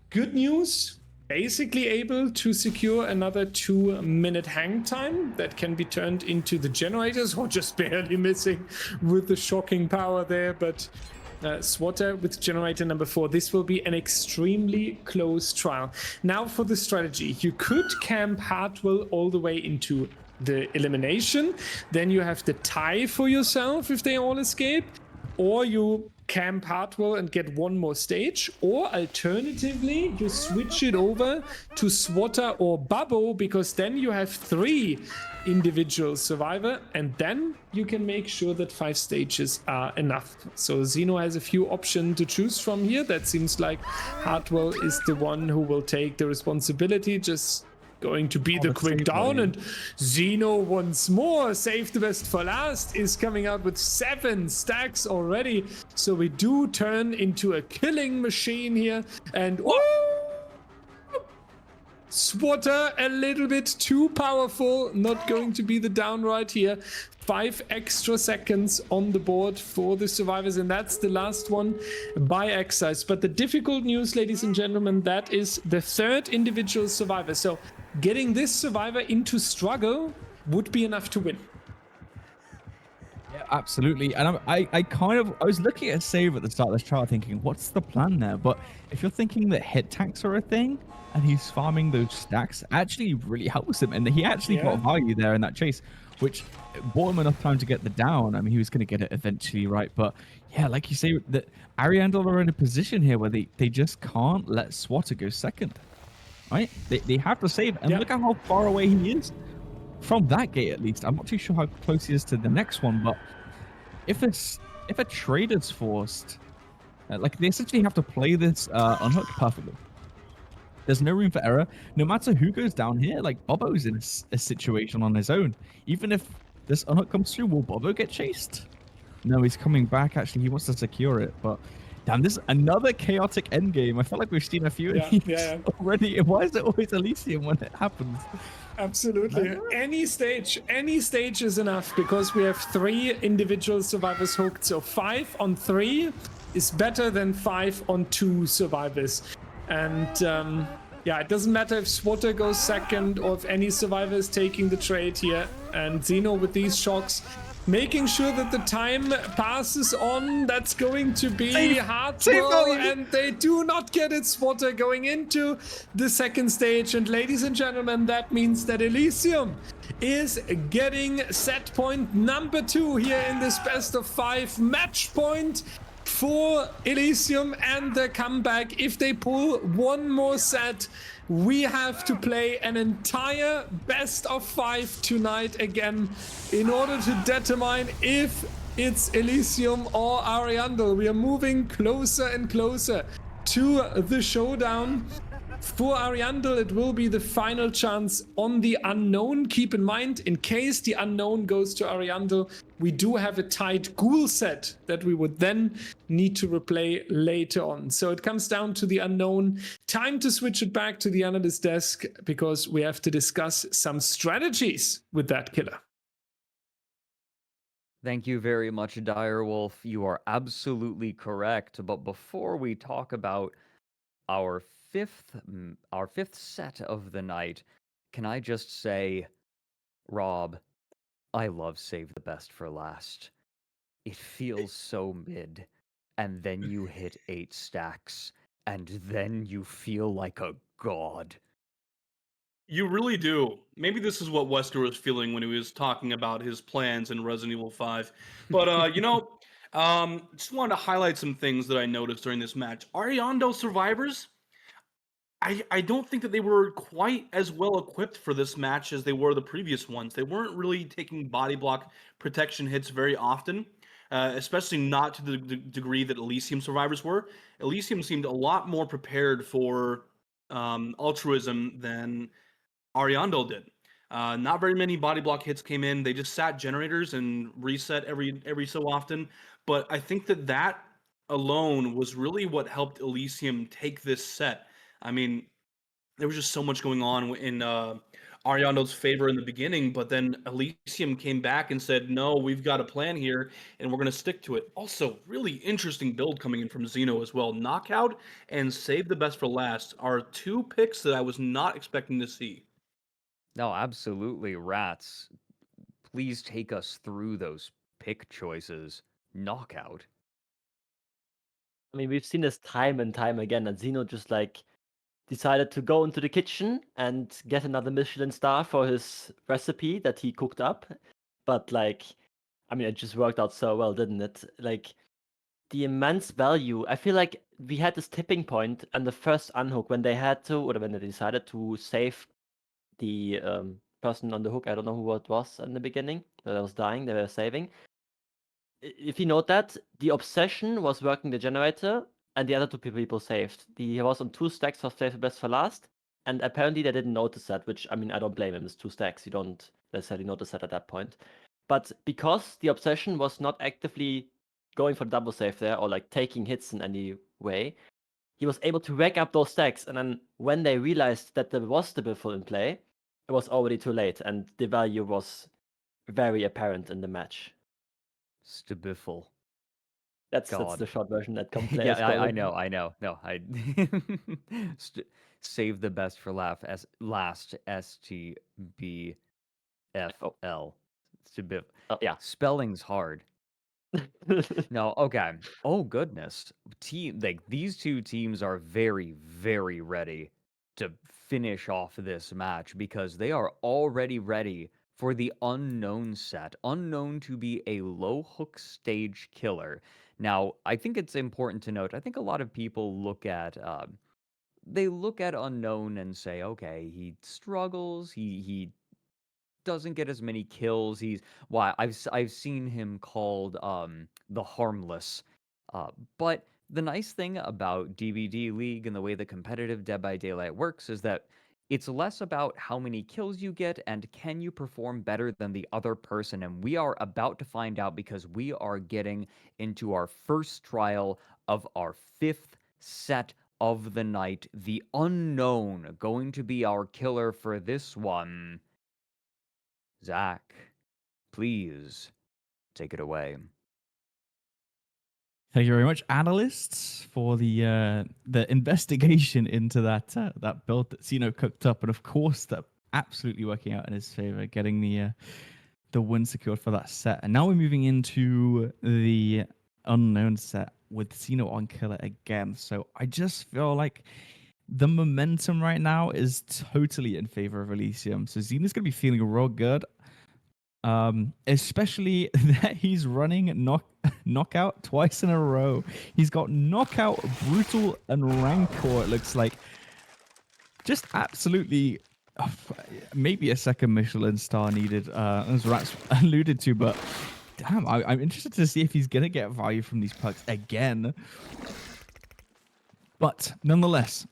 Good news. Basically able to secure another 2-minute hang time that can be turned into the generators, or just barely missing with the shocking power there, but Swatter with generator number 4. This will be an extremely close trial. Now for the strategy. You could camp Hartwell all the way into the elimination. Then you have the tie for yourself if they all escape. Or you camp Hartwell and get 1 more stage. Or alternatively, you switch it over to Swatter or Babbo, because then you have 3 individual survivor, and then you can make sure that 5 stages are enough. So Xeno has a few options to choose from here. That seems like Hartwell is the one who will take the responsibility, just going to be the quick down. And Xeno once more, save the best for last, is coming out with 7 stacks already. So we do turn into a killing machine here. And Swatter a little bit too powerful, not going to be the down right here. 5 extra seconds on the board for the survivors, and that's the last one by Excise. But the difficult news, ladies and gentlemen, that is the 3rd individual survivor. So getting this survivor into struggle would be enough to win. Yeah, absolutely. And I was looking at save at the start of this trial thinking, what's the plan there? But if you're thinking that hit tanks are a thing and he's farming those stacks, actually really helps him. And he actually got value there in that chase, which bought him enough time to get the down. I mean, he was going to get it eventually, right? But yeah, like you say, that Ariandel are in a position here where they just can't let Swatter go 2nd, right? They have to save. And look at how far away he is from that gate, at least. I'm not too sure how close he is to the next one, but if a trade is forced, like, they essentially have to play this unhooked perfectly. There's no room for error. No matter who goes down here, like, Bobo's in a situation on his own. Even if this unhook comes through, will Bobo get chased? No, he's coming back. Actually, he wants to secure it, but damn, this is another chaotic endgame. I feel like we've seen a few Yeah, of these yeah. already. Why is it always Elysium when it happens? Absolutely. Any stage is enough because we have 3 individual survivors hooked. So 5 on 3 is better than 5 on 2 survivors. And yeah, it doesn't matter if Swatter goes second or if any survivor is taking the trade here. And Xeno with these shocks, making sure that the time passes on. That's going to be hard work, and they do not get it. Swatter going into the second stage, and ladies and gentlemen, that means that Elysium is getting set point number 2 here in this best of 5 match point for Elysium and the comeback. If they pull one more set, we have to play an entire best of 5 tonight again in order to determine if it's Elysium or Ariandel. We are moving closer and closer to the showdown. For Ariandel, it will be the final chance on the Unknown. Keep in mind, in case the Unknown goes to Ariandel, we do have a tied Ghoul set that we would then need to replay later on. So it comes down to the Unknown. Time to switch it back to the analyst desk because we have to discuss some strategies with that killer. Thank you very much, Direwolf. You are absolutely correct. But before we talk about our fifth set of the night, can I just say, Rob, I love Save the Best for Last. It feels so mid, and then you hit 8 stacks, and then you feel like a god. You really do. Maybe this is what Wesker was feeling when he was talking about his plans in Resident Evil 5. But just wanted to highlight some things that I noticed during this match. Ariandel survivors, I don't think that they were quite as well equipped for this match as they were the previous ones. They weren't really taking body block protection hits very often, especially not to the degree that Elysium survivors were. Elysium seemed a lot more prepared for altruism than Ariandel did. Not very many body block hits came in. They just sat generators and reset every so often. But I think that alone was really what helped Elysium take this set. I mean, there was just so much going on in Ariandel's favor in the beginning, but then Elysium came back and said, no, we've got a plan here, and we're going to stick to it. Also, really interesting build coming in from Xeno as well. Knockout and Save the Best for Last are 2 picks that I was not expecting to see. No, absolutely, Ratz. Please take us through those pick choices. Knockout. I mean, we've seen this time and time again, and Xeno just like decided to go into the kitchen and get another Michelin star for his recipe that he cooked up. But like, I mean, it just worked out so well, didn't it? Like, the immense value. I feel like we had this tipping point and the first unhook when they had to, or when they decided to save the person on the hook. I don't know who it was in the beginning that was dying. They were saving. If you note that, the obsession was working the generator, and the other 2 people saved. He was on 2 stacks for Save the Best for Last, and apparently they didn't notice that, which, I mean, I don't blame him. It's 2 stacks. You don't necessarily notice that at that point. But because the obsession was not actively going for double save there, or like taking hits in any way, he was able to rack up those stacks, and then when they realized that there was the Biffle in play, it was already too late, and the value was very apparent in the match. Stabiffle. That's God. the short version that come Yeah, players call I it. know. No, Save the Best for last. STBFL. Stabiff. Oh, yeah. Spelling's hard. No, okay. Oh goodness. These 2 teams are very, very ready to finish off this match because they are already ready for the Unknown set. Unknown to be a low hook stage killer. Now, I think it's important to note, I think a lot of people look at Unknown and say, okay, he struggles, he doesn't get as many kills. I've seen him called the Harmless. But the nice thing about DBDLeague and the way the competitive Dead by Daylight works is that It's less about how many kills you get and can you perform better than the other person. And we are about to find out because we are getting into our first trial of our 5th set of the night. The Unknown going to be our killer for this one. Zach, please take it away. Thank you very much, Analysts, for the investigation into that build that Zeno cooked up, and of course that absolutely working out in his favor, getting the win secured for that set. And now we're moving into the Unknown set with Zeno on killer again. So I just feel like the momentum right now is totally in favor of Elysium. So Zeno's gonna be feeling real good. Especially that he's running knockout twice in a row. He's got knockout, brutal, and rancor. It looks like just absolutely maybe a second Michelin star needed, as Ratz alluded to. But damn, I'm interested to see if he's gonna get value from these perks again. But nonetheless,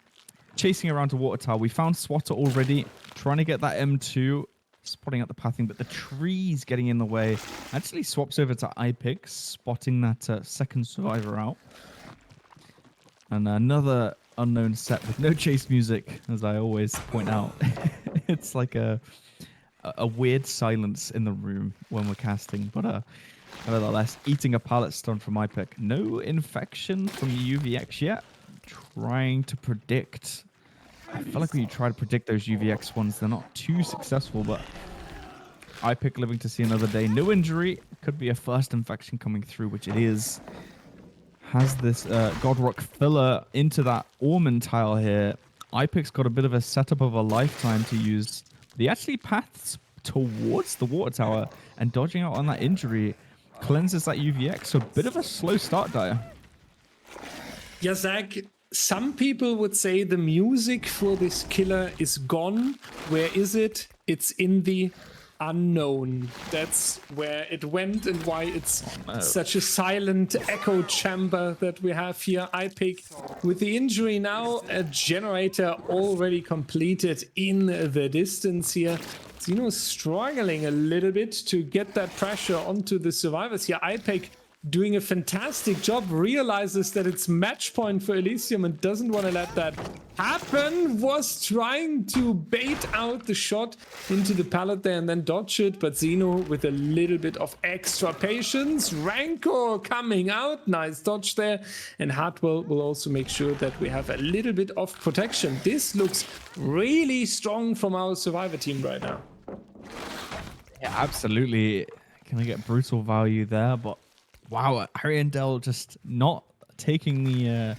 chasing around to Water Tower, we found Swatter already, trying to get that M2. Spotting out the pathing, but the tree's getting in the way. Actually swaps over to Pikz, spotting that second survivor out. And another Unknown set with no chase music, as I always point out. It's like a weird silence in the room when we're casting, but nevertheless, eating a pallet stun from Pikz. No infection from the UVX yet. Trying to predict. I feel like when you try to predict those UVX ones, they're not too successful, but Pikz living to see another day. No injury. Could be a first infection coming through, which it is. Has this Godrock filler into that Orman tile here. Pikz got a bit of a setup of a lifetime to use. He actually paths towards the water tower and dodging out on that injury. Cleanses that UVX, so a bit of a slow start, Dyer. Yeah, Zach, some people would say the music for this killer is gone. Where is it? It's in the Unknown. That's where it went and why it's such a silent echo chamber that we have here. Pikz with the injury now, a generator already completed in the distance here. Zeno struggling a little bit to get that pressure onto the survivors here. Pikz doing a fantastic job, realizes that it's match point for Elysium and doesn't want to let that happen. Was trying to bait out the shot into the pallet there and then dodge it, but Zeno with a little bit of extra patience. Rancor coming out, nice dodge there, and Hartwell will also make sure that we have a little bit of protection. This looks really strong from our survivor team right now. Yeah, absolutely. Can I get brutal value there? But wow, Ariandel just not taking the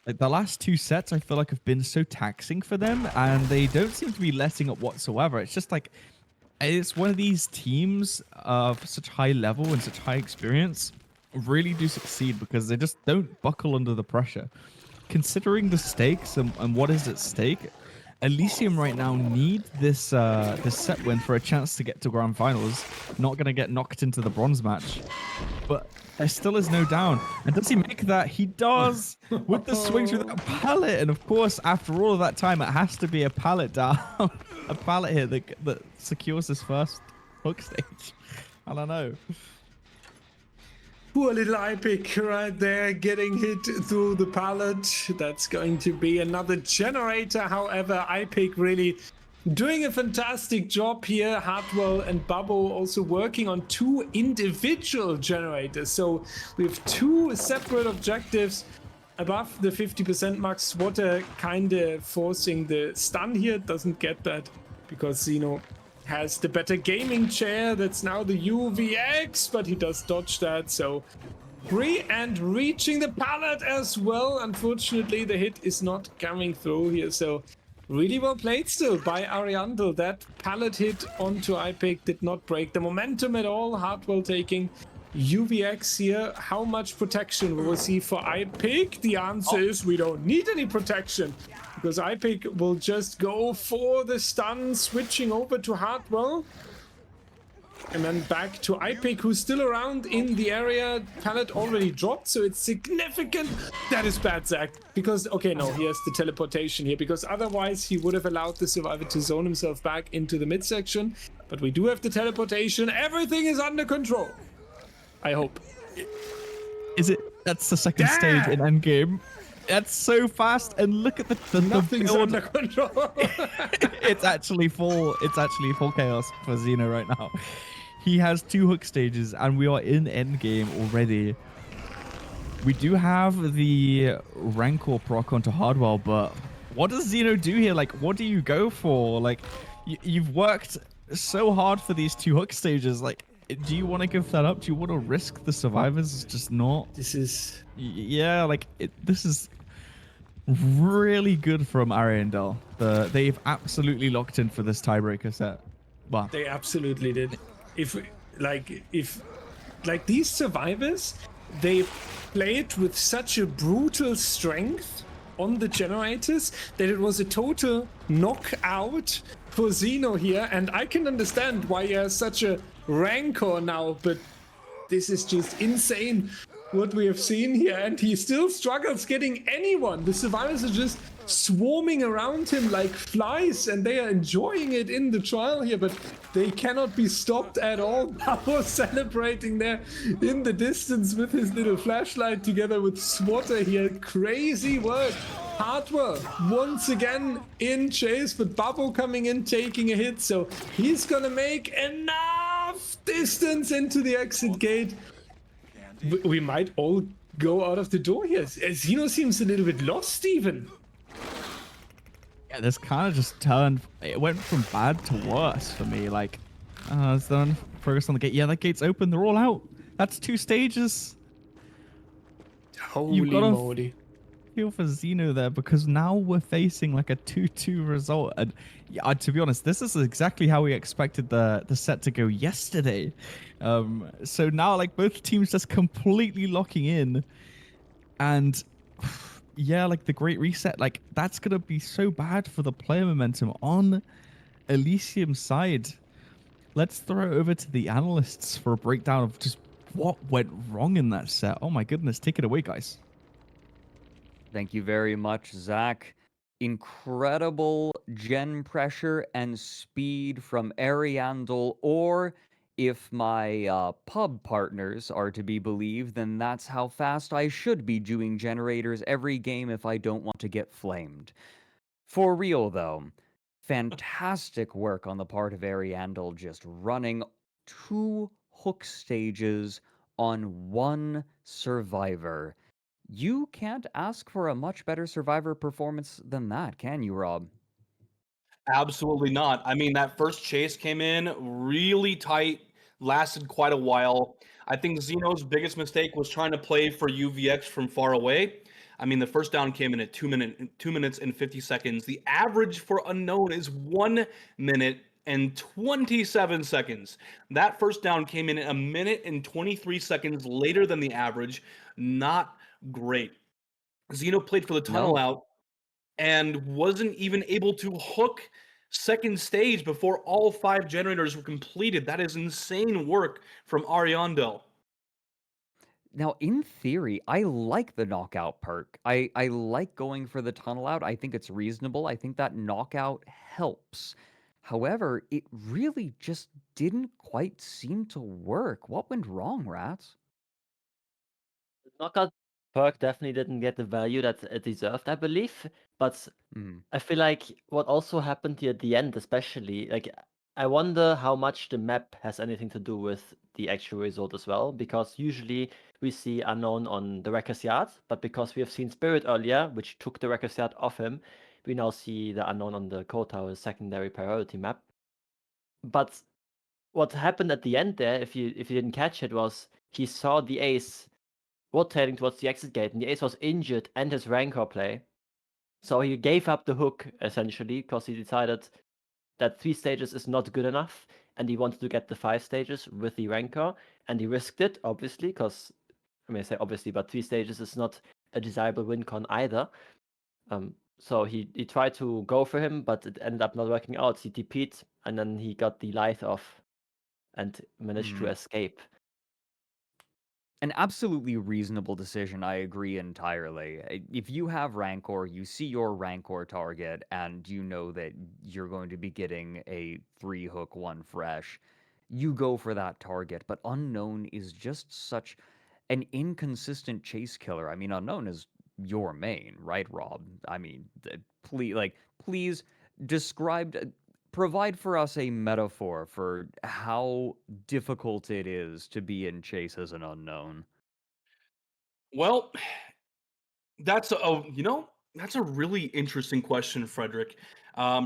like the last two sets. I feel like have been so taxing for them, and they don't seem to be letting up whatsoever. It's just like it's one of these teams of such high level and such high experience really do succeed because they just don't buckle under the pressure. Considering the stakes and what is at stake, Elysium right now need this this set win for a chance to get to grand finals. Not gonna get knocked into the bronze match, but there still is no down. And does he make that? He does with the swings with that pallet. And of course, after all of that time, it has to be a pallet down, a pallet here that secures his first hook stage. I don't know. Poor little Pikz right there getting hit through the pallet. That's going to be another generator. However, Pikz really doing a fantastic job here. Hartwell and Babbo also working on two individual generators. So we have two separate objectives above the 50% mark. Swatter kind of forcing the stun here. Doesn't get that because Zeno has the better gaming chair. That's now the UVX, but he does dodge that. So free and reaching the pallet as well. Unfortunately, the hit is not coming through here. So really well played still by Ariandel. That pallet hit onto Pikz did not break the momentum at all. Hartwell taking UVX here. How much protection will we see for Pikz? The answer is we don't need any protection, because Pikz will just go for the stun, switching over to Hartwell. And then back to iPick, who's still around in the area. Pallet already dropped, so it's significant. That is bad, Zach. Because, okay, no, he has the teleportation here. Because otherwise, he would have allowed the survivor to zone himself back into the midsection. But we do have the teleportation. Everything is under control. I hope. Is it? That's the second stage in endgame. That's so fast, and look at the Nothing's build. under control. It's actually full chaos for Xeno right now. He has 2 hook stages, and we are in endgame already. We do have the Rancor proc onto Hardwell, but what does Xeno do here? Like, what do you go for? Like, you've worked so hard for these 2 hook stages. Like, do you want to give that up? Do you want to risk the survivors? It's just not. This is... Yeah, like, this is really good from Ariandel. They've absolutely locked in for this tiebreaker set. Wow. They absolutely did. If these survivors, they played with such a brutal strength on the generators that it was a total knockout for Xeno here, and I can understand why he has such a rancor now, but this is just insane what we have seen here, and he still struggles getting anyone. The survivors are just swarming around him like flies, and they are enjoying it in the trial here, but they cannot be stopped at all. Now celebrating there in the distance with his little flashlight together with Swatter here. Crazy work. Hardwell once again in chase, but Bubble coming in, taking a hit, so he's gonna make enough distance into the exit gate. We might all go out of the door here. Xeno seems a little bit lost, even. Yeah, this kind of just turned. It went from bad to worse for me. Like, it's done. Progress on the gate. Yeah, that gate's open. They're all out. That's 2 stages. Holy You've gotta moly. feel for Xeno there, because now we're facing like a 2-2 result. And yeah, to be honest, this is exactly how we expected the set to go yesterday. So now, like, both teams just completely locking in, and yeah, like the great reset, like that's gonna be so bad for the player momentum on Elysium's side. Let's throw it over to the analysts for a breakdown of just what went wrong in that set. Oh my goodness, take it away, guys. Thank you very much, Zach. Incredible gen pressure and speed from Ariandel, or if my pub partners are to be believed, then that's how fast I should be doing generators every game if I don't want to get flamed. For real, though, fantastic work on the part of Ariandel, just running 2 hook stages on 1 survivor. You can't ask for a much better survivor performance than that, can you, Rob? Absolutely not. I mean, that first chase came in really tight, lasted quite a while. I think Xeno's biggest mistake was trying to play for UVX from far away. I mean, the first down came in at 2 minutes and 50 seconds. The average for Unknown is 1 minute and 27 seconds. That first down came in at 1 minute and 23 seconds later than the average. Not great. Xeno played for the tunnel out and wasn't even able to hook second stage before all 5 generators were completed. That is insane work from Ariandel. Now, in theory, I like the knockout perk. I like going for the tunnel out. I think it's reasonable. I think that knockout helps. However, it really just didn't quite seem to work. What went wrong, Ratz? The knockout perk definitely didn't get the value that it deserved, I believe. But I feel like what also happened here at the end, especially, like, I wonder how much the map has anything to do with the actual result as well, because usually we see Unknown on the Wrecker's Yard, but because we have seen Spirit earlier, which took the Wrecker's Yard off him, we now see the Unknown on the Cold Tower secondary priority map. But what happened at the end there, if you didn't catch it, was he saw the Ace rotating towards the exit gate, and the Ace was injured and his Rancor play. So he gave up the hook, essentially, because he decided that 3 stages is not good enough, and he wanted to get the 5 stages with the Rancor, and he risked it, obviously, because, I mean, I say obviously, but 3 stages is not a desirable win con either. So he tried to go for him, but it ended up not working out. He TP'd, and then he got the Lithe off. and managed to escape. An absolutely reasonable decision. I agree entirely. If you have Rancor, you see your Rancor target, and you know that you're going to be getting a 3-hook 1 fresh, you go for that target. But Unknown is just such an inconsistent chase killer. I mean, Unknown is your main, right, Rob? I mean, please describe, provide for us a metaphor for how difficult it is to be in chase as an Unknown. Well, that's that's a really interesting question, Fredrik.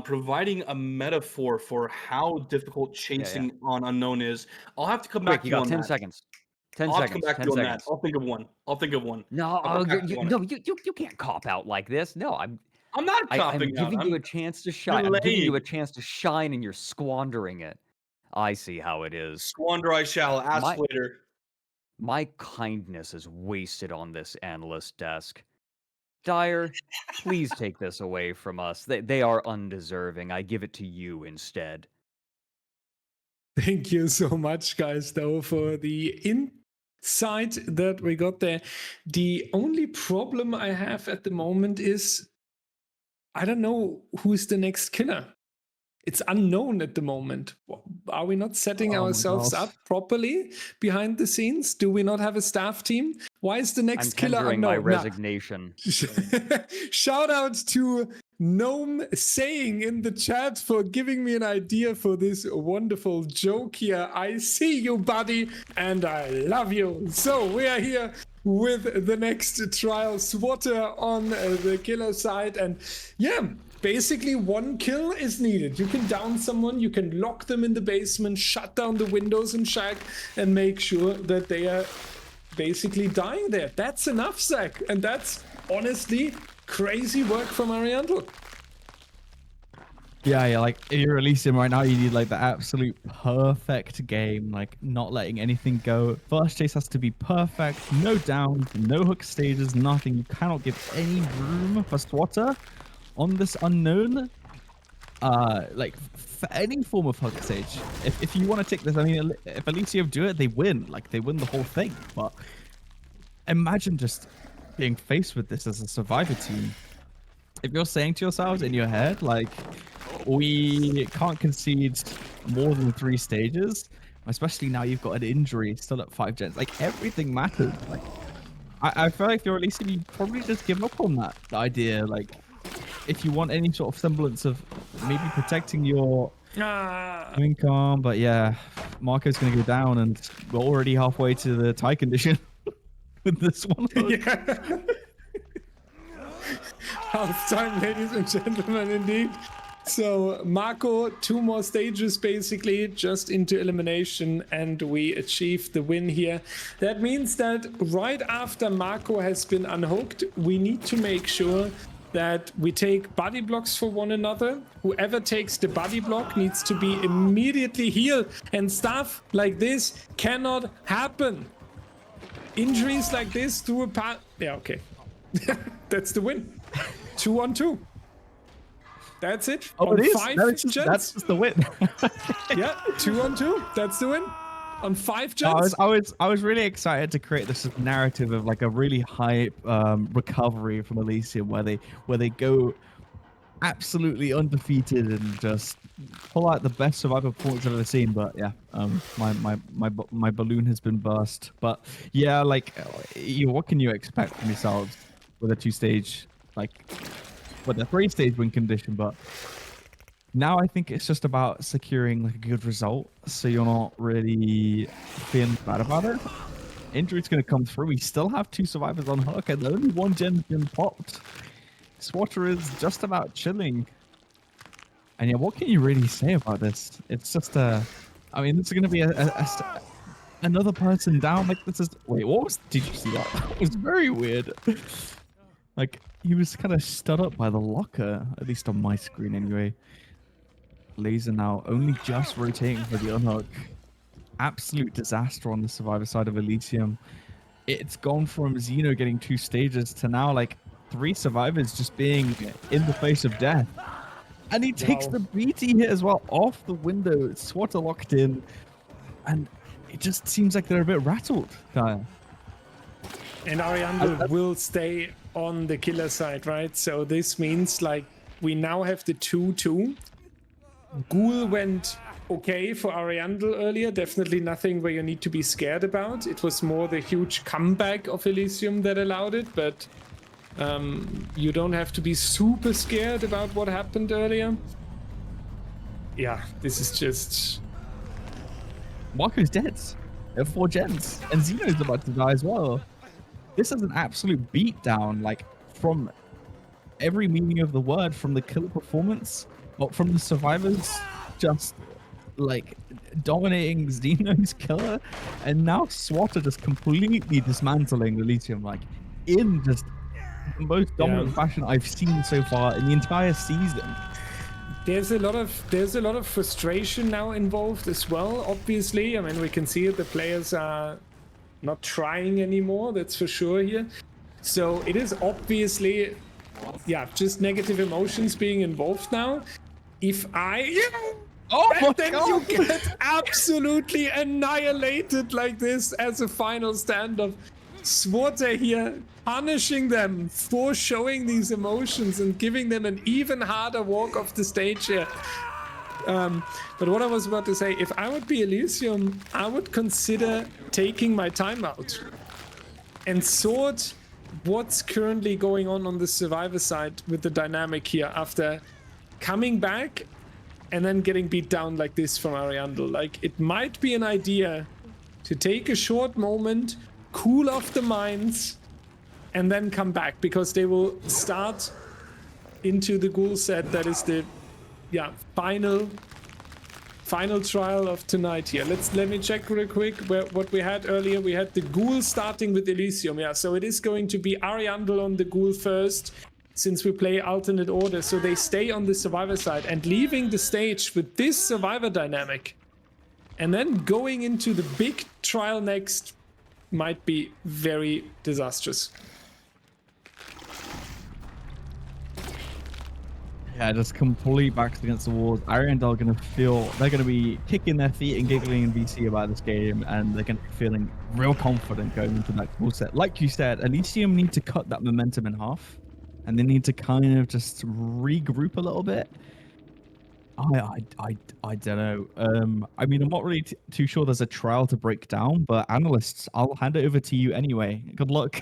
Providing a metaphor for how difficult chasing on Unknown is. I'll have to come back Quick, to you you got on 10 that. seconds. 10 I'll have to come seconds. back to 10 you on that. seconds. I'll think of one. I'll think of one. No, I'll get back to you on it. you can't cop out like this. No, I'm not I'm copping out. giving you I'm a chance to shine. I'm giving you a relaying. chance to shine, and you're squandering it. I see how it is. Squander I shall. Ask My later. my kindness is wasted on this analyst desk. Dyer, please take this away from us. They are undeserving. I give it to you instead. Thank you so much, guys, though, for the insight that we got there. The only problem I have at the moment is I don't know who's the next killer. It's unknown at the moment. Are we not setting Oh my ourselves gosh. up properly behind the scenes? Do we not have a staff team? Why is the I'm next killer tendering my unknown? Nah. resignation. Shout out to Gnome saying in the chat for giving me an idea for this wonderful joke here. I see you, buddy, and I love you. So we are here with the next trial, Swatter on the killer side, and yeah, basically one kill is needed. You can down someone, you can lock them in the basement, shut down the windows and shack, and make sure that they are basically dying there. That's enough, Zach, and that's honestly crazy work from Ariandel. Yeah, like if you're Elysium right now, you need like the absolute perfect game, like not letting anything go. First chase has to be perfect, no downs, no hook stages, nothing. You cannot give any room for Swatter on this Unknown. Like for any form of hook stage. If you want to take this, I mean, if Elysium do it, they win. Like they win the whole thing. But imagine just being faced with this as a survivor team. If you're saying to yourselves in your head, like, we can't concede more than 3 stages, especially now you've got an injury still at 5 gens, like everything matters. Like I feel like if you're Elysium, you probably just give up on that idea. Like if you want any sort of semblance of maybe protecting your income, but yeah, Marco's gonna go down and we're already halfway to the tie condition with this one. Yeah. Half time, ladies and gentlemen, indeed. So Marco, 2 more stages basically, just into elimination, and we achieved the win here. That means that right after Marco has been unhooked, we need to make sure that we take body blocks for one another. Whoever takes the body block needs to be immediately healed, and stuff like this cannot happen. Injuries like this through a part. Yeah, okay. That's the win. 2 on 2. That's it. Oh, on it is. 5 That's gens. just the win. Yeah, 2 on 2. That's the win. On 5 gens. I was really excited to create this narrative of like a really hype recovery from Elysium where they go absolutely undefeated and just pull out the best survivor performance I've ever seen. But yeah, my balloon has been burst. But yeah, like what can you expect from yourselves with a 2-stage, like with a 3-stage win condition? But now I think it's just about securing like a good result, so you're not really feeling bad about it. Injury's going to come through. We still have 2 survivors on hook, and only 1 gen's been popped. Swatter is just about chilling. And yeah, what can you really say about this? It's just I mean, this is going to be another person down. Like this is. Wait, what was? Did you see that? It was very weird. Like he was kind of stood up by the locker, at least on my screen anyway. Laser now only just rotating for the unhook. Absolute disaster on the survivor side of Elysium. It's gone from Xeno getting 2 stages to now like 3 survivors just being in the face of death. And he takes the BT hit as well off the window. Swatter locked in. and it just seems like they're a bit rattled, Kyle. And Ariandel will stay on the killer side, right? So this means like we now have the 2-2. Ghoul went okay for Ariandel earlier. Definitely nothing where you need to be scared about. It was more the huge comeback of Elysium that allowed it, but you don't have to be super scared about what happened earlier. Yeah, this is just... Marco's dead. There are 4 gens, and Xeno's about to die as well. This is an absolute beatdown, like, from every meaning of the word, from the killer performance, but from the survivors just, like, dominating Xeno's killer, and now SWAT just completely dismantling Elysium, like, in just the most dominant fashion I've seen so far in the entire season. There's a lot of frustration now involved as well. Obviously, I mean, we can see it. The players are not trying anymore. That's for sure here. So it is obviously, yeah, just negative emotions being involved now. If I, and then you get absolutely annihilated like this as a final stand of Swatter here, punishing them for showing these emotions and giving them an even harder walk off the stage here. But what I was about to say, if I would be Elysium, I would consider taking my time out and sort what's currently going on the survivor side with the dynamic here after coming back and then getting beat down like this from Ariandel. Like, it might be an idea to take a short moment, cool off the minds, and then come back, because they will start into the Ghoul set. That is the final trial of tonight here. Let me check real quick what we had earlier. We had the Ghoul starting with Elysium. Yeah, so it is going to be Ariandel on the Ghoul first, since we play alternate order. So they stay on the survivor side and leaving the stage with this survivor dynamic. And then going into the big trial next might be very disastrous. Yeah, just complete backs against the walls. Ariandel are going to feel, they're going to be kicking their feet and giggling in VC about this game, and they're going to be feeling real confident going into that Ghoul set. Like you said, Elysium need to cut that momentum in half, and they need to kind of just regroup a little bit. I don't know. I mean, I'm not really too sure there's a trial to break down, but Analysts, I'll hand it over to you anyway. Good luck.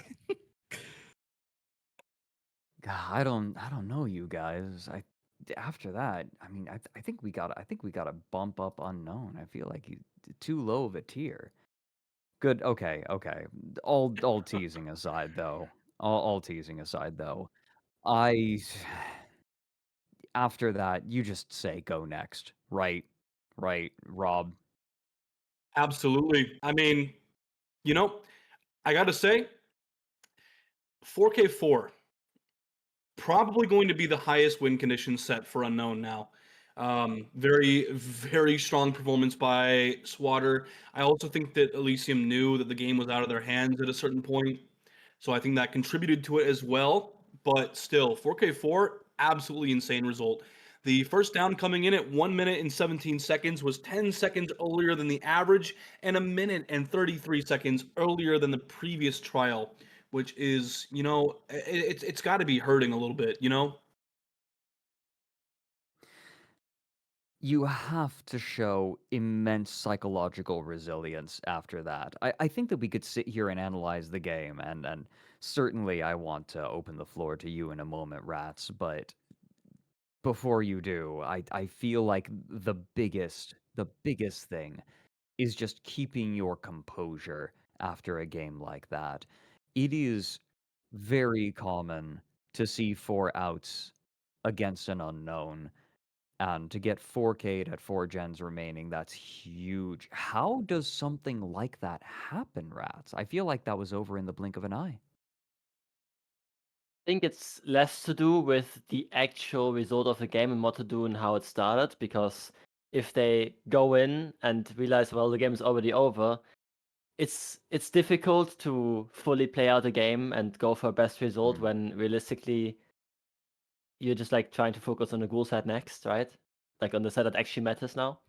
God, I don't know, you guys. After that, I mean, I think we gotta bump up Unknown. I feel like he's too low of a tier. Good. Okay. All teasing aside, though. All teasing aside, though. After that, you just say go next, right, Rob? Absolutely. I mean, you know, I gotta say, 4K4 probably going to be the highest win condition set for Unknown now. Very, very strong performance by Swatter. I also think that Elysium knew that the game was out of their hands at a certain point, so I think that contributed to it as well. But still, 4K4, absolutely insane result. The first down coming in at 1 minute and 17 seconds was 10 seconds earlier than the average, and 1 minute and 33 seconds earlier than the previous trial, which is, you know, it's got to be hurting a little bit, you know? You have to show immense psychological resilience after that. I think that we could sit here and analyze the game, and certainly I want to open the floor to you in a moment, Ratz, but before you do, I feel like the biggest thing is just keeping your composure after a game like that. It is very common to see 4 outs against an Unknown, and to get 4K'd at 4 gens remaining, that's huge. How does something like that happen, Ratz? I feel like that was over in the blink of an eye. I think it's less to do with the actual result of the game and what to do and how it started, because if they go in and realize, well, the game is already over, it's difficult to fully play out a game and go for a best result when realistically you're just like trying to focus on the Ghoul side next, right? Like on the side that actually matters now.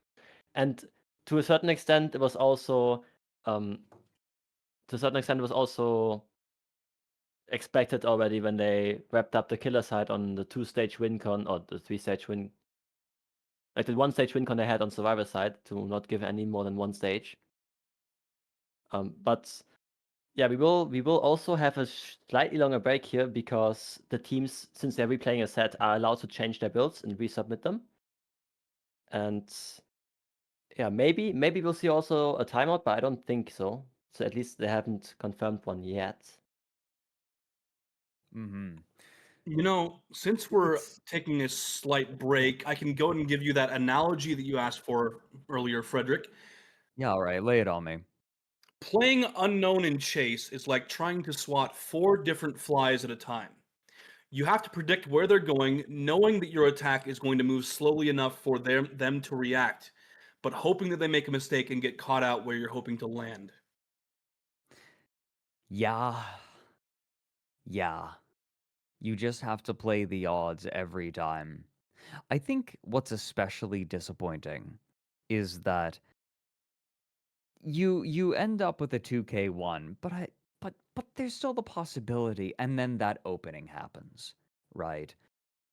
And to a certain extent, it was also expected already when they wrapped up the killer side on the 2-stage win con or the 3-stage win, like the 1-stage win con they had on survivor side to not give any more than 1 stage. But yeah, we will also have a slightly longer break here because the teams, since they're replaying a set, are allowed to change their builds and resubmit them. And yeah, maybe we'll see also a timeout, but I don't think so. So at least they haven't confirmed one yet. Mm-hmm. You know, since we're It's- taking a slight break, I can go and give you that analogy that you asked for earlier, Fredrik. Yeah, all right, lay it on me. Playing Unknown in Chase is like trying to swat 4 different flies at a time. You have to predict where they're going, knowing that your attack is going to move slowly enough for them to react, but hoping that they make a mistake and get caught out where you're hoping to land. Yeah. Yeah. You just have to play the odds every time. I think what's especially disappointing is that you end up with a 2K1, but there's still the possibility, and then that opening happens, right?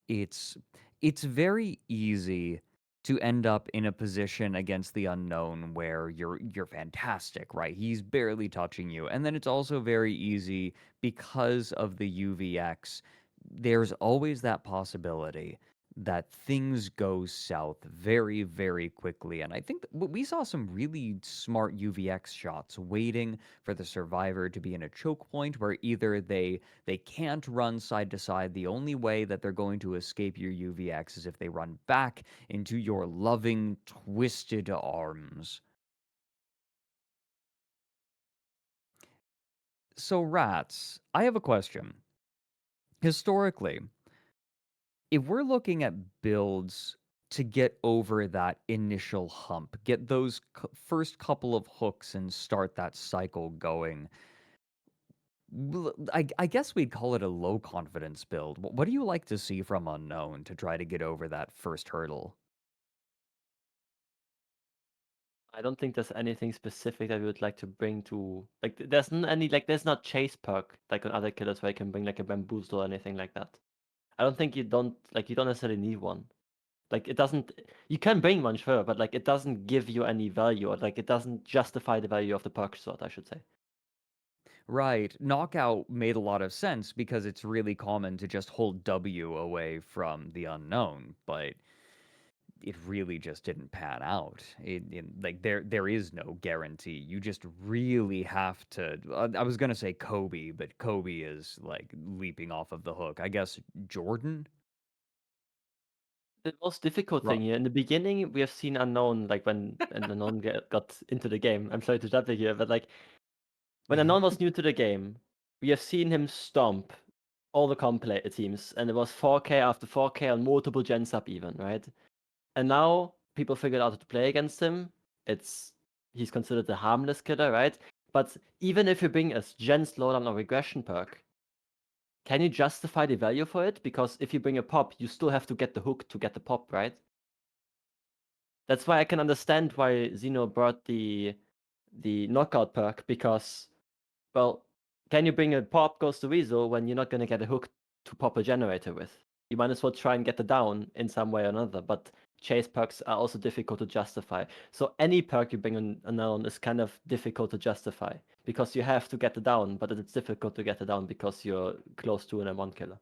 It's it's very easy to end up in a position against the unknown where you're fantastic, right? He's barely touching you. And then it's also very easy because of the UVX. There's always that possibility that things go south very, very quickly. And I think we saw some really smart UVX shots waiting for the survivor to be in a choke point where either they can't run side to side. The only way that they're going to escape your UVX is if they run back into your loving, twisted arms. So, Ratz, I have a question. Historically, if we're looking at builds to get over that initial hump, get those first couple of hooks and start that cycle going, I guess we'd call it a low confidence build. What do you like to see from Unknown to try to get over that first hurdle? I don't think there's anything specific that we would like to bring to like there's not chase perk like on other killers where you can bring like a bamboozle or anything like that. I don't think you don't necessarily need one. Like it doesn't you can bring one, sure, but like it doesn't give you any value or like it doesn't justify the value of the perk slot, I should say. Right. Knockout made a lot of sense because it's really common to just hold W away from the unknown, but it really just didn't pan out. Like there is no guarantee. You just really have to. I was gonna say Kobe, but Kobe is like leaping off of the hook. I guess Jordan. The most difficult Ro- thing here in the beginning, we have seen Unknown like when Unknown got into the game. I'm sorry to jump in here, but like when Unknown was new to the game, we have seen him stomp all the comp teams, and it was 4K after 4K on multiple gens up even, right? And now people figured out how to play against him. He's considered a harmless killer, right? But even if you bring a gen slowdown or regression perk, can you justify the value for it? Because if you bring a pop, you still have to get the hook to get the pop, right? That's why I can understand why Xeno brought the knockout perk, because, well, can you bring a pop goes to Weasel when you're not going to get a hook to pop a generator with? You might as well try and get the down in some way or another, but chase perks are also difficult to justify. So any perk you bring on Unknown is kind of difficult to justify, because you have to get the down, but it's difficult to get the down because you're close to an M1 killer.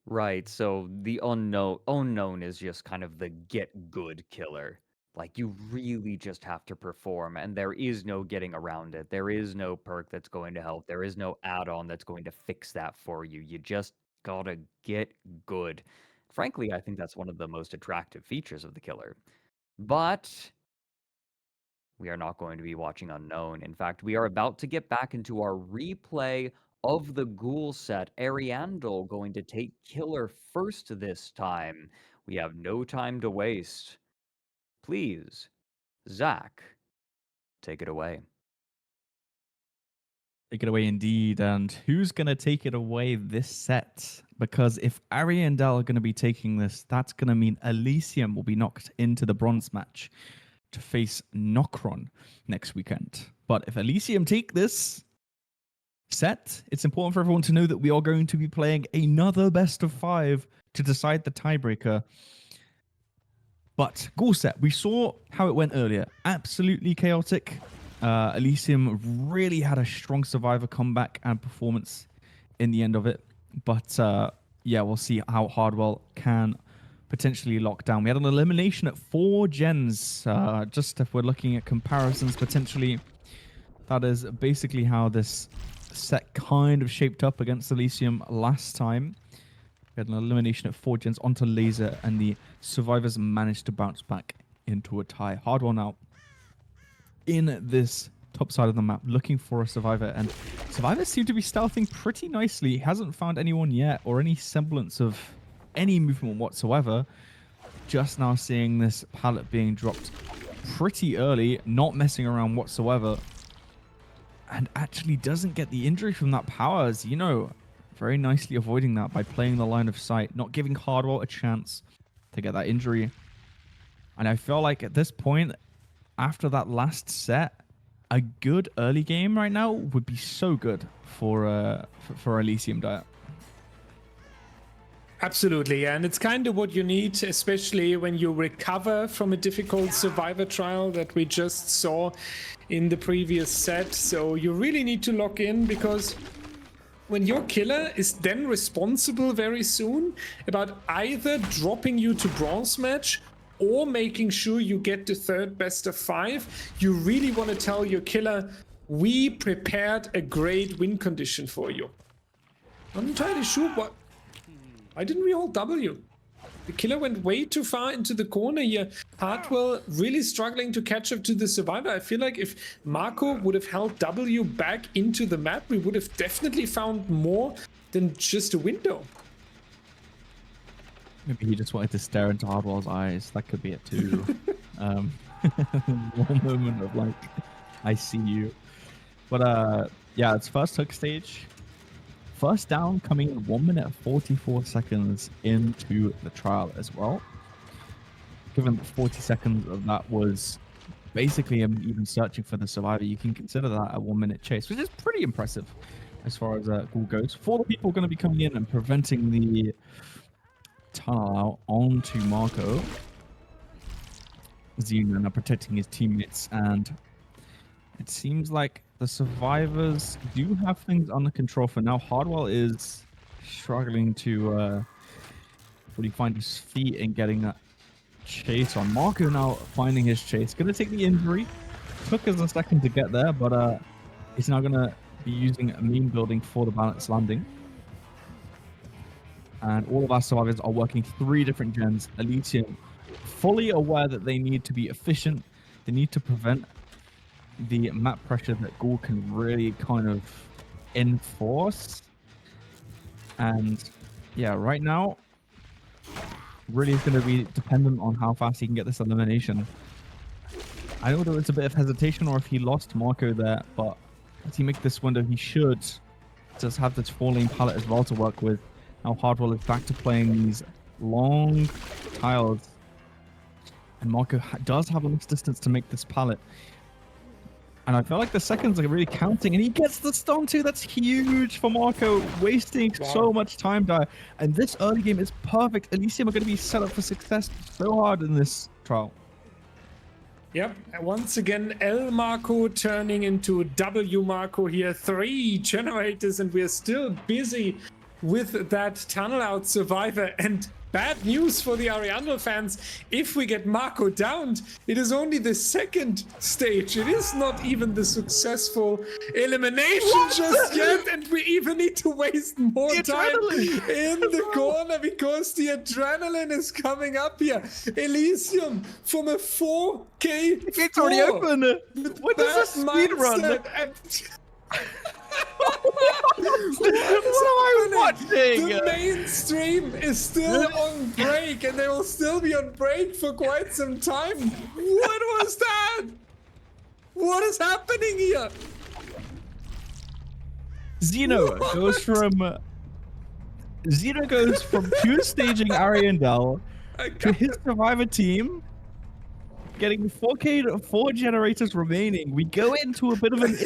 Right. So the unknown is just kind of the get good killer. Like you really just have to perform, and there is no getting around it. There is no perk that's going to help. There is no add-on that's going to fix that for you. You just gotta get good. Frankly, I think that's one of the most attractive features of the killer. But we are not going to be watching Unknown. In fact, we are about to get back into our replay of the Ghoul set. Ariandel going to take Killer first this time. We have no time to waste. Please, Zach, take it away. Take it away indeed. And who's going to take it away this set? Because if Ariandel are going to be taking this, that's going to mean Elysium will be knocked into the bronze match. to face Nokron next weekend. But if Elysium take this set, it's important for everyone to know that we are going to be playing another best of 5 to decide the tiebreaker. But Ghoul set, we saw how it went earlier. Absolutely chaotic. Elysium really had a strong survivor comeback and performance in the end of it. But yeah, we'll see how Hardwell can potentially lock down. We had an elimination at 4 gens. Just if we're looking at comparisons, potentially, that is basically how this set kind of shaped up against Elysium last time. We had an elimination at 4 gens onto Laser, and the survivors managed to bounce back into a tie. Hardwell now in this top side of the map, looking for a survivor, and survivors seem to be stealthing pretty nicely. He hasn't found anyone yet, or any semblance of any movement whatsoever. Just now seeing this pallet being dropped pretty early, not messing around whatsoever, and actually doesn't get the injury from that power, as you know, very nicely avoiding that by playing the line of sight, not giving Hardwell a chance to get that injury. And I feel like at this point, after that last set, a good early game right now would be so good for Elysium Diet. Absolutely, and it's kind of what you need, especially when you recover from a difficult survivor trial that we just saw in the previous set. So you really need to lock in, because when your killer is then responsible very soon about either dropping you to bronze match or making sure you get the 3rd best of 5, you really want to tell your killer, we prepared a great win condition for you. I'm not entirely sure what... Why didn't we hold W? The killer went way too far into the corner here. Hardwell really struggling to catch up to the survivor. I feel like if Marco would have held W back into the map, we would have definitely found more than just a window. Maybe he just wanted to stare into Hardwell's eyes. That could be it too. One moment of like, I see you. But yeah, it's first hook stage. First down coming in 1 minute 44 seconds into the trial as well. Given that 40 seconds of that was basically even searching for the survivor, you can consider that a 1 minute chase, which is pretty impressive as far as Ghoul goes. 4 people going to be coming in and preventing the tunnel out onto Marco. Xeno now protecting his teammates, and it seems like the survivors do have things under control for now. Hardwell is struggling to really find his feet and getting that chase on. Marco now finding his chase. Going to take the injury. Took us a second to get there, but he's now going to be using a meme building for the balance landing. And all of our survivors are working 3 different gens. Elysium fully aware that they need to be efficient. They need to prevent the map pressure that Ghoul can really kind of enforce. And yeah, right now, really is going to be dependent on how fast he can get this elimination. I don't know if it's a bit of hesitation or if he lost Marco there, but as he makes this window, he should just have this 4-lane pallet as well to work with. Now Hardwell is back to playing these long tiles, and Marco does have enough distance to make this pallet. And I feel like the seconds are really counting, and he gets the stun too. That's huge for Marco, wasting so much time there. And this early game is perfect. Elysium are going to be set up for success so hard in this trial. Yep, once again, L Marco turning into W Marco here. 3 generators, and we're still busy with that tunnel out survivor. And bad news for the Ariandel fans, if we get Marco downed, it is only the 2nd stage. It is not even the successful elimination just yet, and we even need to waste more time in the corner because the adrenaline is coming up here. Elysium from a 4K It's already open. What does a speed run? What am I watching? The mainstream is still on break, and they will still be on break for quite some time. What was that? What is happening here? Xeno goes from 2 staging Ariandel to his survivor team getting 4K to 4 generators remaining. We go into a bit of an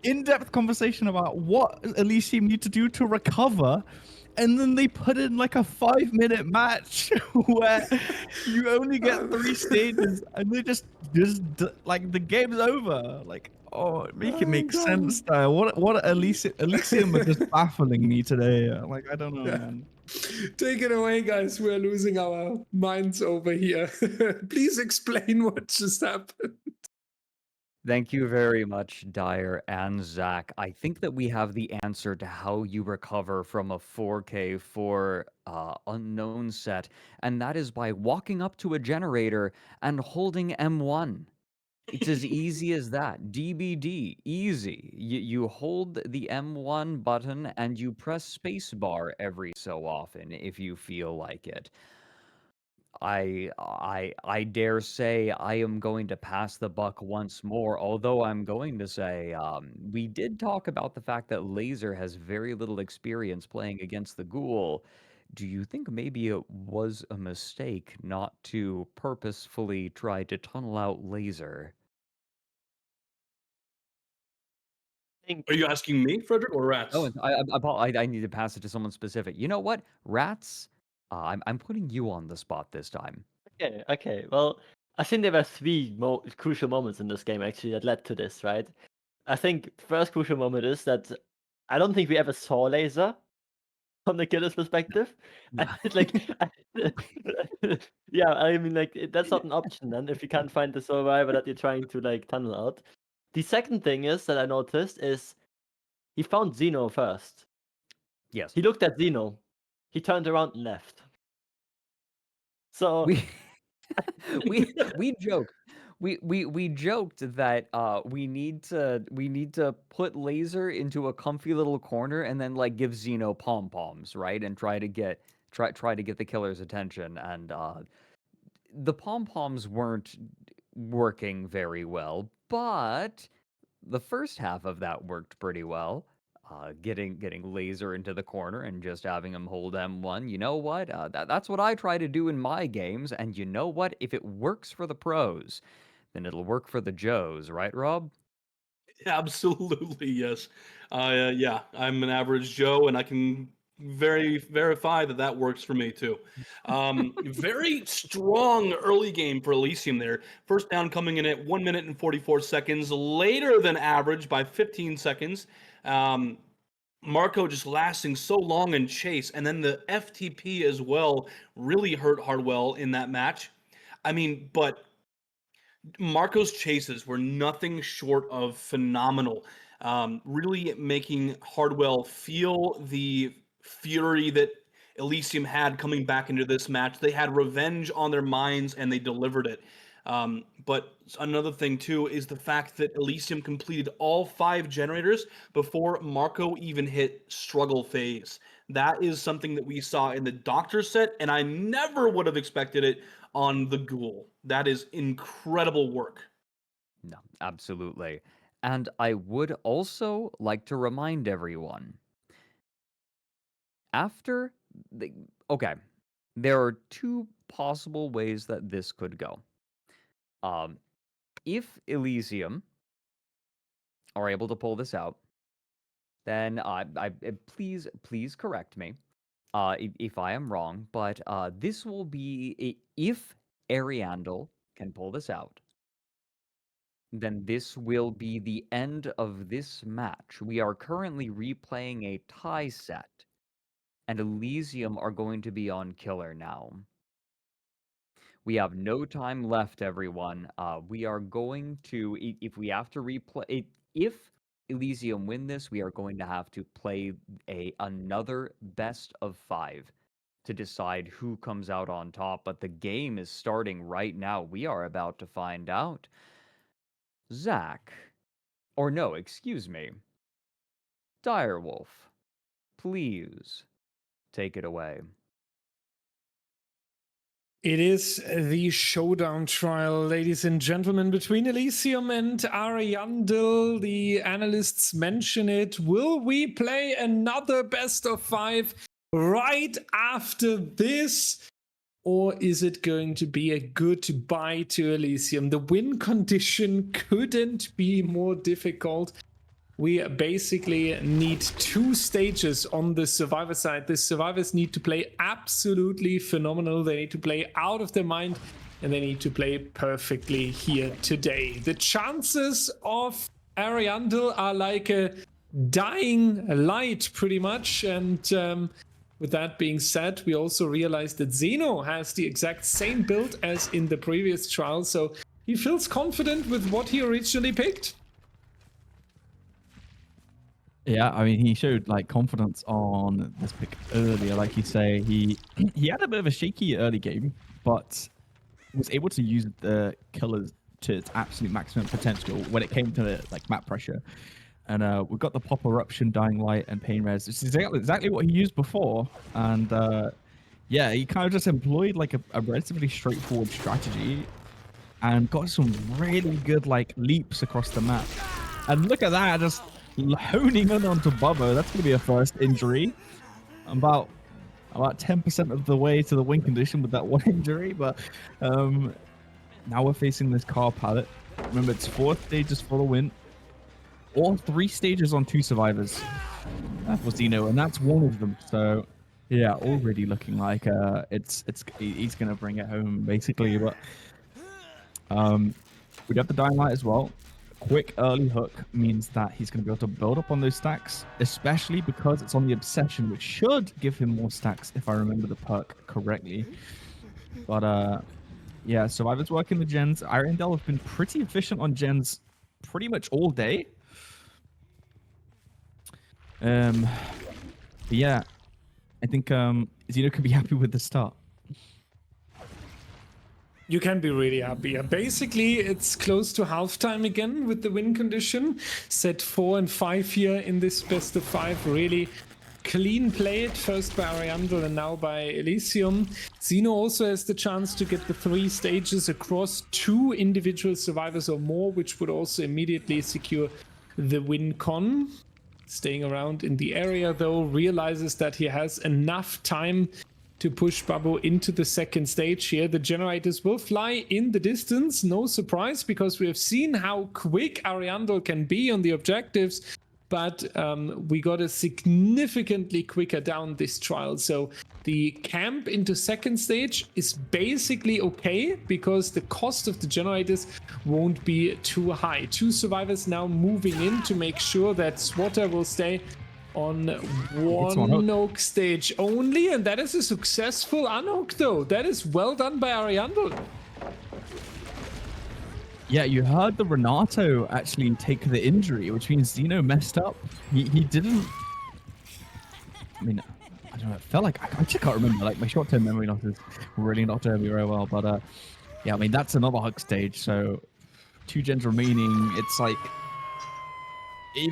in-depth conversation about what Elysium need to do to recover. And then they put in like a 5-minute match where you only get 3 stages, and they just like the game's over. Like, oh, make it make sense, there. What Elysium are just baffling me today. Like, I don't know, man. Take it away, guys. We're losing our minds over here. Please explain what just happened. Thank you very much, Dyer and Zach. I think that we have the answer to how you recover from a 4K for unknown set, and that is by walking up to a generator and holding M1. It's as easy as that. DBD, easy. You hold the M1 button and you press spacebar every so often if you feel like it. I dare say I am going to pass the buck once more, although I'm going to say we did talk about the fact that Laser has very little experience playing against the Ghoul. Do you think maybe it was a mistake not to purposefully try to tunnel out Laser? Are you asking me, Fredrik, or Ratz? Oh, I need to pass it to someone specific. You know what, Ratz? I'm putting you on the spot this time. Okay. Well, I think there were 3 crucial moments in this game actually that led to this, right? I think first crucial moment is that I don't think we ever saw Laser from the killer's perspective. Yeah, I mean, like, that's not an option then if you can't find the survivor that you're trying to like tunnel out. The second thing is that I noticed is he found Xeno first. Yes. He looked at Xeno. He turned around and left. So we joked. We joked that we need to put Laser into a comfy little corner and then like give Xeno pom poms, right? And try to get the killer's attention. And the pom poms weren't working very well, but the first half of that worked pretty well. Getting Laser into the corner and just having him hold M1. You know what? That's what I try to do in my games. And you know what? If it works for the pros, then it'll work for the Joes, right, Rob? Absolutely, yes. Yeah, I'm an average Joe, and I can verify that works for me too. Very strong early game for Elysium there. First down coming in at 1 minute and 44 seconds, later than average by 15 seconds. Marco just lasting so long in chase, and then the FTP as well really hurt Hardwell in that match. I mean, but Marco's chases were nothing short of phenomenal. Really making Hardwell feel the fury that Elysium had coming back into this match. They had revenge on their minds, and they delivered it. But another thing, too, is the fact that Elysium completed all 5 generators before Marco even hit struggle phase. That is something that we saw in the Doctor set, and I never would have expected it on the Ghoul. That is incredible work. No, absolutely. And I would also like to remind everyone, okay, there are 2 possible ways that this could go. If Elysium are able to pull this out, then please correct me if I am wrong, but this will be if Ariandel can pull this out, then this will be the end of this match. We are currently replaying a tie set, and Elysium are going to be on killer now. We have no time left, everyone. We are going to, if we have to replay, if Elysium win this, we are going to have to play another best of 5 to decide who comes out on top. But the game is starting right now. We are about to find out. Zach, or no, excuse me, Direwolf, please take it away. It is the showdown trial, ladies and gentlemen, between Elysium and Ariandel. The analysts mention it. Will we play another best of 5 right after this? or is it going to be a goodbye to Elysium? The win condition couldn't be more difficult. We basically need 2 stages on the survivor side. The survivors need to play absolutely phenomenal. They need to play out of their mind, and they need to play perfectly here today. The chances of Ariandel are like a dying light, pretty much. And with that being said, we also realized that Zeno has the exact same build as in the previous trial, so he feels confident with what he originally picked. Yeah, I mean, he showed like confidence on this pick earlier. Like you say, he had a bit of a shaky early game, but was able to use the killers to its absolute maximum potential when it came to like map pressure. And we've got the pop eruption, dying light, and pain res. This is exactly what he used before. And yeah, he kind of just employed like a relatively straightforward strategy and got some really good like leaps across the map. And look at that, just honing in onto Bubbo. That's going to be a first injury. About 10% of the way to the win condition with that one injury. But now we're facing this car pallet. Remember, it's 4 stages for the win. All 3 stages on 2 survivors for Zeno, and that's one of them. So yeah, already looking like he's gonna bring it home basically. But we'd have the dying light as well. Quick early hook means that he's gonna be able to build up on those stacks, especially because it's on the obsession, which should give him more stacks if I remember the perk correctly. But yeah, survivors working the gens. Ariandel have been pretty efficient on gens pretty much all day. But yeah, I think Zeno could be happy with the start. You can be really happy. Basically, it's close to halftime again with the win condition. Set 4 and 5 here in this best of 5. Really clean played, first by Ariandel and now by Elysium. Zeno also has the chance to get the 3 stages across 2 individual survivors or more, which would also immediately secure the win con. Staying around in the area though, realizes that he has enough time to push Bubbo into the second stage here. The generators will fly in the distance, no surprise, because we have seen how quick Ariandel can be on the objectives, but we got a significantly quicker down this trial. So the camp into second stage is basically okay because the cost of the generators won't be too high. 2 survivors now moving in to make sure that Swatter will stay on one oak stage only, and that is a successful unhook though. That is well done by Ariandel. Yeah, you heard the Renato actually take the injury, which means Zeno messed up. He didn't. I mean, I don't know. It felt like I just can't remember. Like my short-term memory loss is really not doing me very well. But yeah, I mean that's another hug stage. So 2 gens remaining. It's like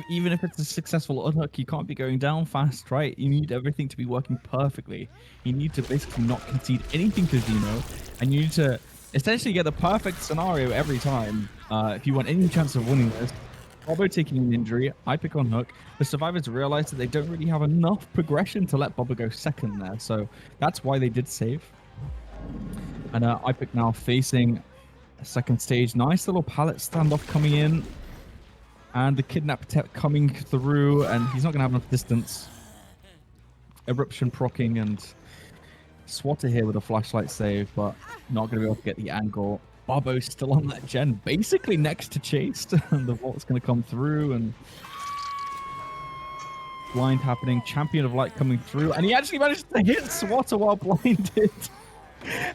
even if it's a successful unhook, you can't be going down fast, right? You need everything to be working perfectly. You need to basically not concede anything to Zeno, and you need to essentially get the perfect scenario every time if you want any chance of winning this. Bubbo taking an injury, I pick on hook. The survivors realize that they don't really have enough progression to let Bubbo go second there, so that's why they did save. And I pick now facing a second stage. Nice little pallet standoff coming in, and the kidnap tech coming through, and he's not gonna have enough distance. Eruption procking, and Swatter here with a flashlight save, but not going to be able to get the angle. Bubbo's still on that gen, basically next to Chase, and the vault's going to come through, and blind happening. Champion of Light coming through, and he actually managed to hit Swatter while blinded,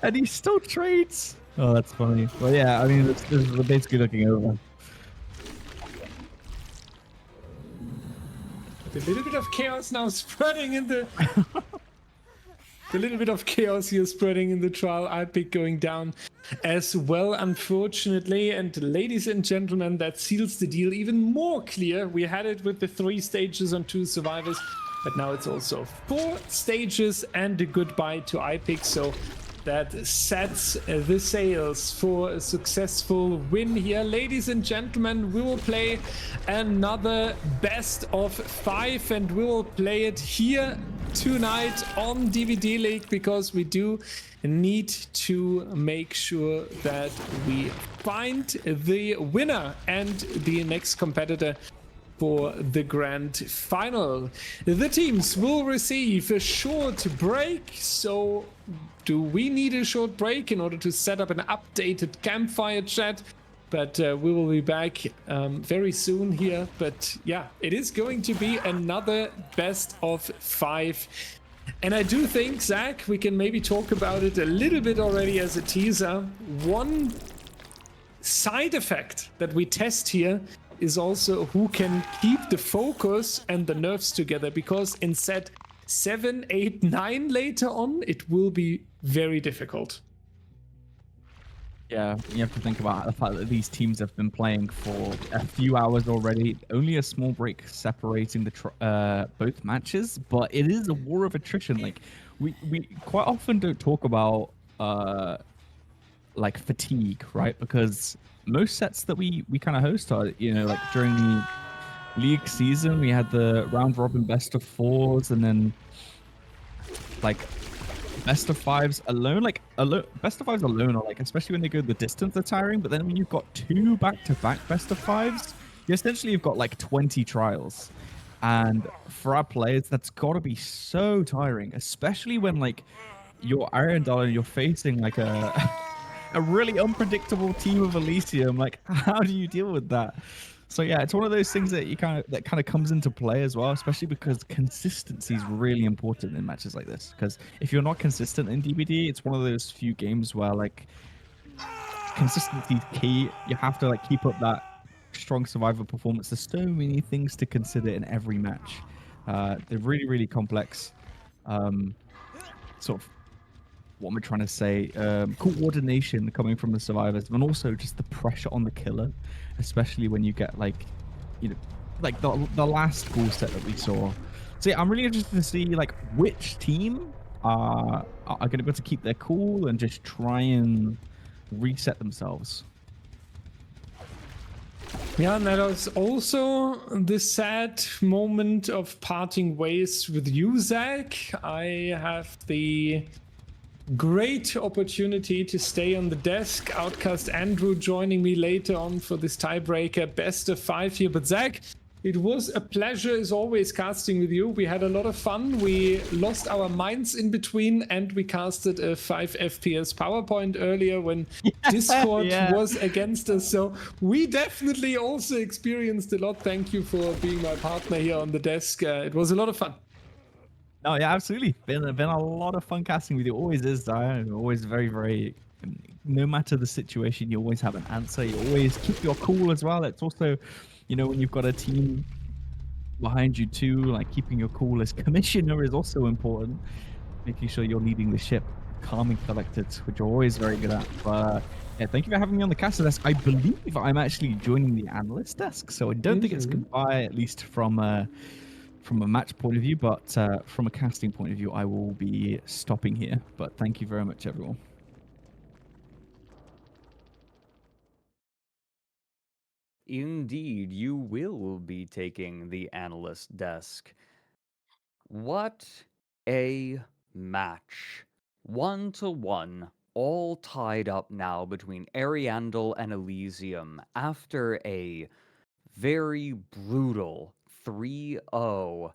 and he still trades. Oh, that's funny. Well, yeah, I mean, this is basically looking over. A little bit of chaos now spreading in the... A little bit of chaos here spreading in the trial. IPIC going down as well, unfortunately. And ladies and gentlemen, that seals the deal even more clear. We had it with the 3 stages on 2 survivors, but now it's also 4 stages and a goodbye to IPIC. So that sets the sails for a successful win here. Ladies and gentlemen, we will play another best of 5, and we will play it here tonight on DBDLeague, because we do need to make sure that we find the winner and the next competitor for the grand final. The teams will receive a short break. So do we need a short break in order to set up an updated campfire chat? But we will be back very soon here. But yeah, it is going to be another best of 5. And I do think, Zach, we can maybe talk about it a little bit already as a teaser. One side effect that we test here is also who can keep the focus and the nerves together, because in set 7, 8, 9 later on, it will be very difficult. Yeah, you have to think about the fact that these teams have been playing for a few hours already. Only a small break separating the both matches, but it is a war of attrition. Like we quite often don't talk about like fatigue, right? Because most sets that we kind of host are, you know, like during the league season, we had the round robin best of 4s, and then like best of 5s alone. Like best of 5s alone are like, especially when they go the distance, they're tiring. But then when you've got 2 back-to-back best of 5s, you've got like 20 trials. And for our players, that's got to be so tiring, especially when like you're Ariandel and you're facing like a really unpredictable team of Elysium. Like, how do you deal with that? So yeah, it's one of those things that kind of comes into play as well, especially because consistency is really important in matches like this. Because if you're not consistent in DBD, it's one of those few games where like consistency is key. You have to like keep up that strong survivor performance. There's so many things to consider in every match. They're really, really complex. Sort of, what am I trying to say? Coordination coming from the survivors, and also just the pressure on the killer, especially when you get like, you know, like the last Ghoul set that we saw. So yeah, I'm really interested to see like which team are going to be able to keep their cool and just try and reset themselves. Yeah, and that was also the sad moment of parting ways with you, Zach. I have the great opportunity to stay on the desk. Outcast Andrew joining me later on for this tiebreaker best of 5 here. But Zach, it was a pleasure as always casting with you. We had a lot of fun. We lost our minds in between, and we casted a 5 FPS PowerPoint earlier when Discord was against us. So we definitely also experienced a lot. Thank you for being my partner here on the desk. It was a lot of fun. No, yeah, absolutely. Been a lot of fun casting with you. Always is. Always very, very. No matter the situation, you always have an answer. You always keep your cool as well. It's also, you know, when you've got a team behind you too, like keeping your cool as commissioner is also important. Making sure you're leading the ship, calm and collected, which you're always very good at. But yeah, thank you for having me on the caster desk. I believe I'm actually joining the analyst desk, so I don't think it's goodbye, at least from a match point of view, but from a casting point of view, I will be stopping here. But thank you very much, everyone. Indeed, you will be taking the analyst desk. What a match. 1-1, all tied up now between Ariandel and Elysium after a very brutal 3-0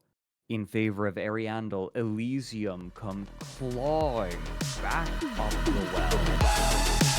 in favor of Ariandel. Elysium come clawing back up the well.